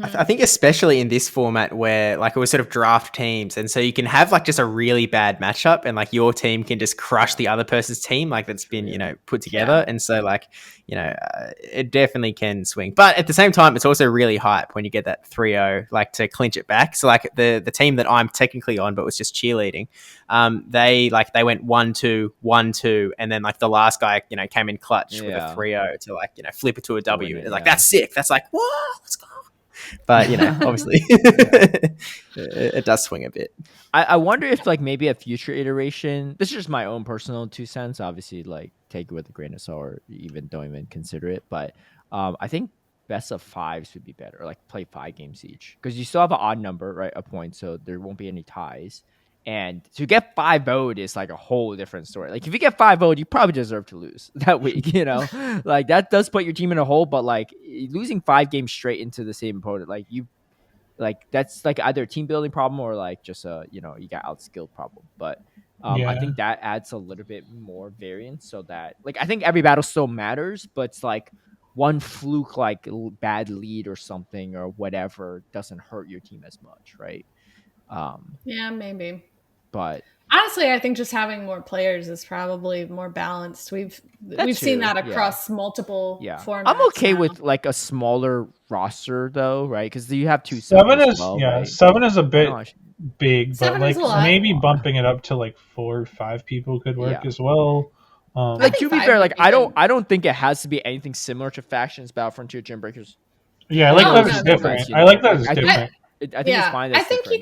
I think especially in this format where like it was sort of draft teams, and so you can have like just a really bad matchup, and like your team can just crush the other person's team, like that's been put together, and so like it definitely can swing. But at the same time, it's also really hype when you get that 3-0 like to clinch it back. So like the team that I'm technically on, but was just cheerleading, they went 1-2, 1-2, and then like the last guy came in clutch with a 3-0 to like flip it to a W. It's like that's sick. That's like whoa, let's go. But obviously it does swing a bit. I wonder if like maybe a future iteration, this is just my own personal 2 cents, obviously like take it with a grain of salt or even don't even consider it, but I think best of 5s would be better, like play 5 games each, because you still have an odd number, right, a point, so there won't be any ties. And to get 5-0'd is like a whole different story. Like if you get 5-0'd, you probably deserve to lose that week, like that does put your team in a hole. But like losing 5 games straight into the same opponent, like that's like either a team building problem or like just you got outskilled problem. But I think that adds a little bit more variance, so that like I think every battle still matters, but it's like one fluke like bad lead or something or whatever doesn't hurt your team as much, right? Maybe. But honestly, I think just having more players is probably more balanced. We've seen that across multiple formats. I'm okay with like a smaller roster though, right? Because you have 2 7 is right? 7 is a bit big, but like maybe lot. bumping it up to like 4 or 5 people could work as well. Like to be fair, like I don't think it has to be anything similar to factions, Battle Frontier, Gym Breakers. Yeah, I like that it's different. I like that it's different. I think it's fine. I think you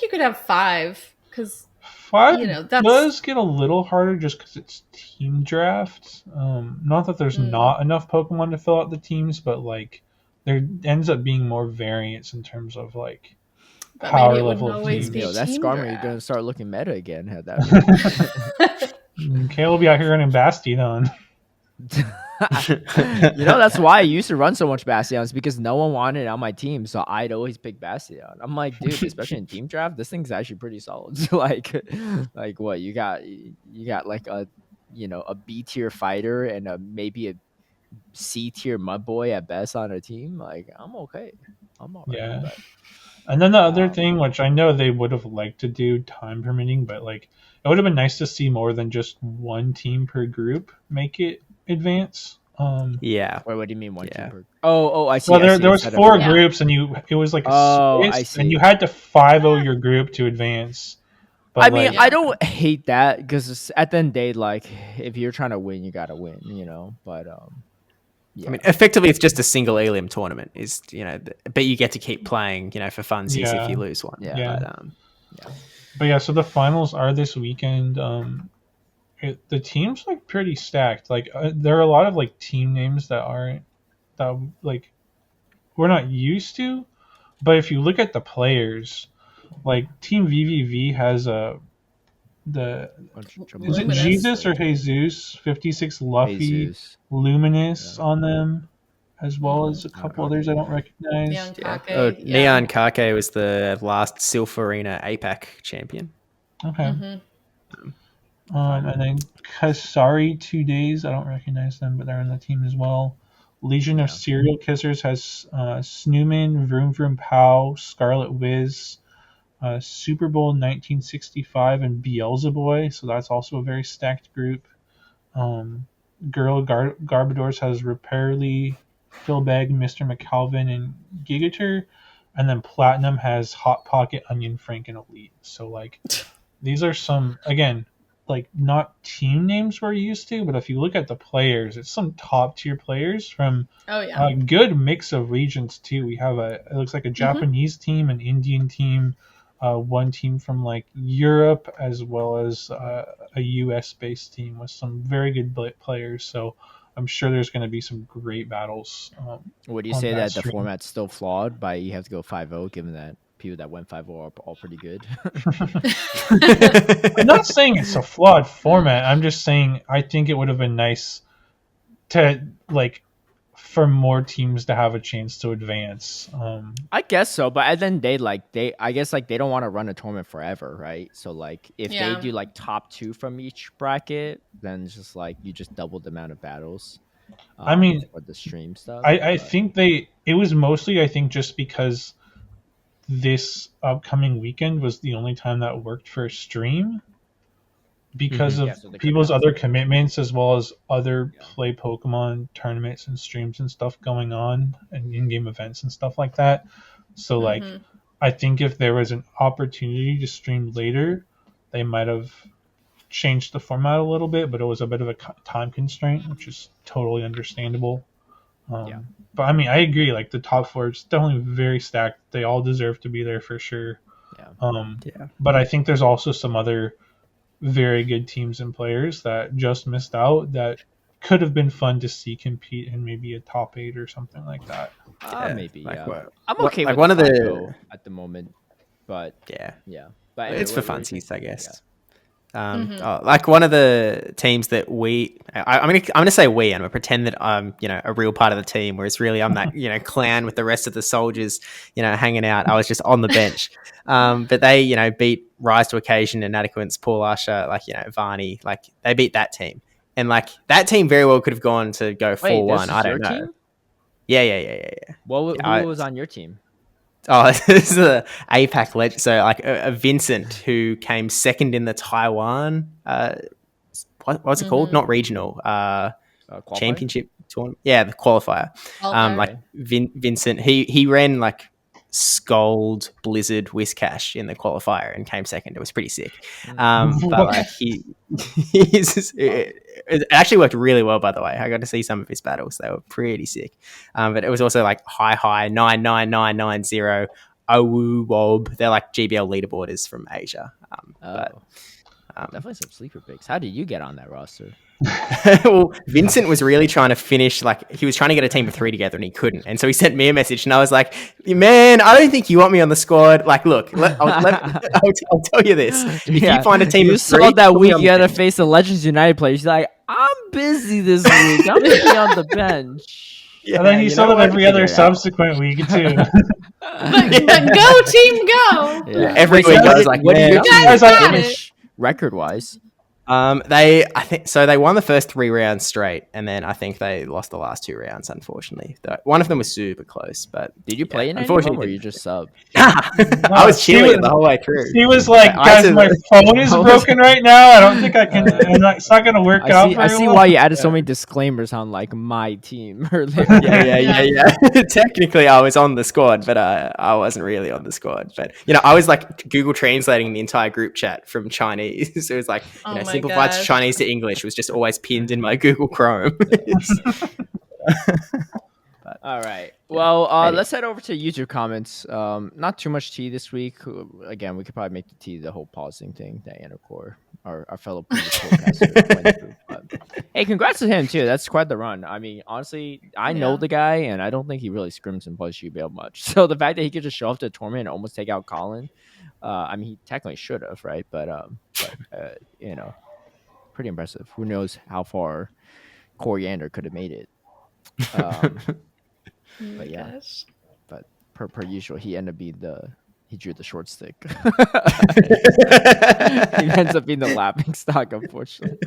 could have 5 because 5 does get a little harder just because it's team drafts. Not that there's not enough Pokemon to fill out the teams, but like there ends up being more variance in terms of like power level of teams. That's Skarmory. You're gonna start looking meta again. Had that. Okay, we'll be out here running Bastion. That's why I used to run so much Bastions, because no one wanted it on my team, so I'd always pick Bastion. I'm like, dude, especially in team draft, this thing's actually pretty solid. So like what you got like a a B tier fighter and maybe a C tier mud boy at best on a team. Like I'm okay. I'm all right. Yeah. And then the other thing, which I know they would have liked to do, time permitting, but like it would have been nice to see more than just one team per group make it advance. Wait, what do you mean one team per? Oh, I see. Well, there was 4 groups, and it was like a Swiss, and you had to 5-0 your group to advance. But I mean, Yeah. I don't hate that because at the end of the day, like if you're trying to win, you gotta win, But yeah. I mean, effectively, it's just a single Elim tournament. But you get to keep playing, for funsies if Yeah. you lose one. Yeah. But yeah, so the finals are this weekend. The team's like pretty stacked. Like there are a lot of like team names that like we're not used to. But if you look at the players, like Team VVV has is it Luminous. Jesus or Jesus 56 Luffy Jesus. Luminous on them, as well as a couple others I don't recognize. Neon Kake, Oh, yeah. Neon Kake was the last Silph Arena APAC champion. Okay. Mm-hmm. And then Kasari 2 days. I don't recognize them, but they're on the team as well. Legion of Serial Kissers has Snowman, Vroom Vroom Pow, Scarlet Wiz, Super Bowl 1965, and Beelzeboy. So that's also a very stacked group. Garbadors has Repairly, Philbag, Mr. McAlvin, and Gigator. And then Platinum has Hot Pocket, Onion Frank, and Elite. So, like, these are some, again, like, not team names we're used to, but if you look at the players, it's some top-tier players from a good mix of regions, too. We have it looks like a Japanese team, an Indian team, one team from, like, Europe, as well as a US-based team with some very good players. So I'm sure there's going to be some great battles. Would you say that the format's still flawed by you have to go 5-0, given that people that went 5-0 are all pretty good? I'm not saying it's a flawed format. I'm just saying I think it would have been nice to, like, for more teams to have a chance to advance. I guess so, but at the end of the day, I guess they don't want to run a tournament forever, right? So like if they do like top 2 from each bracket, then it's just like you just double the amount of battles. I mean, for the stream stuff. I think it was mostly, I think, just because this upcoming weekend was the only time that worked for a stream because of people's other commitments, as well as other play Pokemon tournaments and streams and stuff going on, and in-game events and stuff like that. So like I think if there was an opportunity to stream later, they might have changed the format a little bit, but it was a bit of a time constraint, which is totally understandable. But I mean, I agree, like the top 4 is definitely very stacked. They all deserve to be there for sure. But I think there's also some other very good teams and players that just missed out that could have been fun to see compete in maybe a top 8 or something like that. Maybe. Like I'm okay like with one of the 5-0 at the moment, but but anyway, it's for funsies, I guess. Like one of the teams that I'm gonna say we, and I'm gonna pretend that I'm a real part of the team, whereas really I'm that clown with the rest of the soldiers hanging out. I was just on the bench, but they beat Rise to Occasion, Inadequates, Paul Usher, Varney, like they beat that team, and like that team very well could have gone to go 4-1. I don't know. Team? Yeah. Who was on your team? Oh, this is a APAC legend. So like a Vincent who came second in the Taiwan. What's it called? Not regional. Championship tournament. Yeah, the qualifier. Like Vincent, he ran like Scold, Blizzard, Whiscash in the qualifier and came second. It was pretty sick. But like it actually worked really well, by the way. I got to see some of his battles. They were pretty sick. But it was also like high 99990 Owu Wob. They're like GBL leaderboarders from Asia. Definitely some sleeper picks. How did you get on that roster? Well, Vincent was really trying to finish, like he was trying to get a team of 3 together and he couldn't, and so he sent me a message and I was like, man, I don't think you want me on the squad. Like, look, I'll tell you this, if you find a team of 3, saw that week you had to face the Legends United players. You're like, I'm busy this week, I'm gonna be on the bench. And then you saw them every other subsequent week too. But go team, go! Every week I was like, what man, did you guys finish record wise? I think so. They won the first 3 rounds straight, and then I think they lost the last 2 rounds. Unfortunately, one of them was super close. But Did you play in any of unfortunately, them, or you just sub? I was cheering it the whole way through. He was like, I "Guys, my phone is broken right now. I don't think I can. It's not going to work out." I see well." why you added so many disclaimers on like my team earlier. Yeah. Technically, I was on the squad, but I wasn't really on the squad. But I was like Google translating the entire group chat from Chinese. So it was like simplified Chinese to English was just always pinned in my Google Chrome. All right. Well, let's head over to YouTube comments. Not too much tea this week. Again, we could probably make the tea the whole pausing thing that Anicor, our fellow previous podcaster, went through. But, hey, congrats to him too. That's quite the run. I mean, honestly, I know the guy, and I don't think he really scrims and plays GBL much. So the fact that he could just show up to a tournament and almost take out Colin, I mean, he technically should have, right? But pretty impressive. Who knows how far Coriander could have made it. But yeah, but per usual, he ended up being he drew the short stick. He ends up being the laughing stock, unfortunately.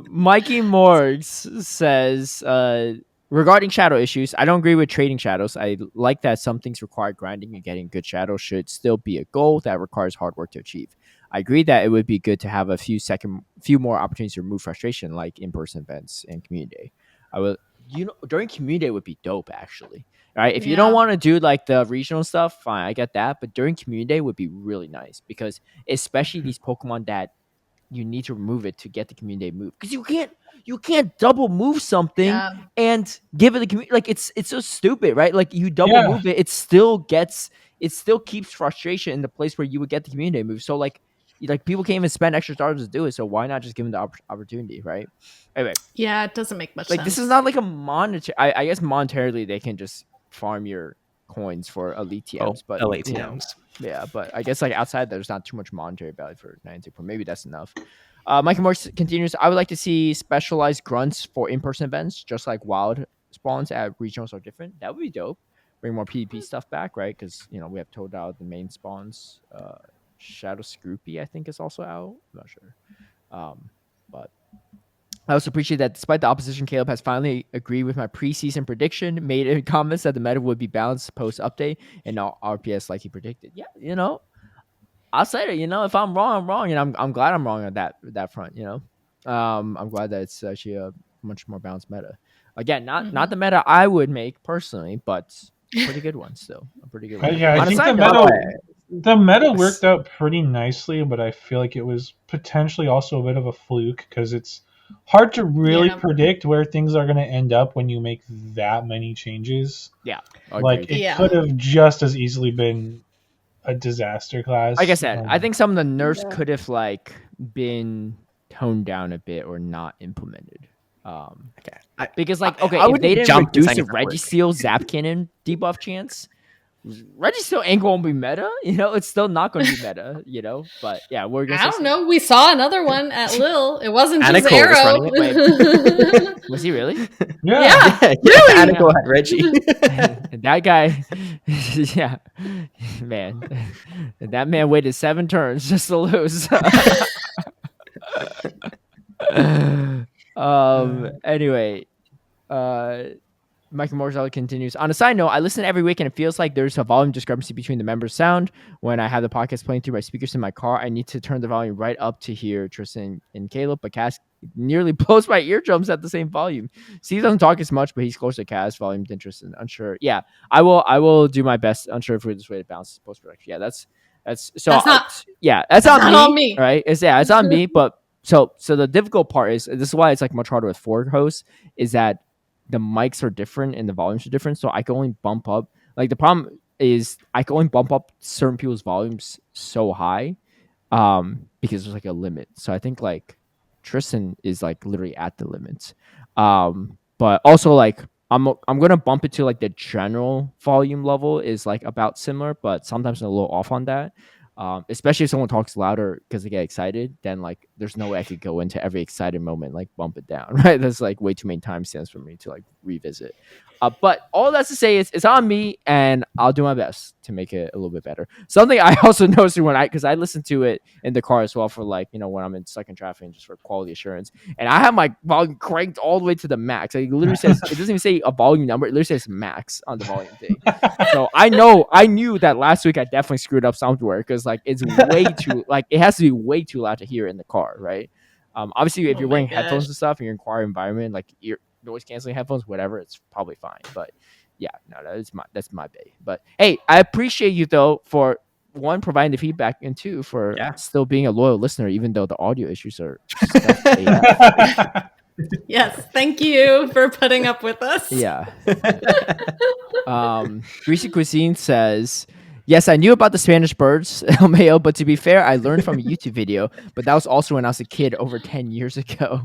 Mikey Morgs says, regarding shadow issues, I don't agree with trading shadows. I like that some things require grinding, and getting good shadows should still be a goal that requires hard work to achieve. I agree that it would be good to have a few more opportunities to remove frustration, like in-person events and community day. I will. During community day would be dope, actually. Right? If you don't want to do like the regional stuff, fine, I get that. But during community day would be really nice, because especially these Pokemon that you need to remove it to get the community day move, because you can't double move something and give it the community. Like it's so stupid, right? Like you double move it, it still keeps frustration in the place where you would get the community day move. So like people can't even spend extra stars to do it. So why not just give them the opportunity, right? Anyway, it doesn't make much sense. This is not like a monetary. I guess monetarily they can just farm your coins for elite TMs, but elite TMs. Yeah, but I guess like outside there's not too much monetary value for 90. Maybe that's enough. Michael Morse continues. I would like to see specialized grunts for in-person events, just like wild spawns at regionals are different. That would be dope. Bring more PvP stuff back, right? Because we have Toadal, the main spawns. Shadow Scroopy, I think, is also out. I'm not sure. But I also appreciate that despite the opposition, Caleb has finally agreed with my preseason prediction, made in comments that the meta would be balanced post-update and not RPS like he predicted. Yeah, I'll say that, if I'm wrong, I'm wrong. And I'm glad I'm wrong on that front, I'm glad that it's actually a much more balanced meta. Again, not the meta I would make personally, but a pretty good one still. A pretty good one. I think the meta worked out pretty nicely, but I feel like it was potentially also a bit of a fluke, because it's hard to really predict where things are going to end up when you make that many changes. Yeah. Like, it could have just as easily been a disaster class. Like I said, I think some of the nerfs could have been toned down a bit or not implemented. Because if they didn't reduce the Registeel Zap Cannon debuff chance, Registeel ain't gonna be meta. It's still not gonna be meta. But yeah, we're gonna. I don't know. We saw another one at Lille. It wasn't just Anicor Arrow. Was he really? Yeah. Really? Anicor had Reggie. That guy, yeah, man. That man waited 7 turns just to lose. Anyway, Michael Morzella continues. On a side note, I listen every week and it feels like there's a volume discrepancy between the members' sound. When I have the podcast playing through my speakers in my car, I need to turn the volume right up to hear Tristan and Caleb, but Kaz nearly blows my eardrums at the same volume. Steve doesn't talk as much, but he's closer to Kaz. Volume Tristan. Unsure. Yeah, I will do my best. Unsure if we're this way to balance post production. Yeah, that's on me. Right? It's on me. But so the difficult part is, this is why it's like much harder with 4 hosts, is that the mics are different and the volumes are different. So I can only bump up. Like, the problem is I can only bump up certain people's volumes so high, because there's like a limit. So I think like Tristan is like literally at the limit. But also like I'm gonna bump it to like the general volume level is like about similar, but sometimes I'm a little off on that. Especially if someone talks louder because they get excited, then like there's no way I could go into every excited moment, like bump it down, right? That's like way too many timestamps for me to like revisit. But all that's to say is it's on me, and I'll do my best to make it a little bit better. Something I also noticed because I listen to it in the car as well for like, when I'm stuck in traffic and just for quality assurance. And I have my volume cranked all the way to the max. Like, it literally says, it doesn't even say a volume number. It literally says max on the volume thing. So I knew that last week I definitely screwed up somewhere because like it's way too, like it has to be way too loud to hear in the car, right? Obviously, if Oh you're my wearing gosh. headphones and stuff in your quiet environment, like your noise canceling headphones, whatever, it's probably fine. But yeah, no, that's my bay. But hey, I appreciate you though for one providing the feedback and two for still being a loyal listener, even though the audio issues are stuff AF. Yes, thank you for putting up with us. Yeah. Greasy Cuisine says, yes, I knew about the Spanish birds, LMAO, but to be fair, I learned from a YouTube video, but that was also when I was a kid over 10 years ago.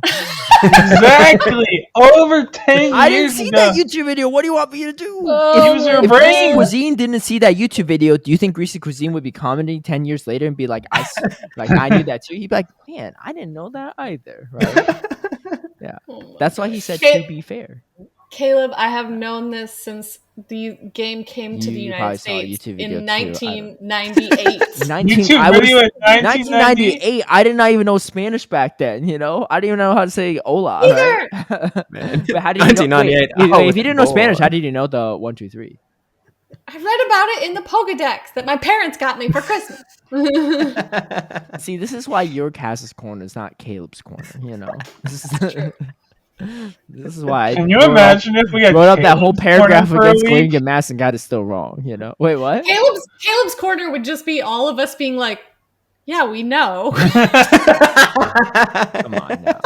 Exactly. Over 10 years I didn't see ago. that YouTube video. What do you want me to do? Use your If Greasy brain. Cuisine didn't see that YouTube video, do you think Greasy Cuisine would be commenting 10 years later and be like, I knew that too? He'd be like, man, I didn't know that either, right? Yeah. That's why he said to be fair. Caleb, I have known this since the game came to the probably United saw a States YouTube video in too, 1998. YouTube video in 1998. I did not even know Spanish back then. I didn't even know how to say hola. Either. Right? Man. But how did you know? 1998. Wait, if you didn't know Spanish, how did you know the 1, 2, 3? I read about it in the Pokédex that my parents got me for Christmas. See, this is why your Kaz's corner is not Caleb's corner. This is why. Can you imagine if we had wrote up that whole Caleb's paragraph corner for a against Gling week? and Mass and got it still wrong? Wait, what? Caleb's corner would just be all of us being like, yeah, we know. Come on now.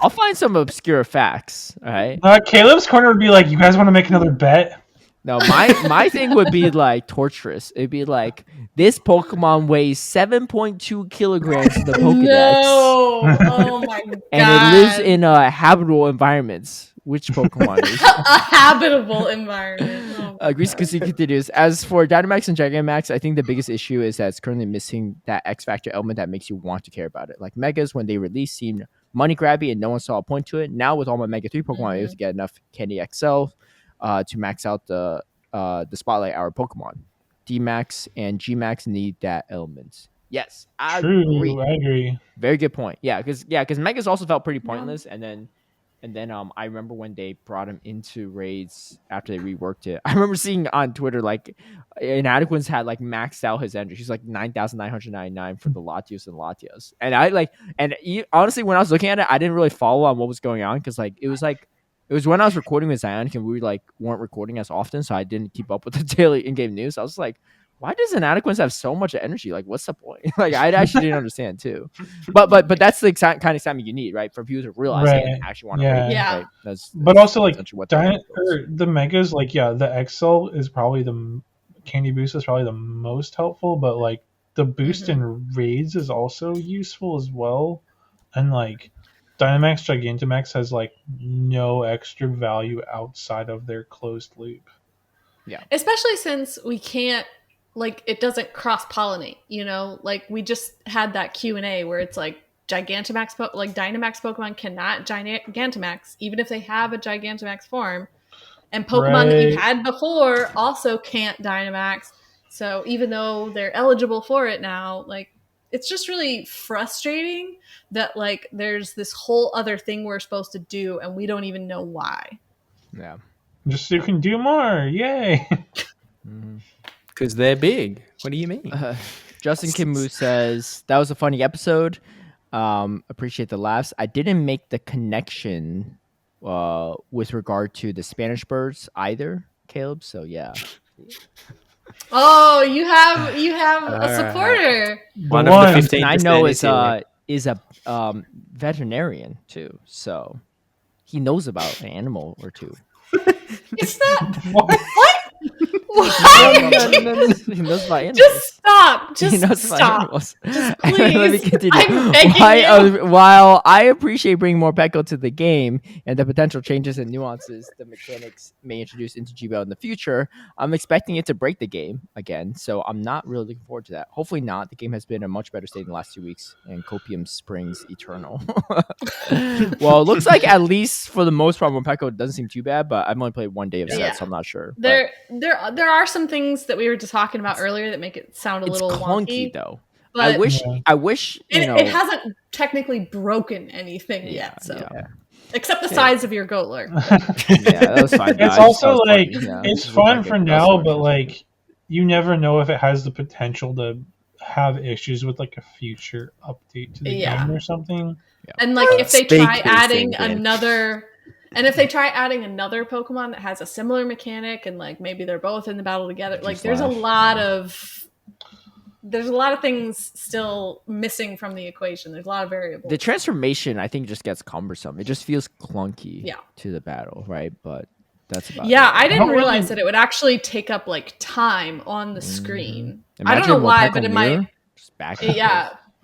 I'll find some obscure facts. All right. Caleb's corner would be like, you guys want to make another bet? No, my thing would be like torturous. It'd be like, this Pokemon weighs 7.2 kilograms in the Pokedex. No. Oh my god. And it lives in habitable environments. Which Pokemon is? A habitable environment. Greasy Cuisine continues. As for Dynamax and Gigantamax, I think the biggest issue is that it's currently missing that X Factor element that makes you want to care about it. Like Megas, when they released, seemed money grabby and no one saw a point to it. Now with all my Mega 3 Pokemon, I'm able to get enough Candy XL to max out the Spotlight Hour Pokemon. D Max and G Max need that element. Yes, I agree. Very good point. Yeah, because Megas also felt pretty pointless, and then I remember when they brought him into raids after they reworked it. I remember seeing on Twitter like Inadequates had like maxed out his energy. She's like 9,999 for the Latios and Latios, and honestly, when I was looking at it, I didn't really follow on what was going on because it was when I was recording with Zionic and we weren't recording as often, so I didn't keep up with the daily in-game news. I was like, why does Inadequates have so much energy? Like, what's the point? Like, I actually didn't understand too. But that's the kind of excitement you need, right? For viewers to realize and actually want to rate. Yeah. Right? That's but also like the Megas, like the XL is probably the Candy Boost is probably the most helpful, but like the boost in raids is also useful as well, and like Dynamax Gigantamax has like no extra value outside of their closed loop. Yeah. Especially since we can't, like, it doesn't cross-pollinate, Like, we just had that Q&A where it's like, Dynamax Pokemon cannot Gigantamax, even if they have a Gigantamax form. And Pokemon that you had before also can't Dynamax. So even though they're eligible for it now, like, it's just really frustrating that, like, there's this whole other thing we're supposed to do and we don't even know why. Yeah. Just so you can do more. Yay. Because they're big. What do you mean? Justin Kimu says, that was a funny episode. Appreciate the laughs. I didn't make the connection with regard to the Spanish birds either, Caleb. So, yeah. Oh, you have a supporter. One of the 15%. I know is a veterinarian too, so he knows about an animal or two. It's not What? what? He knows about animals. Stop. Just He knows my stop. animals. Just Let me please. continue. I'm begging you. While I appreciate bringing more Morpeko to the game and the potential changes and nuances the mechanics may introduce into GBL in the future, I'm expecting it to break the game again. So I'm not really looking forward to that. Hopefully not. The game has been in a much better state in the last 2 weeks, and Copium springs eternal. Well, it looks like at least for the most part, Morpeko doesn't seem too bad, but I've only played 1 day of set, Yeah. so I'm not sure. There are some things that we were just talking about earlier that make it sound a It's little clunky wonky, though. but I wish you know. it hasn't technically broken anything yet. So except the size of your goat lurk. Yeah, that was fine. It's also like it's fun for now, but like you never know if it has the potential to have issues with like a future update to the game or something. And like if they Speak try these adding things in. another Pokemon that has a similar mechanic and like maybe they're both in the battle together, like there's a lot of things still missing from the equation. There's a lot of variables. The transformation, I think, just gets cumbersome. It just feels clunky to the battle, right? But that's about it. I didn't realize that it would actually take up like time on the screen. I don't know why, but in my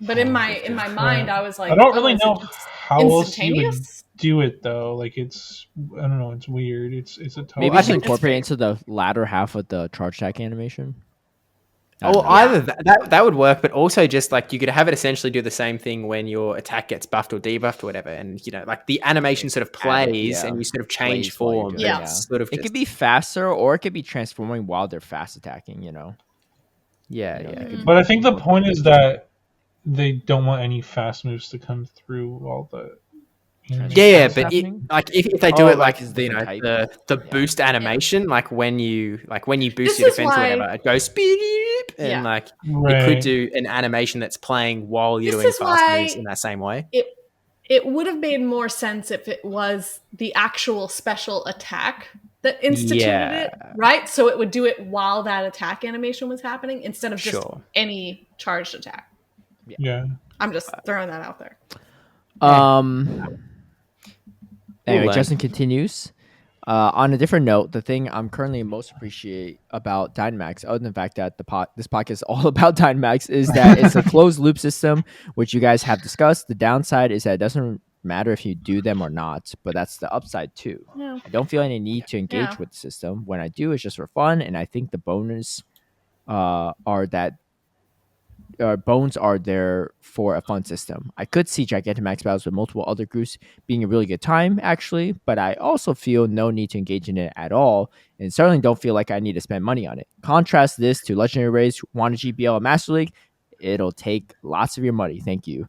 but in my mind, I was like, I don't really know it's how else you would instantaneous. do it though. Like it's, I don't know, it's weird. It's a total. Maybe I should incorporate into the latter half of the charge attack animation. Well, either that would work, but also just like you could have it essentially do the same thing when your attack gets buffed or debuffed or whatever, and you know, like the animation sort of plays and you sort of change form. Sort of it could be faster, or it could be transforming while they're fast attacking. You know. But I think the point is that they don't want any fast moves to come through while the. But like if they do it like the the boost animation, like when you boost your defense or whatever, it goes beep, and like it could do an animation that's playing while you're doing fast moves in that same way. It would have made more sense if it was the actual special attack that instituted it, right? So it would do it while that attack animation was happening instead of just any charged attack. Yeah. I'm just throwing that out there. Anyway, Justin continues. On a different note, the thing I'm currently most appreciate about Dynamax, other than the fact that this podcast is all about Dynamax, is that it's a closed loop system, which you guys have discussed. The downside is that it doesn't matter if you do them or not, but that's the upside too. Yeah. I don't feel any need to engage with the system. When I do, it's just for fun, and I think the bonus are that bones are there for a fun system. I could see Gigantamax battles with multiple other groups being a really good time, actually, but I also feel no need to engage in it at all, and certainly don't feel like I need to spend money on it. Contrast this to Legendary Rays, want a GBL and Master League, it'll take lots of your money, thank you.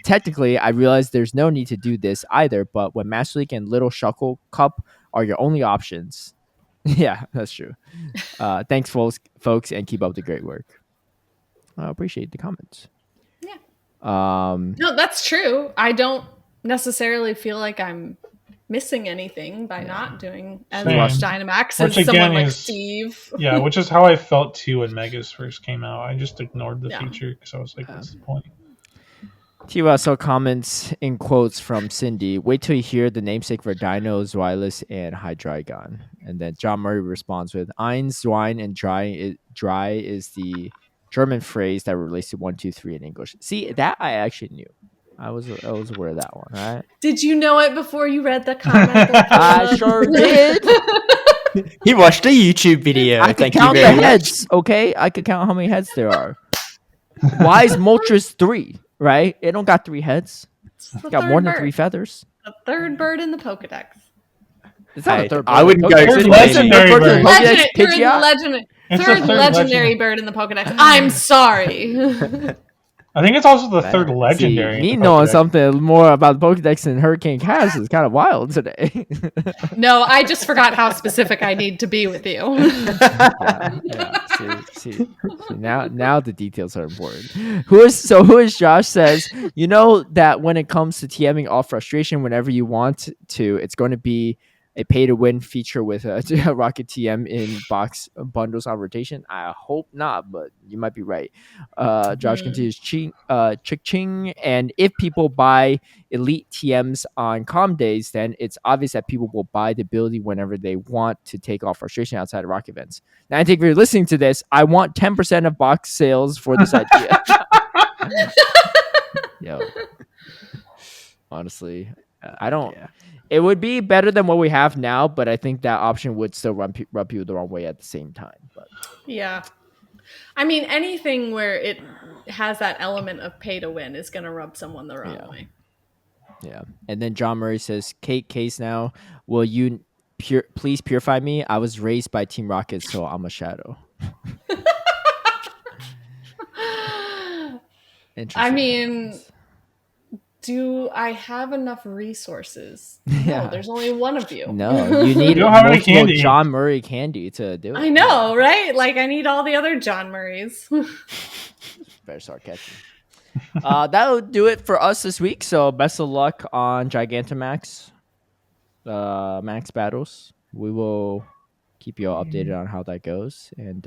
Technically, I realize there's no need to do this either, but when Master League and Little Shuckle Cup are your only options, yeah, that's true. Thanks, folks, and keep up the great work. I appreciate the comments. Yeah. No, that's true. I don't necessarily feel like I'm missing anything by not doing as much Dynamax as someone like Steve. Yeah, which is how I felt too when Megas first came out. I just ignored the feature because I was like, what's the point? Tiwa saw comments in quotes from Cindy. Wait till you hear the namesake for Dinos, Zweilous, and Hydreigon. And then John Murray responds with, Ein, Zwein, and dry is the German phrase that relates to 1, 2, 3 in English. See, that I actually knew. I was aware of that one, right? Did you know it before you read the comment? I sure did. He watched a YouTube video. I could count the heads, okay? I could count how many heads there are. Why is Moltres 3, right? It don't got 3 heads. It's got more than 3 feathers. The third bird in the Pokedex. It's not a third bird. I wouldn't go to legendary bird. Third legendary bird in the Pokedex. I'm sorry. I think it's also the third legendary. Me knowing something more about the Pokedex than HurricaneKaz is kind of wild today. No, I just forgot how specific I need to be with you. See, now the details are important. Who is Josh says, you know that when it comes to TMing off frustration whenever you want to, it's going to be a pay to win feature with a Rocket TM in box bundles on rotation? I hope not, but you might be right. Josh continues ching. And if people buy elite TMs on calm days, then it's obvious that people will buy the ability whenever they want to take off frustration outside of rock events. Now, I think if you're listening to this, I want 10% of box sales for this idea. Yo, honestly, I don't. Yeah. It would be better than what we have now, but I think that option would still rub people the wrong way at the same time. But Yeah. I mean, anything where it has that element of pay to win is going to rub someone the wrong way. Yeah. And then John Murray says, Kate Case now, will you please purify me? I was raised by Team Rocket, so I'm a shadow. I mean, do I have enough resources? Yeah. No, there's only one of you. No, you need don't have any multiple candy. John Murray candy to do it. I know, right? Like, I need all the other John Murrays. Better start catching. That'll do it for us this week. So best of luck on Gigantamax Max battles. We will keep you all updated on how that goes. And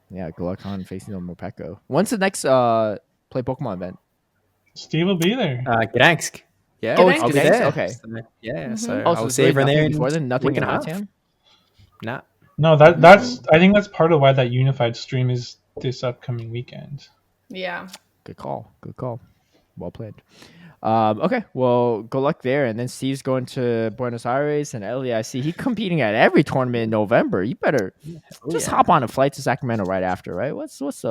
yeah, good luck on facing the Morpeko. When's the next Play Pokemon event? Steve will be there. Gdansk. Yeah. Oh, it's I'll be Gdansk? there. Okay. So, yeah. So Oh, I'll so see everyone there before then. Nothing week in and a half. Latam? Nah. No, that's. I think that's part of why that unified stream is this upcoming weekend. Yeah. Good call. Well played. Okay, well, good luck there. And then Steve's going to Buenos Aires, and Ellie, I see he's competing at every tournament in November. You better just hop on a flight to Sacramento right after, right? What's the worst?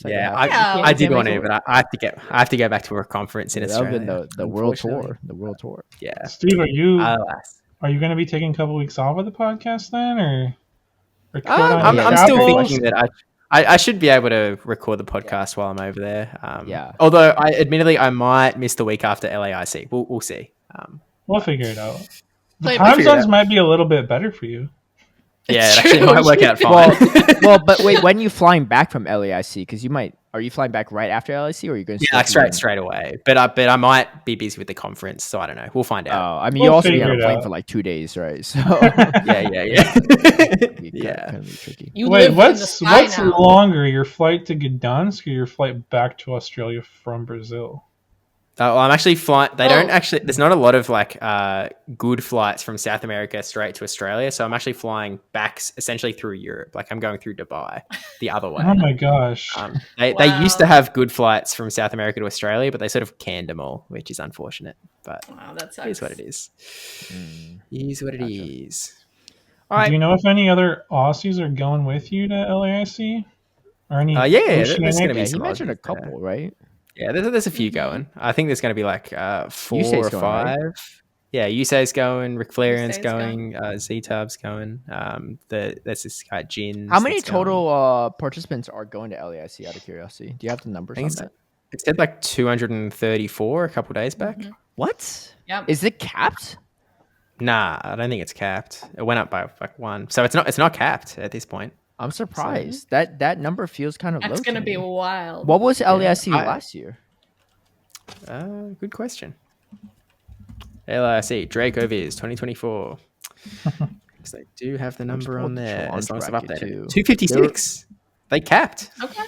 That Yeah, can happen? I did can't want make to, it but work. I have to go back to a conference in That would've Australia. been the world tour. unfortunately. The world tour. Yeah. Steve, are you Alas. going to be taking a couple weeks off of the podcast then, or quit I'm on still Apples? thinking that I should be able to record the podcast while I'm over there. Yeah. Although I might miss the week after LAIC. We'll see. We'll figure it out. The Play- time figure it zones out. might be a little bit better for you. Yeah, It's it actually true. might work out fine. Well, but wait, when are you flying back from LAIC? Because are you flying back right after LAIC, or are you going to Yeah, like straight away. But I might be busy with the conference, so I don't know. We'll find out. Oh, I mean, We'll you also be figure on a it plane out. for like 2 days, right? So Yeah. yeah, kind of be tricky. You Wait, live in the what's sky now. longer, your flight to Gdansk or your flight back to Australia from Brazil? Well, I'm actually flying. They Oh. don't actually. There's not a lot of good flights from South America straight to Australia. So I'm actually flying back essentially through Europe. Like I'm going through Dubai the other way. Oh my gosh. They used to Wow. have good flights from South America to Australia, but they sort of canned them all, which is unfortunate. But Wow, that it sucks. is what it is. It is what it is. All right. Do you know if any other Aussies are going with you to LAIC? Or any Yeah, there's Oceanic? gonna be Yeah, he some mentioned a Aussies there. couple, right? Yeah, there's a few going. I think there's going to be like 4 Yusei's or going, 5. right? Yeah, Yusei's going, Rick Flarian's Yusei's going, Z-Tub's going. There's this guy Jin. How many total participants are going to LAIC out of curiosity? Do you have the numbers I on think that? it said like 234 a couple days back. What? Yep. Is it capped? Nah, I don't think it's capped. It went up by like 1, so it's not capped at this point. I'm surprised. That number feels kind of low. That's going to to be me. wild. What was LAIC I- last year? Good question. LIC Draco Viz 2024. Because they do have the number on there. As long as I've bracket updated too. it. 256. They capped. Okay.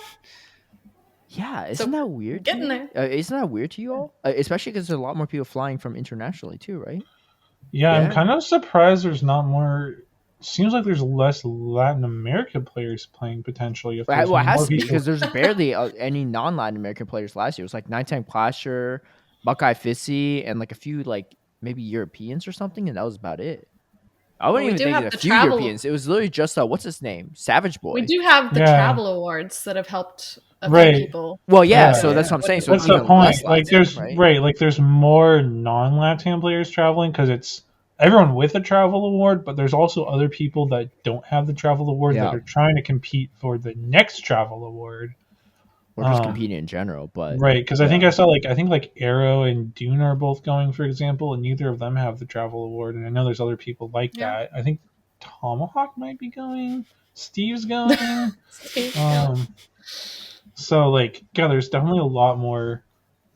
Yeah, isn't that weird? to getting you? there. Isn't that weird to you all? Especially because there's a lot more people flying from internationally too, right? Yeah, I'm Yeah. kind of surprised there's not more. Seems like there's less Latin American players playing potentially. If Well, there's it has more to be people. because there's barely any non-Latin American players last year. It was like Nighttime Clasher, Buckeye Fissy, and like a few like maybe Europeans or something, and that was about it. I wouldn't we even do think have of a the few travel- Europeans. It was literally just what's his name, Savage Boy. We do have the Yeah. travel awards that have helped a Right. few people. Well, yeah, Yeah. so that's what I'm saying. So That's it's the even point. less Like Latin, there's right? like there's more non-Latam players traveling because it's everyone with a travel award, but there's also other people that don't have the travel award Yeah. that are trying to compete for the next travel award. Or just competing in general, but Right, because I think I saw like Arrow and Dune are both going, for example, and neither of them have the travel award. And I know there's other people like Yeah. that. I think Tomahawk might be going. Steve's going. So like, yeah, there's definitely a lot more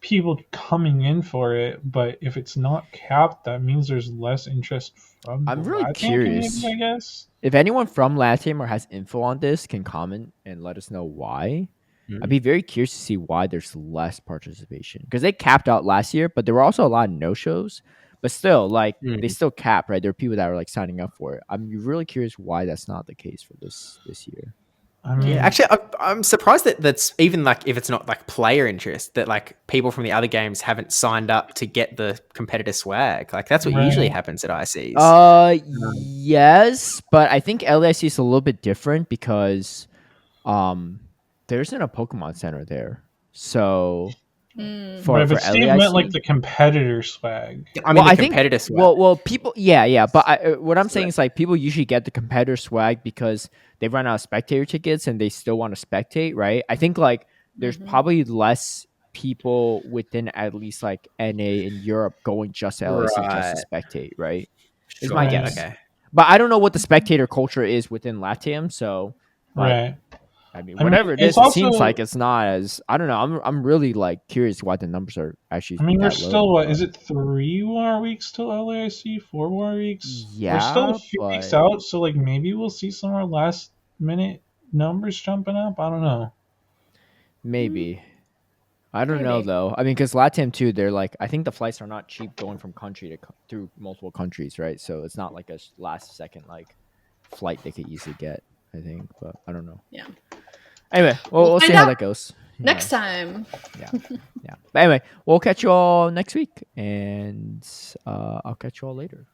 people coming in for it, but if it's not capped, that means there's less interest from I'm the really Latin curious. community, I guess. If anyone from LATAM or has info on this can comment and let us know why. I'd be very curious to see why there's less participation, because they capped out last year, but there were also a lot of no-shows. But still, like they still cap, right? There are people that are like signing up for it. I'm really curious why that's not the case for this year. I mean, Yeah, actually, I'm surprised that that's even like if it's not like player interest, that like people from the other games haven't signed up to get the competitor swag. Like that's what usually Right. happens at ICs. Yes, but I think LAC is a little bit different because there isn't a Pokemon Center there. So right, but Steve LAIC, meant like the competitor swag. I mean, I the competitor swag. Well, people, yeah. But what I'm saying is like people usually get the competitor swag because they run out of spectator tickets and they still want to spectate, right? I think like there's probably less people within at least like NA in Europe going just to LAC just to spectate, right? Is my Sure. guess. Okay. But I don't know what the spectator culture is within LATAM, so but Right. I mean, I mean, whatever it it's is, it seems also- like it's not as I don't know. I'm really like curious why the numbers are actually. I mean, we're that still, low, what, but- is it 3 more weeks till LAIC? 4 more weeks? Yeah, We're still a few but- weeks out, so like maybe we'll see some more last minute numbers jumping up. I don't know. Maybe. I don't know Maybe. though. I mean, because LATAM too, they're like I think the flights are not cheap going from country to through multiple countries, right? So it's not like a last second like flight they could easily get. I think, but I don't know. Yeah. Anyway, we'll We'll see find how out that goes. Next time. Yeah. But anyway, we'll catch you all next week, and I'll catch you all later.